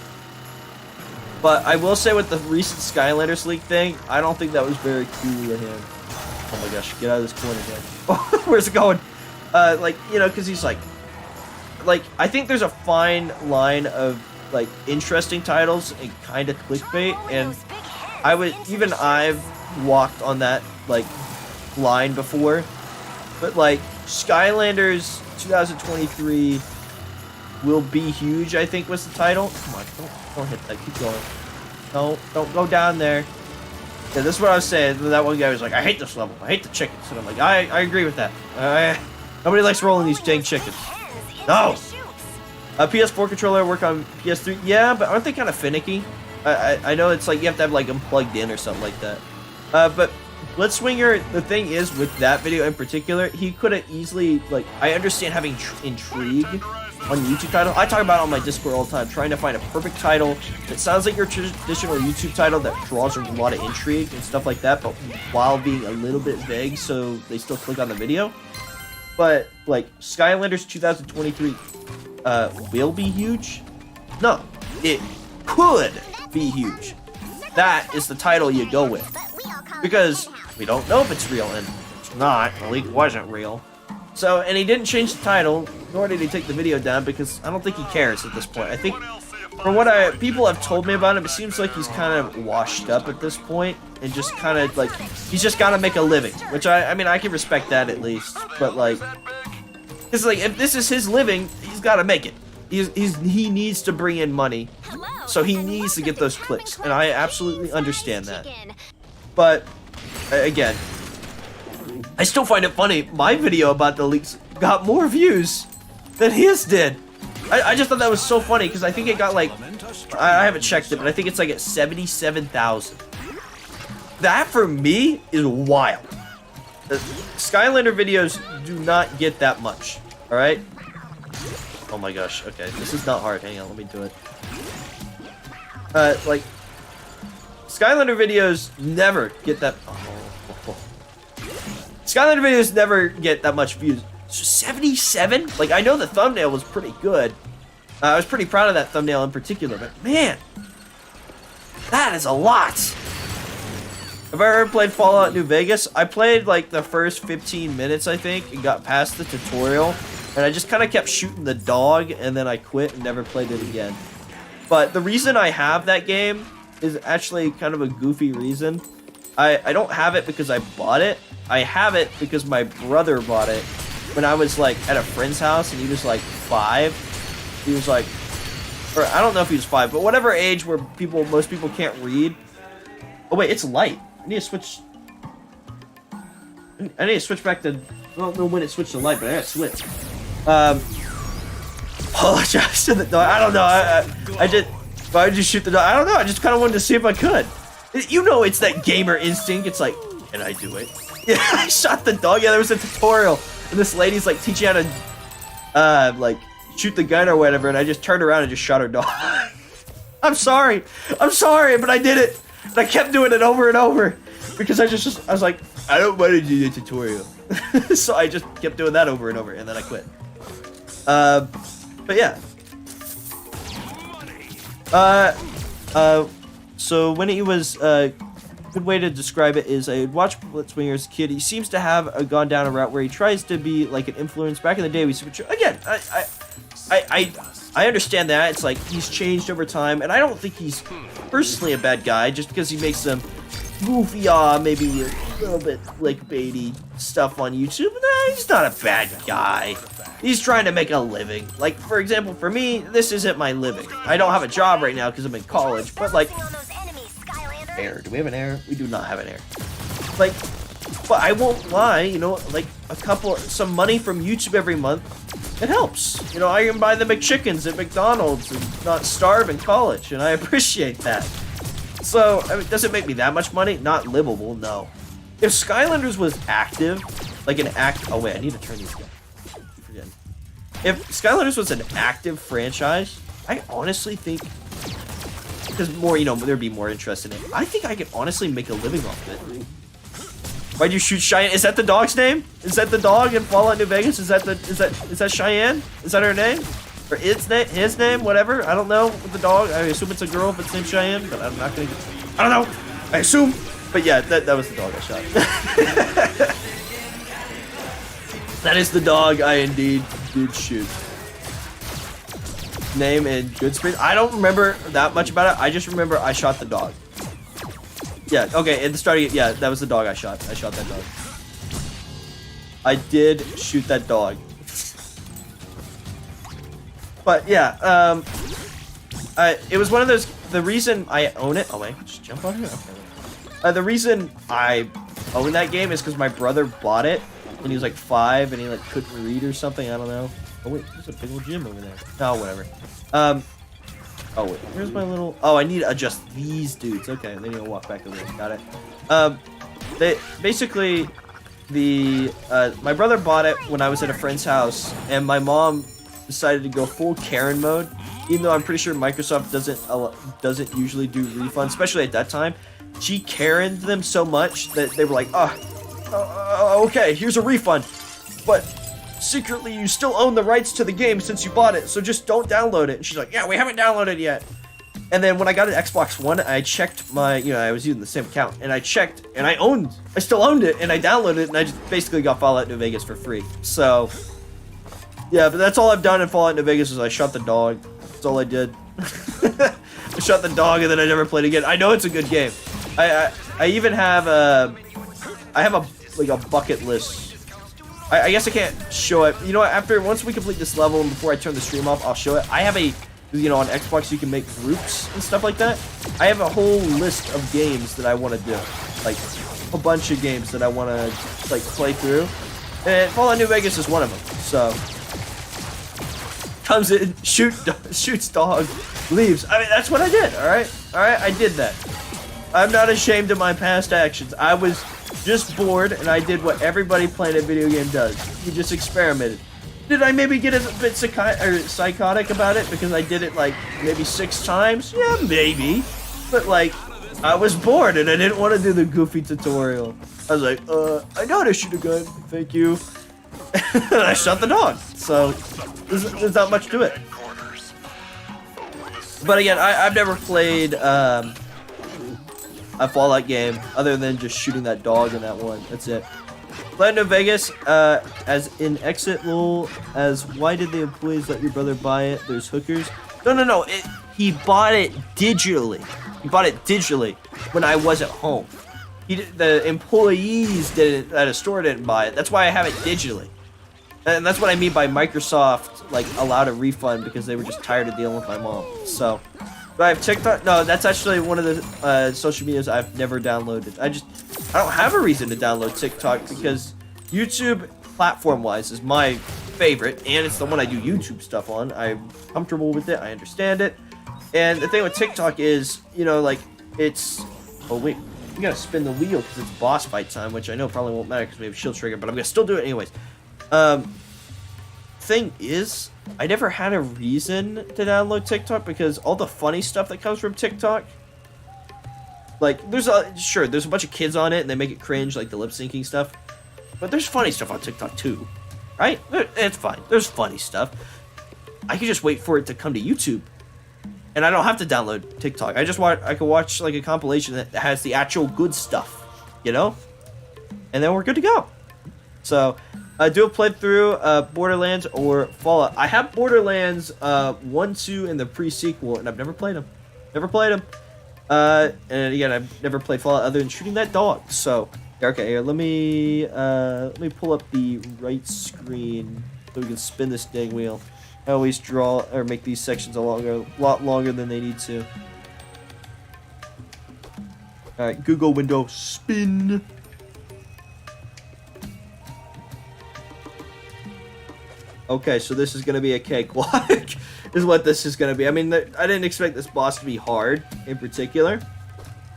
But I will say with the recent Skylanders leak thing, I don't think that was very cool of him. Oh my gosh, get out of this corner again. Where's it going? Like, you know, because he's like, I think there's a fine line of, like, interesting titles and kind of clickbait, and I've walked on that, like, line before, but, like, Skylanders 2023 will be huge, I think was the title. Come on, don't hit that, keep going. Don't go down there. Yeah, this is what I was saying. That one guy was like, I hate this level, I hate the chickens, and I'm like, I agree with that. Nobody likes rolling these dang chickens. No! A PS4 controller work on PS3? Yeah, but aren't they kind of finicky? I know it's like you have to have like them plugged in or something like that. But Blitzwinger, the thing is with that video in particular, he could have easily, like, I understand having intrigue on YouTube title. I talk about it on my Discord all the time, trying to find a perfect title that sounds like your traditional YouTube title that draws a lot of intrigue and stuff like that, but while being a little bit vague so they still click on the video. But, like, Skylanders 2023 will be huge? No, it could be huge. That is the title you go with. Because we don't know if it's real, and it's not. The leak wasn't real. So, and he didn't change the title, nor did he take the video down, because I don't think he cares at this point. I think, from what people have told me about him, it seems like he's kind of washed up at this point, and just kind of, like, he's just got to make a living, which I mean, I can respect that at least, but, like, it's like, if this is his living, he's got to make it. He needs to bring in money, so he needs to get those clicks, and I absolutely understand that. But, again, I still find it funny, my video about the leaks got more views than his did. I just thought that was so funny, because I think it got, like, I haven't checked it, but I think it's, like, at 77,000. That, for me, is wild. Skylander videos do not get that much, alright? Oh my gosh, okay, this is not hard, hang on, let me do it. Like, Skylander videos never get that... Skylander videos never get that much views. So 77? Like, I know the thumbnail was pretty good. I was pretty proud of that thumbnail in particular, but man, that is a lot. Have I ever played Fallout New Vegas? I played like the first 15 minutes, I think, and got past the tutorial, and I just kind of kept shooting the dog, and then I quit and never played it again. But the reason I have that game is actually kind of a goofy reason. I don't have it because I bought it. I have it because my brother bought it when I was like at a friend's house, and he was like 5. He was like, or I don't know if he was 5, but whatever age where most people can't read. Oh wait, it's light. I need to switch. I need to switch back to. I don't know when it switched to light, but I gotta switch. Apologize to the dog. I don't know. I just. Why did you shoot the dog? I don't know. I just kind of wanted to see if I could. You know, it's that gamer instinct. It's like, can I do it? Yeah, I shot the dog. Yeah, there was a tutorial, and this lady's like teaching how to, like, shoot the gun or whatever, and I just turned around and just shot her dog. I'm sorry, but I did it. And I kept doing it over and over because I was like, I don't want to do the tutorial. So I just kept doing that over and over, and then I quit. But yeah. So when he was good way to describe it is I watched Let's Winger as a kid. He seems to have gone down a route where he tries to be like an influence. Back in the day, we again, I understand that. It's like he's changed over time, and I don't think he's personally a bad guy just because he makes some goofy, maybe a little bit clickbaity stuff on YouTube. Nah, he's not a bad guy. He's trying to make a living. Like, for example, for me, this isn't my living. I don't have a job right now because I'm in college, but like, air. Do we have an air? We do not have an air. Like, but I won't lie, you know, like some money from YouTube every month, it helps. You know, I can buy the McChickens at McDonald's and not starve in college, and I appreciate that. So, I mean, does it make me that much money? Not livable, no. If Skylanders was active, like oh wait, I need to turn these down. Forgetting. If Skylanders was an active franchise, I honestly think, because more, you know, there'd be more interest in it. I think I could honestly make a living off of it. Why'd you shoot Cheyenne? Is that the dog's name? Is that the dog in Fallout New Vegas? Is that Cheyenne? Is that her name? Or his name? Whatever. I don't know with the dog. I assume it's a girl if it's named Cheyenne, but I'm not gonna I don't know. I assume. But yeah, that was the dog I shot. That is the dog I indeed did shoot. Name and good spirit. I don't remember that much about it. I just remember I shot the dog. Yeah, okay, at the start of it, yeah, that was the dog I shot. I shot that dog. I did shoot that dog. But yeah, it was one of those, the reason I own it, oh wait, just jump on here? Okay. The reason I own that game is because my brother bought it when he was like 5 and he like couldn't read or something, I don't know. Oh wait, there's a big old gym over there. Oh, whatever. Oh wait, where's my little, oh, I need to adjust these dudes. Okay, then you'll walk back over there, got it. They, basically, my brother bought it when I was at a friend's house, and my mom decided to go full Karen mode, even though I'm pretty sure Microsoft doesn't usually do refunds, especially at that time. She Karen'd them so much that they were like, okay, here's a refund, but secretly you still own the rights to the game since you bought it, so just don't download it. And she's like, yeah, we haven't downloaded it yet. And then when I got an Xbox One, I checked my, you know, I was using the same account, and I checked, and I still owned it, and I downloaded it, and I just basically got Fallout New Vegas for free. So, yeah, but that's all I've done in Fallout New Vegas is I shot the dog. That's all I did. I shot the dog, and then I never played again. I know it's a good game. I even have like a bucket list. I guess I can't show it. You know what? Once we complete this level and before I turn the stream off, I'll show it. I have a, you know, on Xbox you can make groups and stuff like that. I have a whole list of games that I want to do, like a bunch of games that I want to like play through. And Fallout New Vegas is one of them. So comes in, shoots dog, leaves. I mean, that's what I did. All right, I did that. I'm not ashamed of my past actions. I was just bored, and I did what everybody playing a video game does. You just experimented. Did I maybe get a bit psychotic about it because I did it like maybe 6 times? Yeah, maybe. But like, I was bored and I didn't want to do the goofy tutorial. I was like, I know how to shoot a gun. Thank you. And I shot the dog. So there's not much to it. But again, I've never played a Fallout game other than just shooting that dog in that one. That's it. Fallout New Vegas, as in exit lol, as why did the employees let your brother buy it? There's hookers. No. He bought it digitally. He bought it digitally when I wasn't home. The employees at a store didn't buy it. That's why I have it digitally. And that's what I mean by Microsoft like allowed a refund because they were just tired of dealing with my mom. So, do I have TikTok? No, that's actually one of the social medias I've never downloaded. I don't have a reason to download TikTok because YouTube platform-wise is my favorite, and it's the one I do YouTube stuff on. I'm comfortable with it. I understand it. And the thing with TikTok is, you know, like it's. Oh wait, we gotta spin the wheel because it's boss fight time, which I know probably won't matter because we have shield trigger, but I'm gonna still do it anyways. Thing is, I never had a reason to download TikTok because all the funny stuff that comes from TikTok, like there's a bunch of kids on it and they make it cringe, like the lip syncing stuff, but there's funny stuff on TikTok too, right? It's fine. There's funny stuff. I could just wait for it to come to YouTube. and I don't have to download TikTok. I can watch like a compilation that has the actual good stuff, you know, and then we're good to go. So I do a playthrough Borderlands or Fallout. I have Borderlands 1, 2, and the pre-sequel, and I've never played them. Never played them. And again, I've never played Fallout other than shooting that dog. So okay, here, let me pull up the right screen so we can spin this dang wheel. I always draw or make these sections a lot longer than they need to. All right, Google window spin. Okay, so this is gonna be a cakewalk. Is what this is gonna be. I mean, I didn't expect this boss to be hard in particular,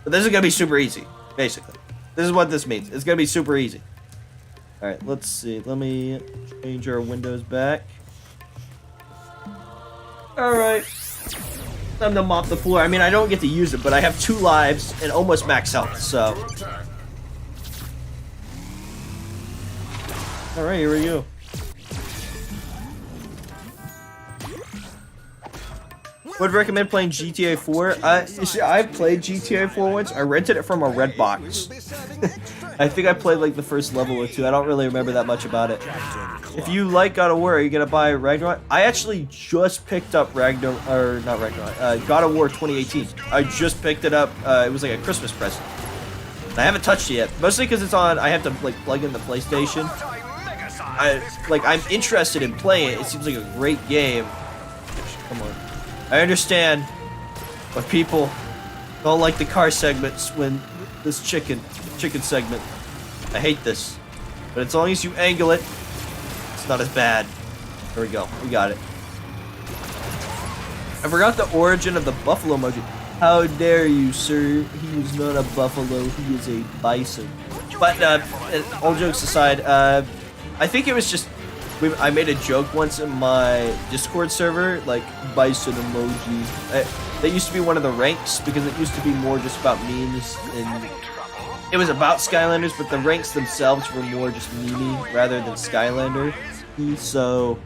but this is gonna be super easy. Basically, this is what this means. It's gonna be super easy. All right, let's see. Let me change our windows back. Alright. Time to mop the floor. I mean, I don't get to use it, but I have 2 lives and almost max health, so. Alright, here we go. Would recommend playing GTA 4. You see, I've played GTA 4 once. I rented it from a red box. I think I played like the first level or 2. I don't really remember that much about it. If you like God of War, are you gonna buy Ragnarok? I actually just picked up God of War 2018. I just picked it up. It was like a Christmas present. I haven't touched it yet, mostly because it's on. I have to like plug in the PlayStation. I'm interested in playing it. It seems like a great game. Come on. I understand why people don't like the car segments when this chicken segment. I hate this. But as long as you angle it, it's not as bad. There we go. We got it. I forgot the origin of the buffalo emoji. How dare you, sir? He is not a buffalo. He is a bison. But all jokes aside, I think it was just I made a joke once in my Discord server, like Bison emoji. That used to be one of the ranks because it used to be more just about memes, and it was about Skylanders, but the ranks themselves were more just meme rather than Skylander. So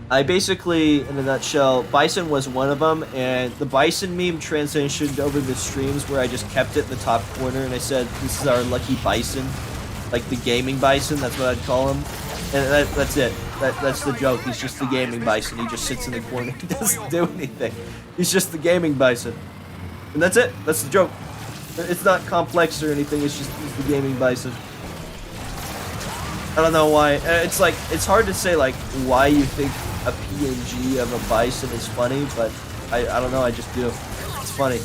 I basically, in a nutshell, Bison was one of them, and the Bison meme transitioned over the streams where I just kept it in the top corner and I said, "This is our lucky Bison," like the gaming Bison. That's what I'd call him. And that's it. That's the joke. He's just the gaming Bison. He just sits in the corner. He doesn't do anything. He's just the gaming Bison. And that's it. That's the joke. It's not complex or anything. It's just he's the gaming Bison. I don't know why. It's like, it's hard to say like why you think a PNG of a Bison is funny, but I don't know. I just do. It's funny.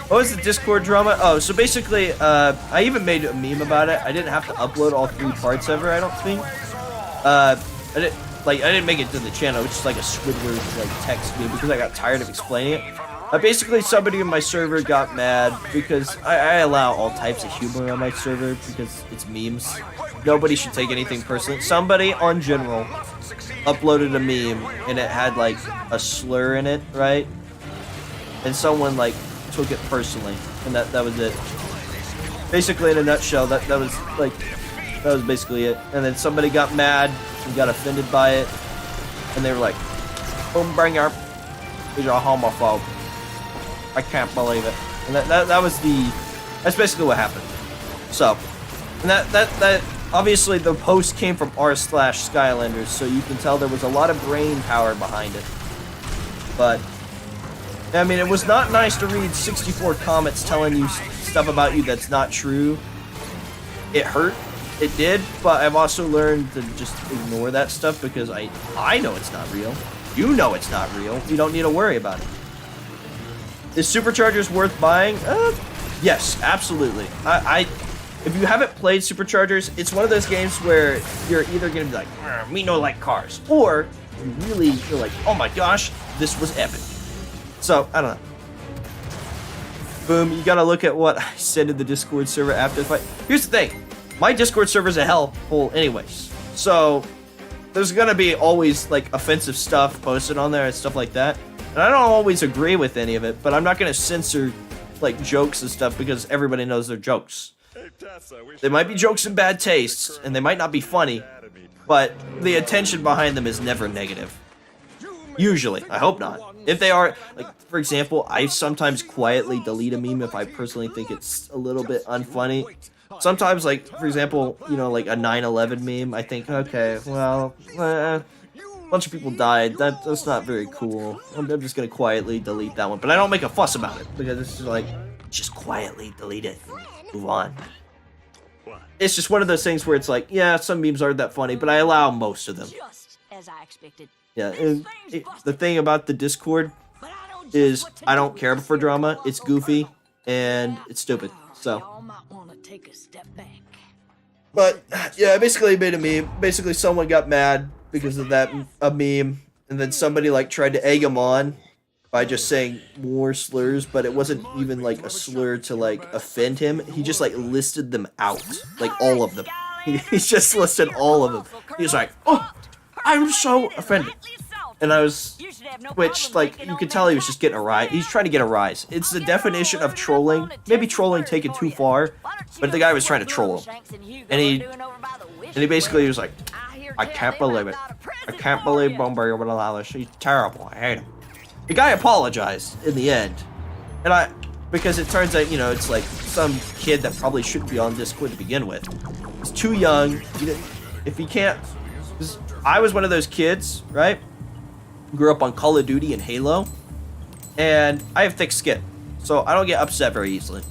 What was the Discord drama? Oh, so basically, I even made a meme about it. I didn't have to upload all 3 parts ever, I don't think. I didn't make it to the channel. It's just like a Squidward like text meme because I got tired of explaining it. Basically, somebody in my server got mad because I allow all types of humor on my server because it's memes. Nobody should take anything personally. Somebody on general uploaded a meme and it had like a slur in it, right? And someone like took it personally, and that was it. Basically, in a nutshell, that was basically it. And then somebody got mad and got offended by it, and they were like, "BoomBringer, you're a homophobe." I can't believe it. And that's basically what happened. So, and that obviously the post came from r/Skylanders, so you can tell there was a lot of brain power behind it. But I mean, it was not nice to read 64 comments telling you stuff about you that's not true. It hurt. It did, but I've also learned to just ignore that stuff because I know it's not real. You know it's not real. You don't need to worry about it. Is Superchargers worth buying? Yes, absolutely. If you haven't played Superchargers, it's one of those games where you're either going to be like, me no like cars, or you're like, oh my gosh, this was epic. So, I don't know. Boom, you gotta look at what I said in the Discord server after the fight. Here's the thing. My Discord server's a hellhole anyways. So, there's gonna be always, like, offensive stuff posted on there and stuff like that. And I don't always agree with any of it, but I'm not gonna censor, like, jokes and stuff because everybody knows they're jokes. They might be jokes in bad tastes, and they might not be funny, but the intention behind them is never negative. Usually. I hope not. If they are, like, for example, I sometimes quietly delete a meme if I personally think it's a little bit unfunny. Sometimes, like, for example, you know, like a 9/11 meme, I think, okay, well, a bunch of people died. That's not very cool. I'm just gonna quietly delete that one. But I don't make a fuss about it, because it's just like, just quietly delete it. Move on. It's just one of those things where it's like, yeah, some memes aren't that funny, but I allow most of them. Just as I expected. Yeah, and the thing about the Discord is I don't care for drama. It's goofy and it's stupid. So, Y'all might want to take a step back. but yeah, I basically made a meme. Basically, someone got mad because of that a meme, and then somebody like tried to egg him on by just saying more slurs, but it wasn't even like a slur to like offend him. He just like listed them out, like all of them. He just listed all of them. He was like, "Oh, I'm so offended," and I was, which like you could tell he was just getting a rise. He's trying to get a rise. It's the definition of trolling. Maybe trolling taken too far, but the guy was trying to troll him, and he basically was like, "I can't believe it. I can't believe BoomBringer would allow this. He's terrible. I hate him." The guy apologized in the end, and because it turns out, you know, it's like some kid that probably shouldn't be on Discord to begin with. He's too young. If he can't, I was one of those kids, right? Grew up on Call of Duty and Halo, and I have thick skin, so I don't get upset very easily.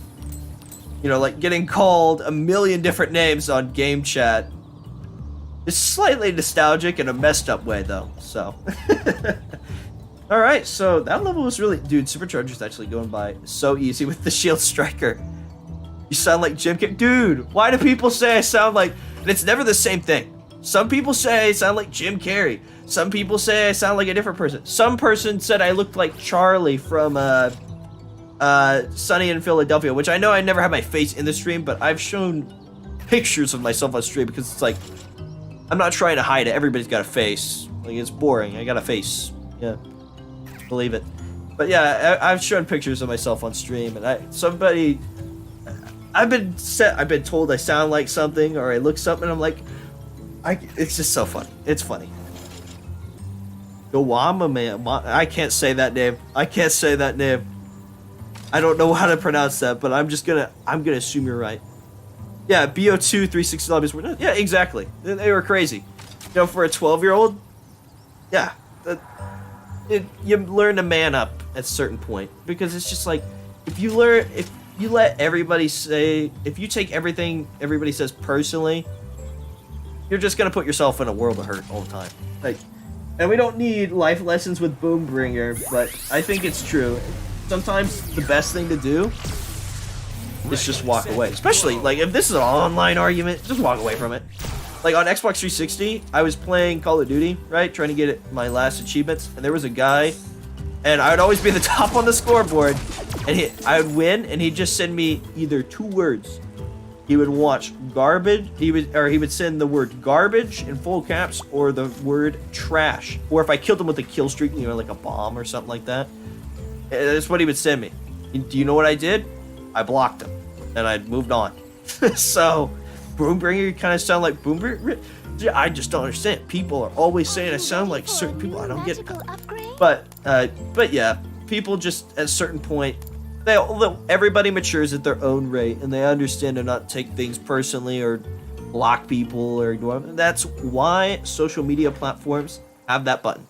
You know, like getting called a million different names on game chat is slightly nostalgic in a messed up way, though. So. Alright, so that level was really... Dude, Superchargers actually going by so easy with the Shield Striker. You sound like Jim Carrey. Dude, why do people say I sound like... And it's never the same thing. Some people say I sound like Jim Carrey. Some people say I sound like a different person. Some person said I looked like Charlie from Sunny in Philadelphia, which I know I never had my face in the stream, but I've shown pictures of myself on stream because it's like... I'm not trying to hide it. Everybody's got a face. Like, it's boring. I got a face. Yeah. Believe it. But yeah, I've shown pictures of myself on stream, and I've been told I sound like something or I look something. I'm like, it's just so funny. It's funny. Gawama man, I can't say that name. I can't say that name. I don't know how to pronounce that, but I'm gonna assume you're right. Yeah, BO2 360 lobbies were, yeah, exactly. They were crazy. You know, for a 12-year-old, yeah. You learn to man up at a certain point, because it's just like, if you let everybody say, if you take everything everybody says personally, you're just gonna put yourself in a world of hurt all the time. Like, and we don't need life lessons with BoomBringer, but I think it's true. Sometimes the best thing to do is just walk away. Especially like if this is an online argument, just walk away from it. Like on Xbox 360, I was playing Call of Duty, right? Trying to get my last achievements, and there was a guy, and I would always be the top on the scoreboard, and I would win, and he'd just send me either 2 words. He would watch garbage, he would send the word garbage in full caps, or the word trash. Or if I killed him with a kill streak, you know, like a bomb or something like that. That's what he would send me. Do you know what I did? I blocked him, and I moved on. So... BoomBringer kind of sound like BoomBringer. I just don't understand. People are always saying I sound like certain people. I don't get it. But yeah, people just at a certain point, everybody matures at their own rate, and they understand to not take things personally or block people or ignore them. That's why social media platforms have that button,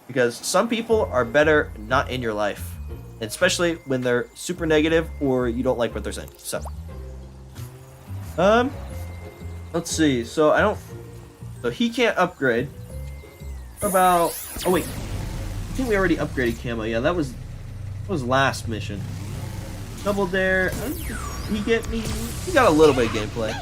because some people are better not in your life, and especially when they're super negative or you don't like what they're saying. So. Let's see. So he can't upgrade. Oh wait, I think we already upgraded camo. Yeah, that was last mission. Double dare. He got a little bit of gameplay.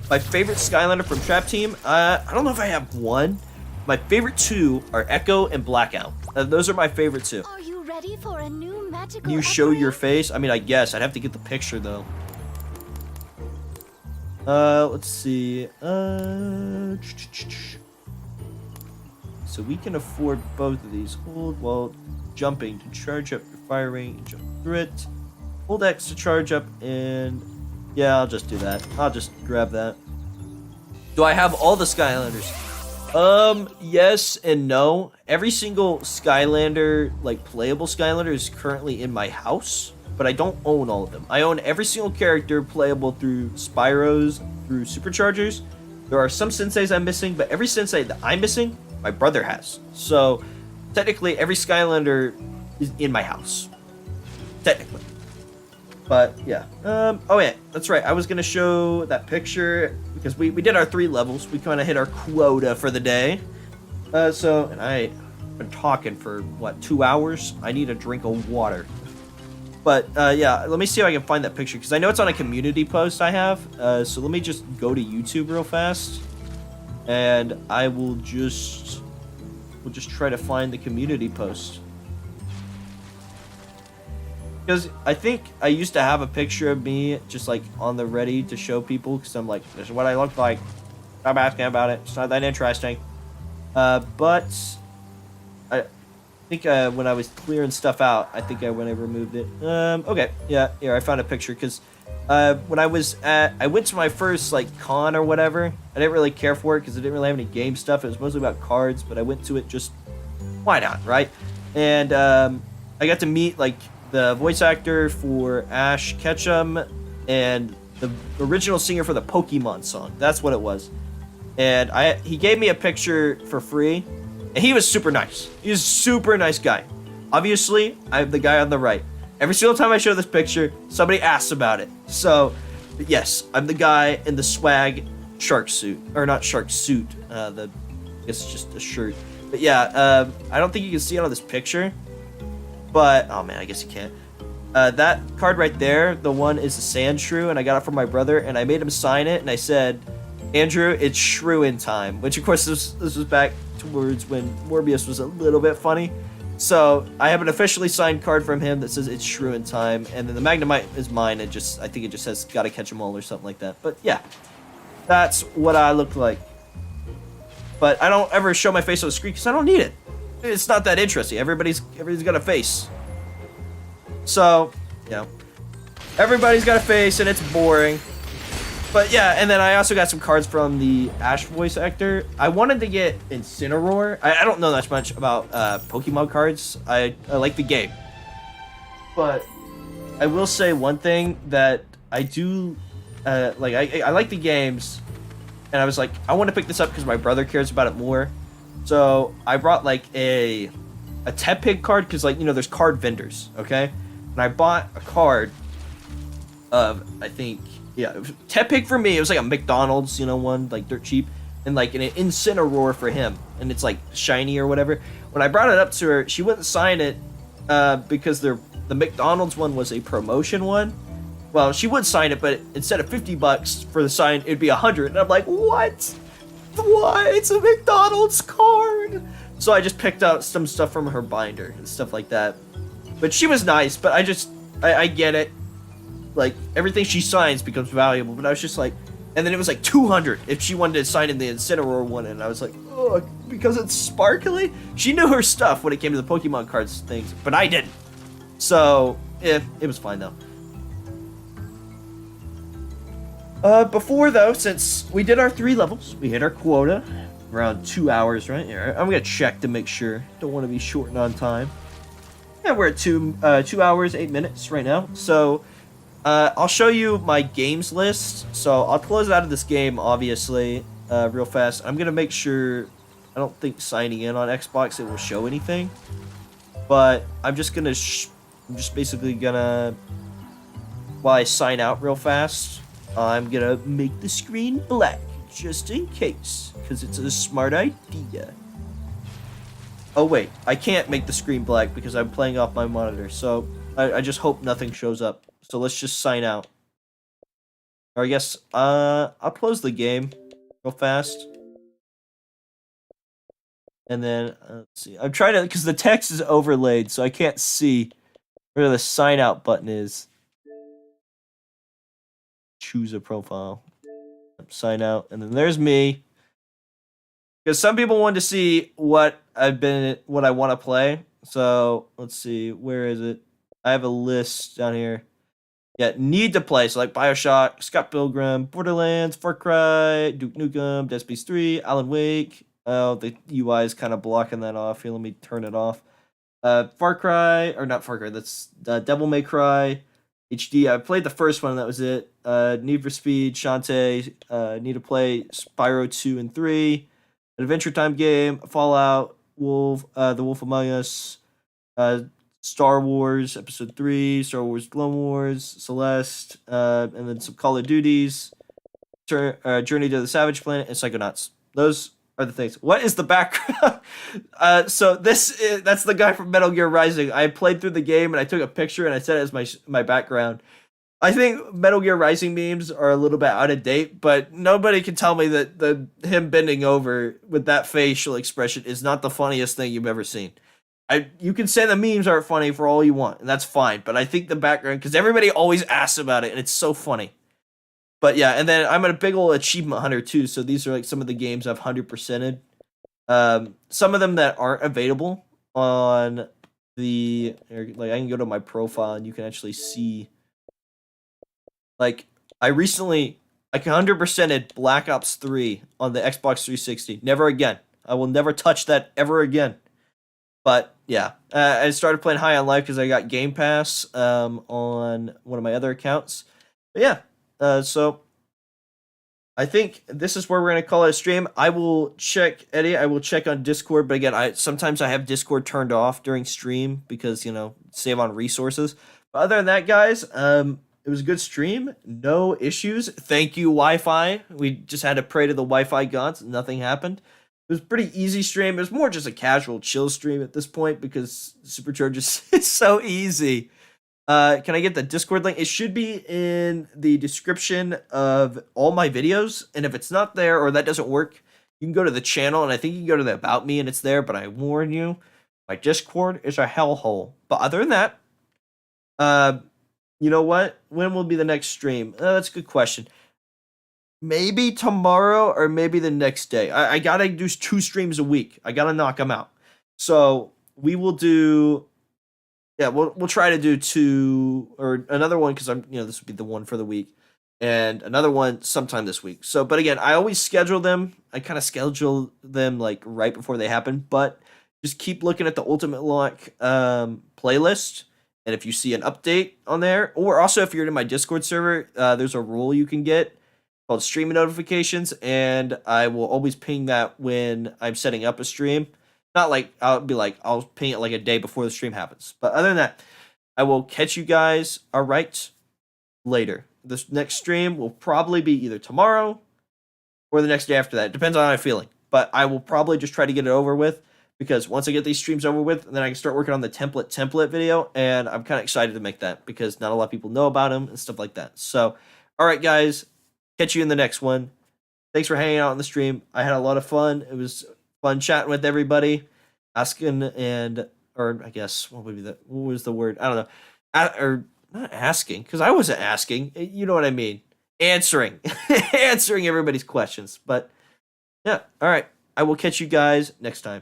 My favorite Skylander from Trap Team. I don't know if I have one. My favorite 2 are Echo and Blackout. Those are my favorite 2. Are you ready for a new magical Can you show your face? I mean, I guess I'd have to get the picture though. Let's see. So we can afford both of these. Hold while jumping to charge up your fire range and jump through it. Hold X to charge up, and yeah, I'll just do that. I'll just grab that. Do I have all the Skylanders? Yes and no. Every single Skylander, like playable Skylander, is currently in my house, but I don't own all of them. I own every single character playable through Spyros, through Superchargers. There are some senseis I'm missing, but every sensei that I'm missing, my brother has. So, technically, every Skylander is in my house. Technically. But, yeah. Oh, yeah, that's right. I was going to show that picture because we did our 3 levels. We kind of hit our quota for the day. And I've been talking for, 2 hours? I need a drink of water. But, yeah, let me see if I can find that picture because I know it's on a community post I have. So let me just go to YouTube real fast. And I will just try to find the community post. Because I think I used to have a picture of me just like on the ready to show people because I'm like, this is what I look like. Stop asking about it. It's not that interesting. But I think when I was clearing stuff out, I think I removed it. Okay, yeah, here I found a picture because when I went to my first like con or whatever. I didn't really care for it because I didn't really have any game stuff. It was mostly about cards, but I went to it just why not, right? And I got to meet like the voice actor for Ash Ketchum and the original singer for the Pokemon song. That's what it was. And he gave me a picture for free, and he was super nice. He was a super nice guy. Obviously, I'm the guy on the right. Every single time I show this picture, somebody asks about it. So, yes, I'm the guy in the swag shark suit. Or not shark suit. I guess it's just a shirt. But yeah, I don't think you can see it on this picture. But, oh man, I guess you can't. That card right there, the one is a sand shrew, and I got it from my brother, and I made him sign it, and I said, Andrew, it's shrew in time. Which, of course, this was back towards when Morbius was a little bit funny. So, I have an officially signed card from him that says it's shrew in time, and then the Magnemite is mine, and I think it just says gotta catch 'em all or something like that. But, yeah, that's what I look like. But I don't ever show my face on the screen because I don't need it. It's not that interesting. Everybody's got a face. So, yeah. Everybody's got a face and it's boring. But yeah, and then I also got some cards from the Ash voice actor. I wanted to get Incineroar. I don't know that much about Pokemon cards. I like the game. But I will say one thing that I do like I like the games, and I was like, I want to pick this up because my brother cares about it more. So I brought like a Tepig card because, like, you know, there's card vendors, okay? And I bought a card of, I think, yeah, Tepig for me. It was like a McDonald's, you know, one, like dirt cheap, and like an Incineroar for him, and it's like shiny or whatever. When I brought it up to her, she wouldn't sign it because the McDonald's one was a promotion one. Well, she would sign it, but instead of $50 for the sign, it'd be $100. And I'm like, what? What? It's a McDonald's card. So I just picked out some stuff from her binder and stuff like that. But she was nice, but I get it. Like, everything she signs becomes valuable, but I was just like, and then it was like $200 if she wanted to sign in the Incineroar one, and I was like, oh, because it's sparkly? She knew her stuff when it came to the Pokemon cards things, but I didn't. So, it was fine though. Before though, since we did our 3 levels, we hit our quota, around 2 hours, right? Here, I'm gonna check to make sure. Don't want to be shorting on time. Yeah, we're at 2 hours, 8 minutes right now. So, I'll show you my games list. So, I'll close out of this game, obviously, real fast. I'm gonna make sure, I don't think signing in on Xbox, it will show anything. But, I'm just gonna, I'm just basically gonna, while I sign out real fast, I'm gonna make the screen black, just in case, because it's a smart idea. Oh wait, I can't make the screen black because I'm playing off my monitor, so I just hope nothing shows up. So let's just sign out. Or I guess, I'll close the game real fast. And then, let's see, I'm trying to, because the text is overlaid, so I can't see where the sign out button is. Choose a profile, sign out, and then there's me. Because some people want to see what I want to play. So let's see, where is it? I have a list down here. Yeah, need to play. So like BioShock, Scott Pilgrim, Borderlands, Far Cry, Duke Nukem, Dead Space 3, Alan Wake, Oh, the UI is kind of blocking that off. Here, let me turn it off. Far Cry, or not Far Cry, that's Devil May Cry HD. I played the first one, that was it. Need for Speed, Shantae, need to play Spyro 2 and 3, an Adventure Time game, Fallout, Wolf, The Wolf Among Us, Star Wars Episode 3, Star Wars Clone Wars, Celeste, and then some Call of Duties, Journey to the Savage Planet, and Psychonauts. Those are the things. What is the background? That's the guy from Metal Gear Rising. I played through the game and I took a picture and I set it as my background. I think Metal Gear Rising memes are a little bit out of date, but nobody can tell me that him bending over with that facial expression is not the funniest thing you've ever seen. You can say the memes aren't funny for all you want, and that's fine, but I think the background, because everybody always asks about it, and it's so funny. But yeah, and then I'm a big old achievement hunter too, so these are like some of the games I've 100%ed. Some of them that aren't available on the, like I can go to my profile and you can actually see, like I 100%ed Black Ops 3 on the Xbox 360. Never again. I will never touch that ever again. But yeah, I started playing High on Life because I got Game Pass on one of my other accounts. But yeah, so I think this is where we're gonna call it a stream. I will check Eddie. I will check on Discord, but again, sometimes I have Discord turned off during stream because save on resources. But other than that, guys, it was a good stream. No issues. Thank you, Wi-Fi. We just had to pray to the Wi-Fi gods. Nothing happened. It was a pretty easy stream. It was more just a casual chill stream at this point because Superchargers is so easy. Can I get the Discord link? It should be in the description of all my videos. And if it's not there or that doesn't work, you can go to the channel and I think you can go to the About Me and it's there. But I warn you, my Discord is a hellhole. But other than that, you know what? When will be the next stream? That's a good question. Maybe tomorrow or maybe the next day. I gotta do 2 streams a week. I gotta knock them out. So we will do. Yeah, we'll try to do 2 or another one because this would be the one for the week, and another one sometime this week. So, but again, I always schedule them. I kind of schedule them like right before they happen. But just keep looking at the Ultimate Locke playlist, and if you see an update on there, or also if you're in my Discord server, there's a rule you can get called streaming notifications, and I will always ping that when I'm setting up a stream. Not like I'll ping it like a day before the stream happens. But other than that, I will catch you guys later. This next stream will probably be either tomorrow or the next day after that. It depends on how I'm feeling. But I will probably just try to get it over with because once I get these streams over with, then I can start working on the template video, and I'm kind of excited to make that because not a lot of people know about them and stuff like that. So, all right, guys, catch you in the next one. Thanks for hanging out on the stream. I had a lot of fun. It was fun chatting with everybody, asking or I guess what was the word? I don't know, or not asking because I wasn't asking. You know what I mean? Answering, answering everybody's questions. But yeah, all right. I will catch you guys next time.